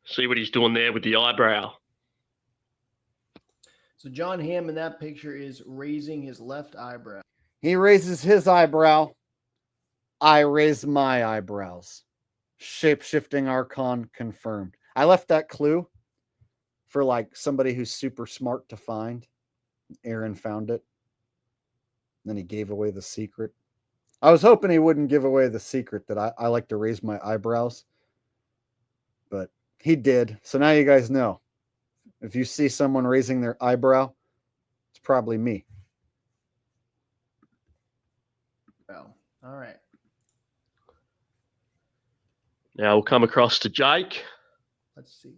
See what he's doing there with the eyebrow. So John Hamm in that picture is raising his left eyebrow. He raises his eyebrow. I raise my eyebrows. Shape-shifting archon confirmed. I left that clue for like somebody who's super smart to find. Aaron found it. Then he gave away the secret. I was hoping he wouldn't give away the secret that I like to raise my eyebrows. But he did. So now you guys know. If you see someone raising their eyebrow, it's probably me. Well, all right. Now we'll come across to Jake. Let's see.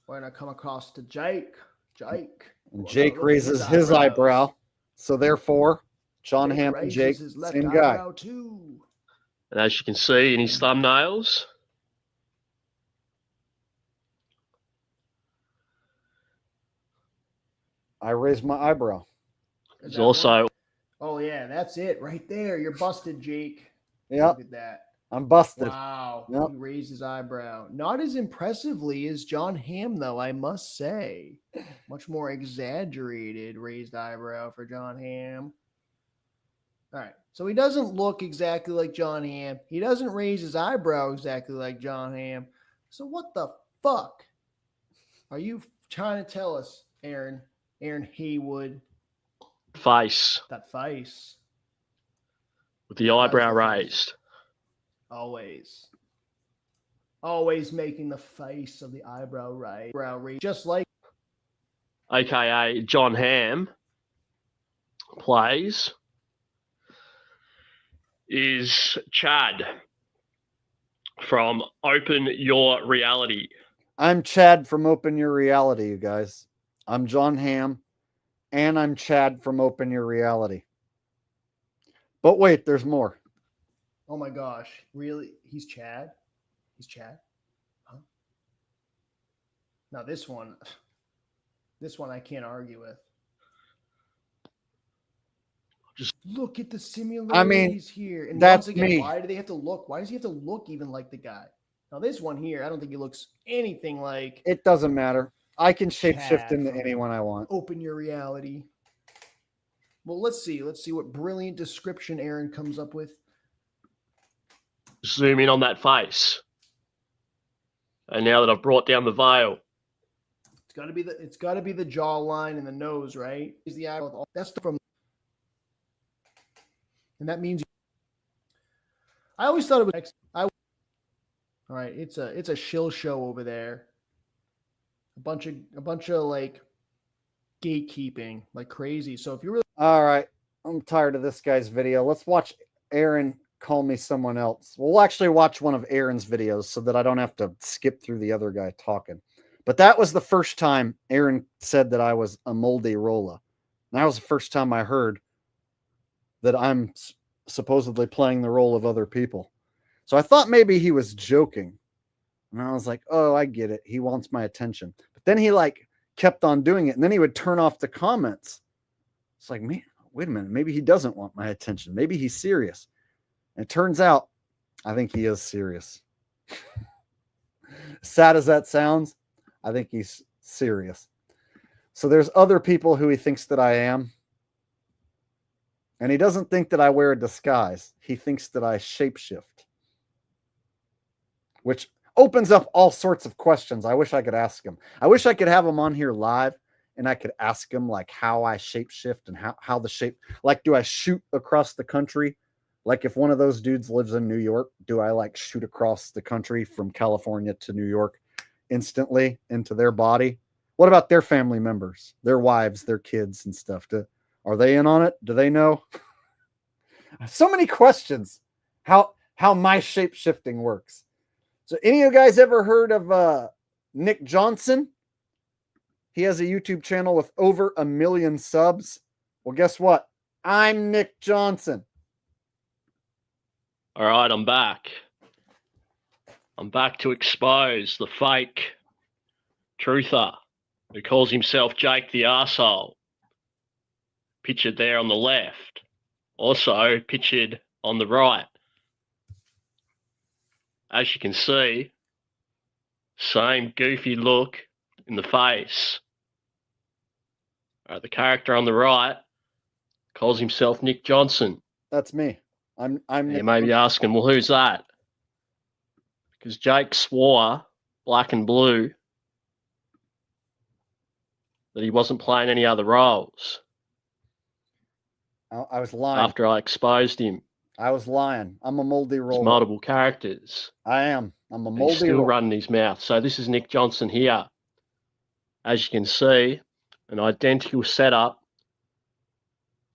We're going to come across to Jake. And Jake raises his eyebrow. So therefore, John Hamm and Jake, same guy. Too. And as you can see in his thumbnails, I raised my eyebrow. he's also. Oh, yeah, that's it right there. You're busted, Jake. Yeah. Look at that. I'm busted. Wow. Yep. He raised his eyebrow. Not as impressively as John Hamm, though, I must say. Much more exaggerated raised eyebrow for John Hamm. All right. So he doesn't look exactly like John Hamm. He doesn't raise his eyebrow exactly like John Hamm. So what the fuck are you trying to tell us, Aaron? Aaron Haywood. Face. That face. With the eyebrow raised. Always. Always making the face of the eyebrow right. Just like. AKA John Hamm plays is Chad from Open Your Reality. I'm Chad from Open Your Reality, you guys. I'm John Hamm, and I'm Chad from Open Your Reality. But wait, there's more. Oh my gosh. Really? He's Chad? He's Chad? Huh? Now this one I can't argue with. Just look at the similarities here. And that's once again, me. why do they have to look? Why does he have to look even like the guy? Now this one here, I don't think he looks anything like. It doesn't matter. I can shapeshift Chad into from anyone I want. Open Your Reality. Well, let's see. Let's see what brilliant description Aaron comes up with. zoom in on that face. And now that I've brought down the veil, It's got to be the jawline and the nose, right? Is the eye with all that's from, and that means. I always thought it was. All right, it's a shill show over there. A bunch of like gatekeeping, like crazy. So if you really All right, I'm tired of this guy's video. Let's watch Aaron call me someone else. We'll actually watch one of Aaron's videos so that I don't have to skip through the other guy talking. But that was the first time Aaron said that I was a moldy rolla. And that was the first time I heard that I'm supposedly playing the role of other people. So I thought maybe he was joking. And I was like, oh, I get it. He wants my attention. But then he like kept on doing it. And then he would turn off the comments. It's like, man, wait a minute. Maybe he doesn't want my attention. Maybe he's serious. And it turns out, I think he is serious. Sad as that sounds, I think he's serious. So there's other people who he thinks that I am. And he doesn't think that I wear a disguise. He thinks that I shapeshift. Which opens up all sorts of questions. I wish I could ask him. I wish I could have him on here live and I could ask him like how I shapeshift and how the shape, like, do I shoot across the country? Like if one of those dudes lives in New York, do I like shoot across the country from California to New York instantly into their body? What about their family members, their wives, their kids and stuff? Are they in on it? Do they know? So many questions. How my shape shifting works. So any of you guys ever heard of Nick Johnson? He has a YouTube channel with over 1 million subs. Well, guess what? I'm Nick Johnson. All right, I'm back. I'm back to expose the fake truther who calls himself Jake the Arsehole. Pictured there on the left. Also pictured on the right. As you can see, same goofy look in the face. The character on the right calls himself Nick Johnson. That's me. I'm You may be asking, well, who's that? Because Jake swore, black and blue, that he wasn't playing any other roles. I was lying. After I exposed him. I was lying. I'm a moldy roller. There's multiple characters. I am. I'm a And moldy he's still roller. running his mouth. So this is Nick Johnson here. As you can see, an identical setup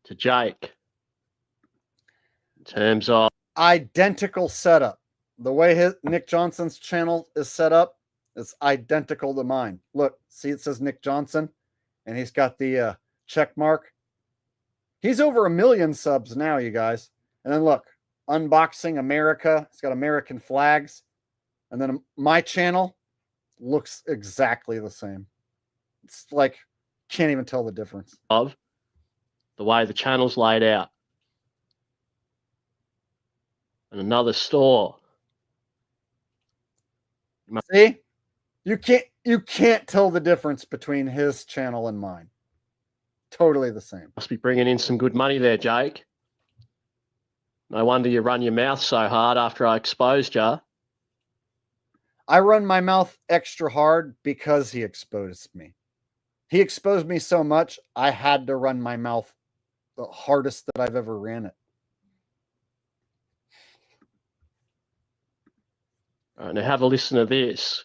to Jake. In terms of Identical setup. The way Nick Johnson's channel is set up is identical to mine. Look, see it says Nick Johnson and he's got the check mark. He's over 1 million subs now, you guys. And then look, Unboxing America. It's got American flags. And then my channel looks exactly the same. It's like, can't even tell the difference. Of the way the channel's laid out. And another store. See? You can't tell the difference between his channel and mine. Totally the same. Must be bringing in some good money there, Jake. No wonder you run your mouth so hard after I exposed you. I run my mouth extra hard because he exposed me. He exposed me so much, I had to run my mouth the hardest that I've ever ran it. All right, now have a listen to this.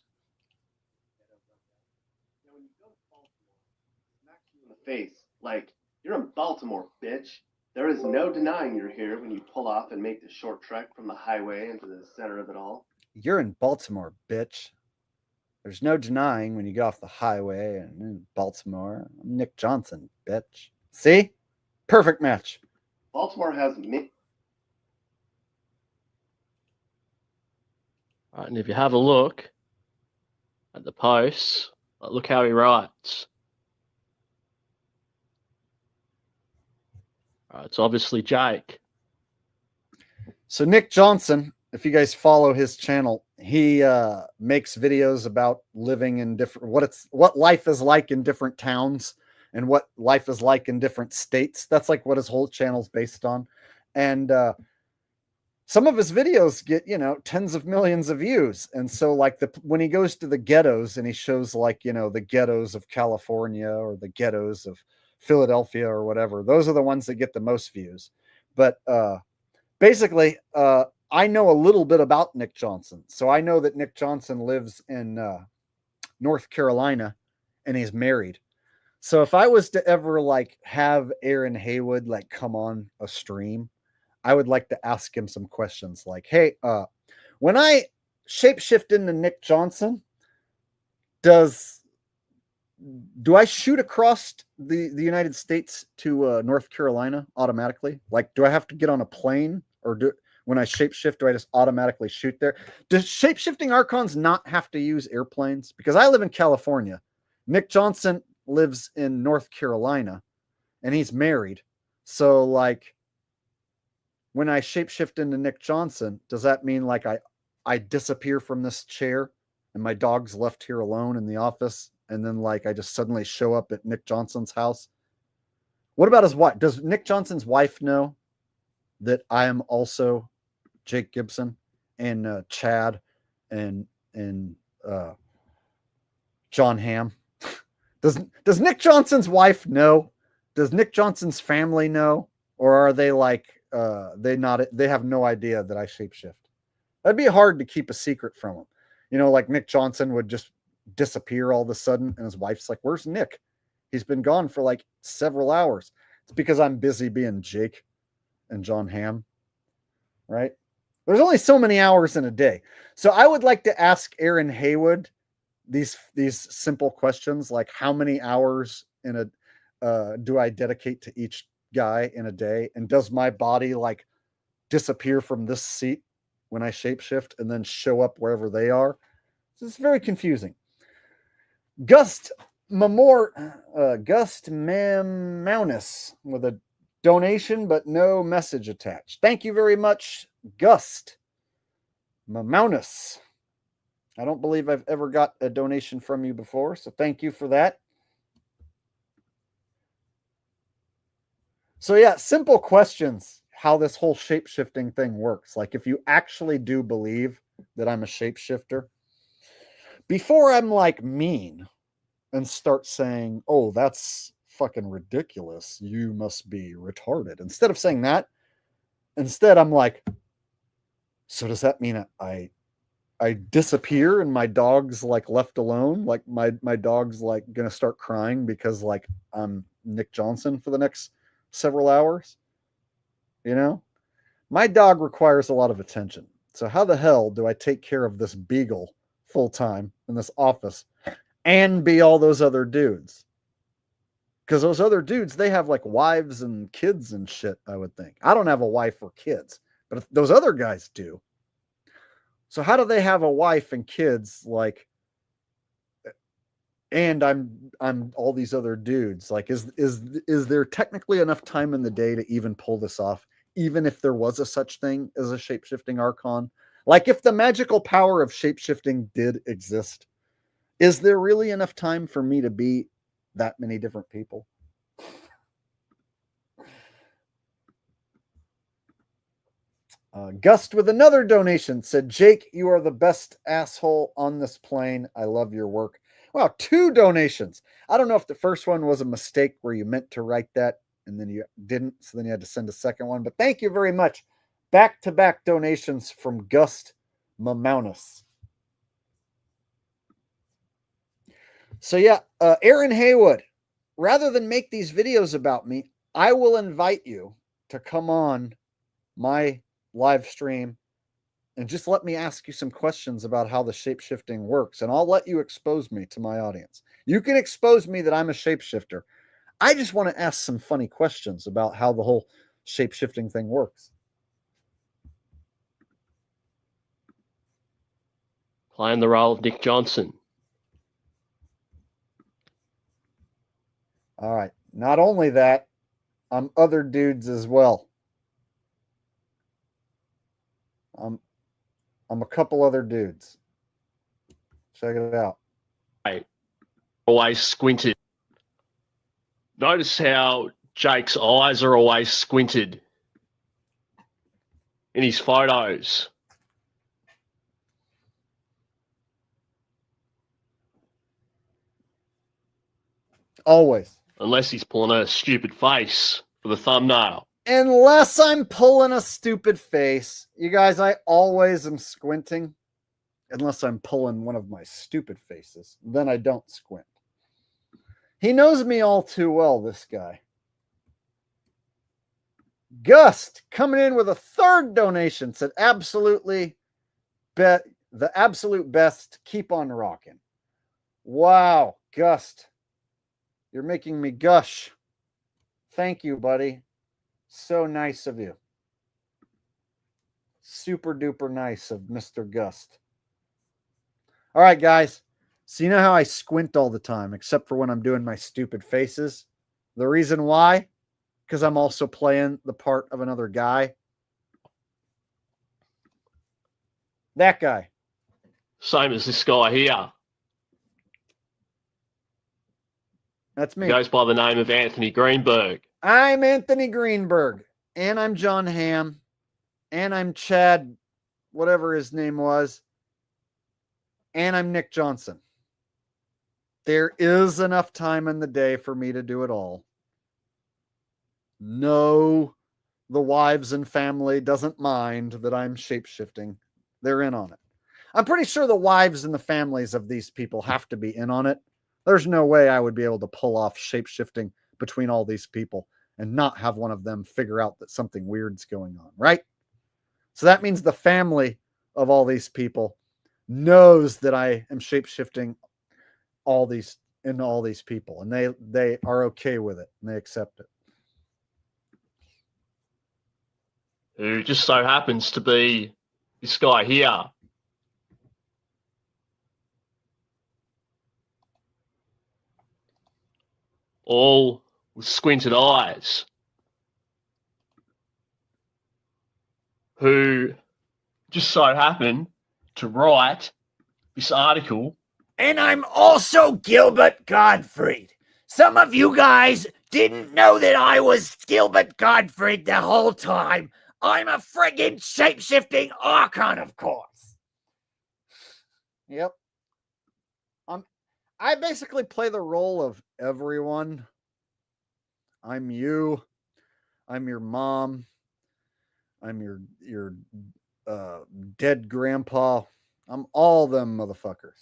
Face. Like, you're in Baltimore, bitch. There is no denying you're here when you pull off and make the short trek from the highway into the center of it all. You're in Baltimore, bitch. There's no denying when you get off the highway and in Baltimore. I'm Nick Johnson, bitch. See? Perfect match. Baltimore has me. All right, and if you have a look at the posts, look how he writes. All right, it's obviously Jake. So Nick Johnson, if you guys follow his channel, he makes videos about living in different, what life is like in different towns and what life is like in different states. That's like what his whole channel's based on. And some of his videos get, you know, tens of millions of views. And so like when he goes to the ghettos and he shows like, you know, the ghettos of California or the ghettos of Philadelphia or whatever, those are the ones that get the most views. But basically, I know a little bit about Nick Johnson. So I know that Nick Johnson lives in North Carolina and he's married. So if I was to ever like have Aaron Haywood like come on a stream, I would like to ask him some questions like, hey, when I shapeshift into Nick Johnson, do I shoot across the United States to North Carolina automatically? Like, do I have to get on a plane, or when I shapeshift, do I just automatically shoot there? Does shapeshifting Archons not have to use airplanes? Because I live in California. Nick Johnson lives in North Carolina and he's married. So like, when I shapeshift into Nick Johnson, does that mean like I disappear from this chair and my dog's left here alone in the office, and then like I just suddenly show up at Nick Johnson's house? What about his wife? Does Nick Johnson's wife know that I am also Jake Gibson and Chad and John Hamm? Does Nick Johnson's wife know? Does Nick Johnson's family know? Or are they like they have no idea that I shapeshift? That'd be hard to keep a secret from them. You know, like Nick Johnson would just disappear all of a sudden and his wife's like, where's Nick? He's been gone for like several hours. It's because I'm busy being Jake and John Hamm, right? There's only so many hours in a day. So I would like to ask Aaron Haywood these simple questions, like how many hours in a do I dedicate to each guy in a day, and does my body like disappear from this seat when I shapeshift and then show up wherever they are? It's very confusing. Gust Mamaunis with a donation but no message attached. Thank you very much, Gust Mamaunis. I don't believe I've ever got a donation from you before, so thank you for that. So yeah, simple questions, how this whole shape-shifting thing works. Like if you actually do believe that I'm a shapeshifter, before I'm like mean and start saying, oh, that's fucking ridiculous, you must be retarded. Instead of saying that, I'm like, so does that mean I disappear and my dog's like left alone? Like my dog's like gonna start crying because like I'm Nick Johnson for the next several hours? You know, my dog requires a lot of attention. So how the hell do I take care of this beagle full time in this office and be all those other dudes? Because those other dudes, they have like wives and kids and shit, I would think. I don't have a wife or kids, but if those other guys do. So how do they have a wife and kids, like, and I'm all these other dudes? Like, is there technically enough time in the day to even pull this off, even if there was a such thing as a shape-shifting Archon? Like, if the magical power of shape-shifting did exist, is there really enough time for me to be that many different people? Gust with another donation said, Jake, you are the best asshole on this plane. I love your work. Wow, 2 donations. I don't know if the first one was a mistake where you meant to write that and then you didn't, so then you had to send a second one. But thank you very much. Back-to-back donations from Gust Mamaunis. So yeah, Aaron Haywood, rather than make these videos about me, I will invite you to come on my live stream and just let me ask you some questions about how the shape-shifting works, and I'll let you expose me to my audience. You can expose me that I'm a shapeshifter. I just want to ask some funny questions about how the whole shape-shifting thing works. Playing the role of Nick Johnson. All right. Not only that, I'm other dudes as well. I'm a couple other dudes. Check it out. Right. Always squinted. Notice how Jake's eyes are always squinted. in his photos. Always. Unless he's pulling a stupid face for the thumbnail. Unless I'm pulling a stupid face. You guys, I always am squinting. Unless I'm pulling one of my stupid faces. Then I don't squint. He knows me all too well, this guy. Gust coming in with a third donation. Said absolutely bet the absolute best. Keep on rocking. Wow, Gust. You're making me gush. Thank you, buddy. So nice of you. Super duper nice of Mr. Gust. All right, guys. So you know how I squint all the time, except for when I'm doing my stupid faces? The reason why? Because I'm also playing the part of another guy. That guy. Same as this guy here. That's me. He goes by the name of Anthony Greenberg. I'm Anthony Greenberg. And I'm John Hamm. And I'm Chad, whatever his name was. And I'm Nick Johnson. There is enough time in the day for me to do it all. No, the wives and family doesn't mind that I'm shape-shifting. They're in on it. I'm pretty sure the wives and the families of these people have to be in on it. There's no way I would be able to pull off shape-shifting between all these people and not have one of them figure out that something weird's going on, right? So that means the family of all these people knows that I am shape-shifting all these people, and they are okay with it and they accept it. Who just so happens to be this guy here. All with squinted eyes. Who just so happened to write this article. And I'm also Gilbert Gottfried. Some of you guys didn't know that I was Gilbert Gottfried the whole time. I'm a friggin' shape-shifting Archon, of course. Yep. I basically play the role of everyone. I'm you. I'm your mom. I'm your dead grandpa. I'm all them motherfuckers.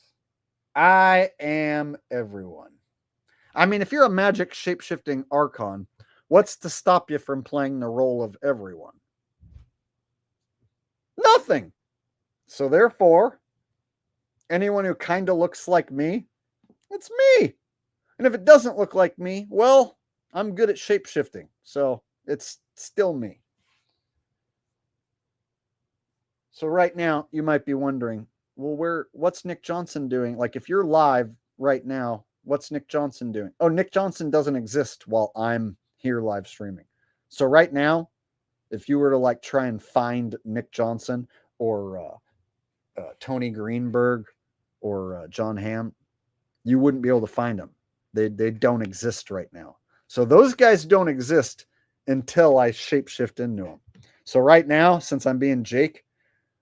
I am everyone. I mean, if you're a magic shape-shifting Archon, what's to stop you from playing the role of everyone? Nothing. So therefore, anyone who kind of looks like me, it's me. And if it doesn't look like me, well, I'm good at shape-shifting. So it's still me. So right now, you might be wondering, well, what's Nick Johnson doing? Like, if you're live right now, what's Nick Johnson doing? Oh, Nick Johnson doesn't exist while I'm here live streaming. So right now, if you were to like try and find Nick Johnson or Tony Greenberg or John Hamm, you wouldn't be able to find them. They don't exist right now. So those guys don't exist until I shapeshift into them. So right now, since I'm being Jake,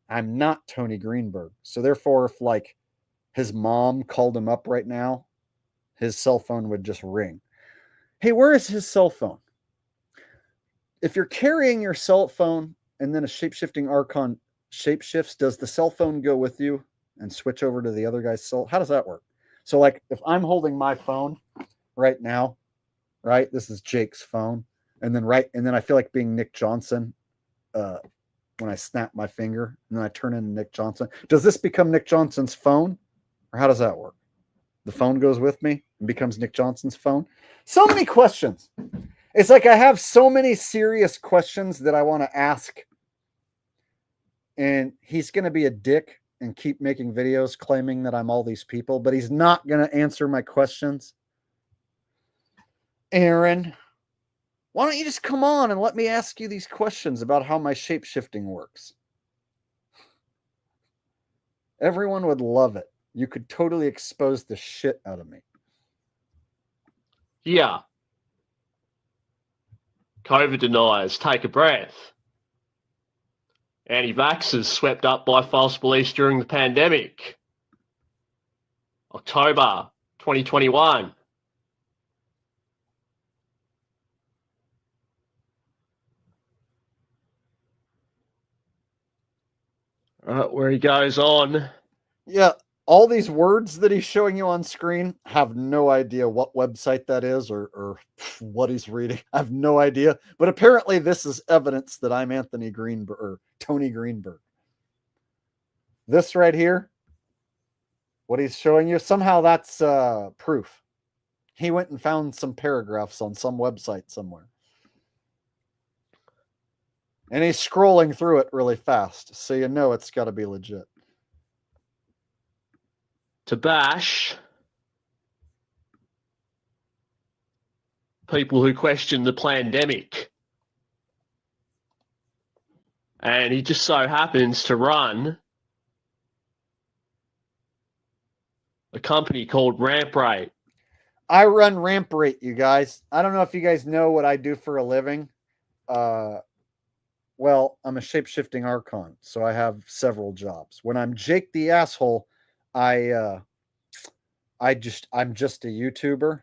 I'm not Tony Greenberg. So therefore, if like his mom called him up right now, his cell phone would just ring. Hey, where is his cell phone? If you're carrying your cell phone and then a shape-shifting Archon shapeshifts, does the cell phone go with you and switch over to the other guy's cell? How does that work? So like if I'm holding my phone right now, right? This is Jake's phone. And then I feel like being Nick Johnson when I snap my finger and then I turn into Nick Johnson. Does this become Nick Johnson's phone? Or how does that work? The phone goes with me and becomes Nick Johnson's phone? So many questions. It's like I have so many serious questions that I want to ask. And he's going to be a dick and keep making videos claiming that I'm all these people, but he's not going to answer my questions. Aaron, why don't you just come on and let me ask you these questions about how my shape-shifting works? Everyone would love it. You could totally expose the shit out of me. Yeah. COVID deniers, take a breath. Anti-vaxxers swept up by false beliefs during the pandemic. October 2021. Where he goes on. Yeah, all these words that he's showing you on screen, have no idea what website that is or what he's reading. I have no idea. But apparently this is evidence that I'm Anthony Greenberg or Tony Greenberg. This right here, what he's showing you, somehow that's proof. He went and found some paragraphs on some website somewhere. And he's scrolling through it really fast, so you know it's got to be legit. To bash people who question the pandemic. And he just so happens to run a company called Ramp Rate. I run Ramp Rate, you guys. I don't know if you guys know what I do for a living. Well, I'm a shape-shifting archon, so I have several jobs. When I'm Jake the Asshole, I'm just a YouTuber.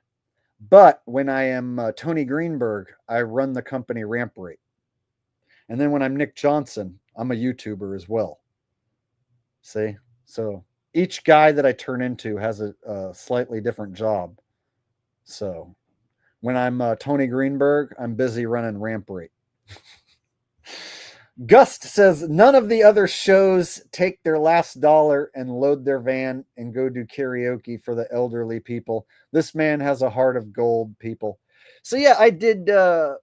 But when I am Tony Greenberg, I run the company Ramp Rate. And then when I'm Nick Johnson, I'm a YouTuber as well. See? So each guy that I turn into has a slightly different job. So when I'm Tony Greenberg, I'm busy running Ramp Rate. Gust says, none of the other shows take their last dollar and load their van and go do karaoke for the elderly people. This man has a heart of gold, people. So yeah, I did, I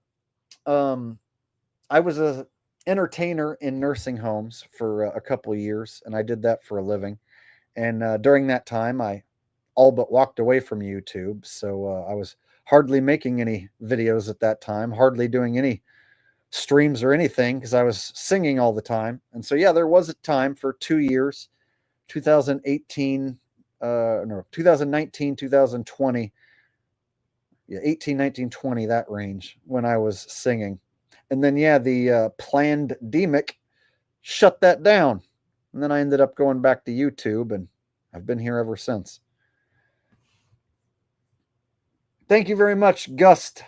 was a entertainer in nursing homes for a couple of years, and I did that for a living. And during that time, I all but walked away from YouTube. So I was hardly making any videos at that time, hardly doing any streams or anything because I was singing all the time. And so yeah, there was a time for 2 years, 2019, 2020, yeah, 18, 19, 20, that range, when I was singing. And then yeah, the planned demic shut that down, and then I ended up going back to YouTube, and I've been here ever since. Thank you very much, Gust,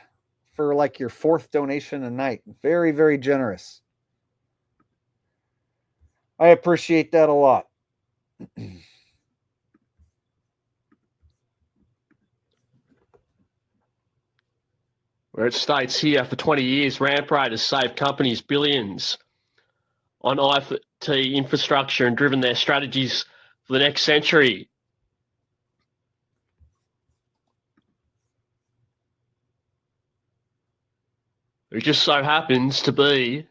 for like your 4th donation a night. Very, very generous. I appreciate that a lot. Where it states here, for 20 years, Ramp Rate has saved companies billions on IT infrastructure and driven their strategies for the next century. It just so happens to be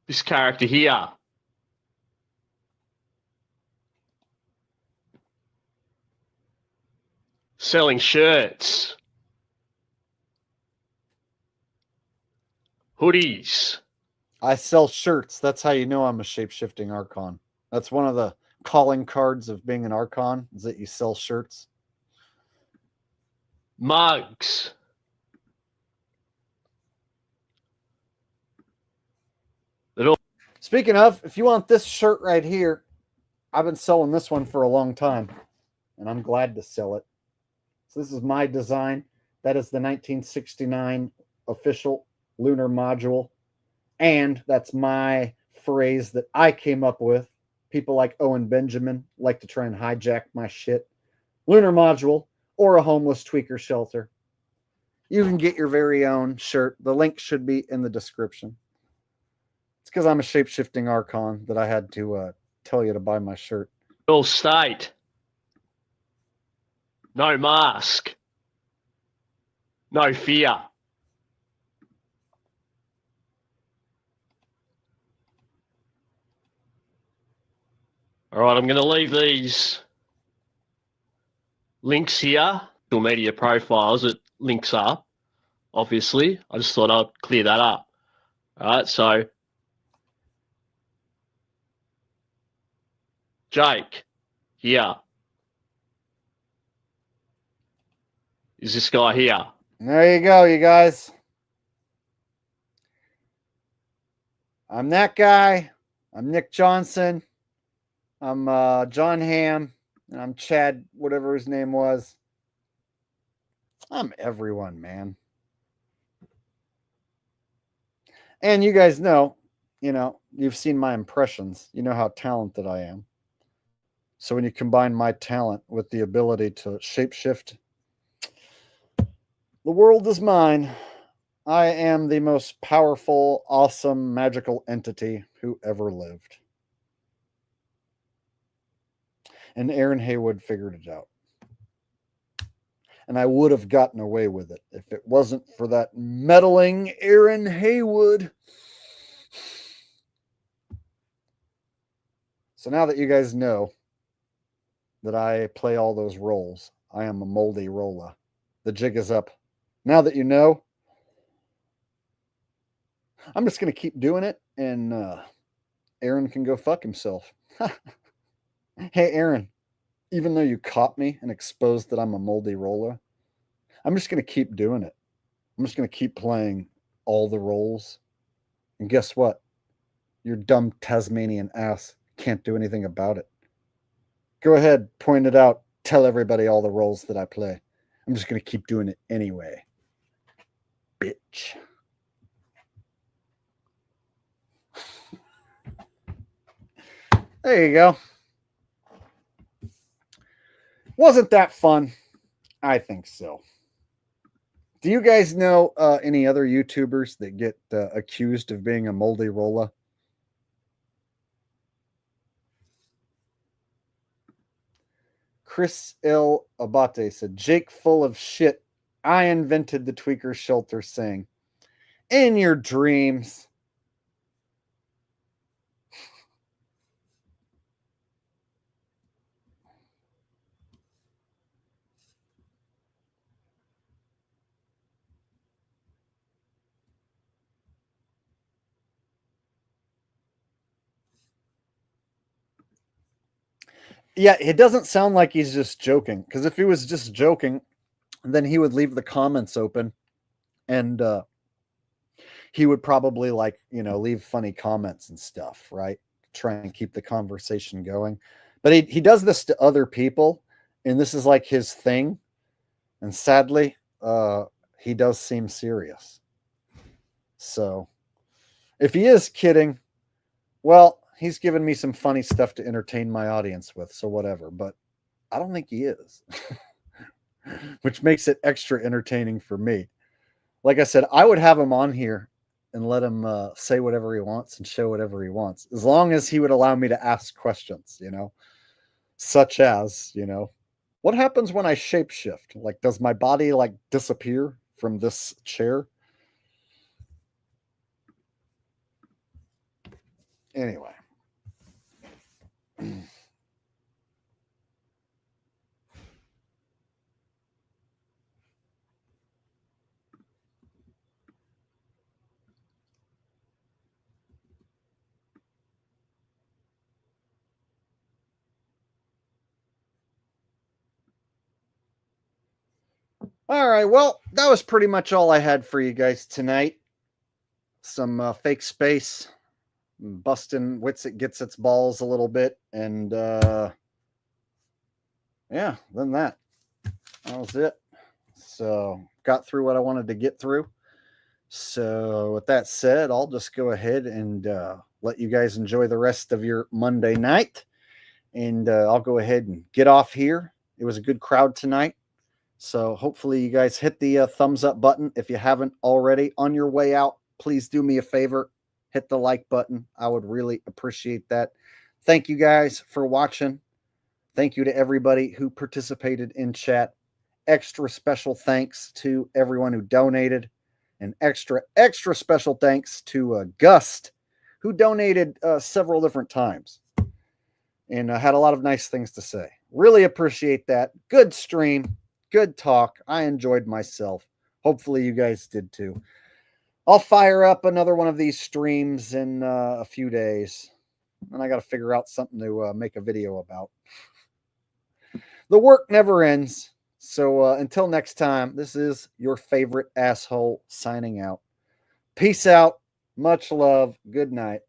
this character here. Selling shirts, hoodies. I sell shirts. That's how you know I'm a shape-shifting archon. That's one of the calling cards of being an archon, is that you sell shirts. Mugs. Speaking of, if you want this shirt right here, I've been selling this one for a long time, and I'm glad to sell it. So this is my design. That is the 1969 official lunar module. And that's my phrase that I came up with. People like Owen Benjamin like to try and hijack my shit. Lunar module or a homeless tweaker shelter. You can get your very own shirt. The link should be in the description. It's because I'm a shape-shifting archon that I had to tell you to buy my shirt. All state. No mask. No fear. All right, I'm going to leave these links here. Social media profiles, it links up, obviously. I just thought I'd clear that up. All right, so Jake, here. Is this guy here? There you go, you guys. I'm that guy. I'm Nick Johnson. I'm John Hamm. And I'm Chad, whatever his name was. I'm everyone, man. And you guys know, you've seen my impressions. You know how talented I am. So when you combine my talent with the ability to shapeshift, the world is mine. I am the most powerful, awesome, magical entity who ever lived. And Aaron Haywood figured it out. And I would have gotten away with it if it wasn't for that meddling Aaron Haywood. So now that you guys know that I play all those roles, I am a moldy roller. The jig is up. Now that you know, I'm just going to keep doing it, and Aaron can go fuck himself. Hey, Aaron, even though you caught me and exposed that I'm a moldy roller, I'm just going to keep doing it. I'm just going to keep playing all the roles. And guess what? Your dumb Tasmanian ass can't do anything about it. Go ahead, point it out. Tell everybody all the roles that I play. I'm just going to keep doing it anyway. Bitch. There you go. Wasn't that fun? I think so. Do you guys know any other YouTubers that get accused of being a moldy roller? Chris L. Abate said, Jake full of shit. I invented the tweaker shelter saying, in your dreams. Yeah, it doesn't sound like he's just joking. Because if he was just joking, then he would leave the comments open and he would probably leave funny comments and stuff, right? Try and keep the conversation going. But he does this to other people, and this is like his thing. And sadly, he does seem serious. So if he is kidding, well, he's given me some funny stuff to entertain my audience with, so whatever. But I don't think he is, which makes it extra entertaining for me. Like I said, I would have him on here and let him say whatever he wants and show whatever he wants, as long as he would allow me to ask questions, such as, what happens when I shapeshift? Like, does my body disappear from this chair? Anyway. All right, well, that was pretty much all I had for you guys tonight. Some fake space, busting Witsit Getsit's balls a little bit, and yeah, then that was it. So got through what I wanted to get through. So with that said, I'll just go ahead and let you guys enjoy the rest of your Monday night, and I'll go ahead and get off here. It was a good crowd tonight. So hopefully you guys hit the thumbs up button. If you haven't already, on your way out, please do me a favor. Hit the like button. I would really appreciate that. Thank you guys for watching. Thank you to everybody who participated in chat. Extra special thanks to everyone who donated. And extra special thanks to Gust, who donated several different times. And had a lot of nice things to say. Really appreciate that. Good stream. Good talk. I enjoyed myself. Hopefully you guys did too. I'll fire up another one of these streams in a few days. And I got to figure out something to make a video about. The work never ends. So until next time, this is your favorite asshole signing out. Peace out. Much love. Good night.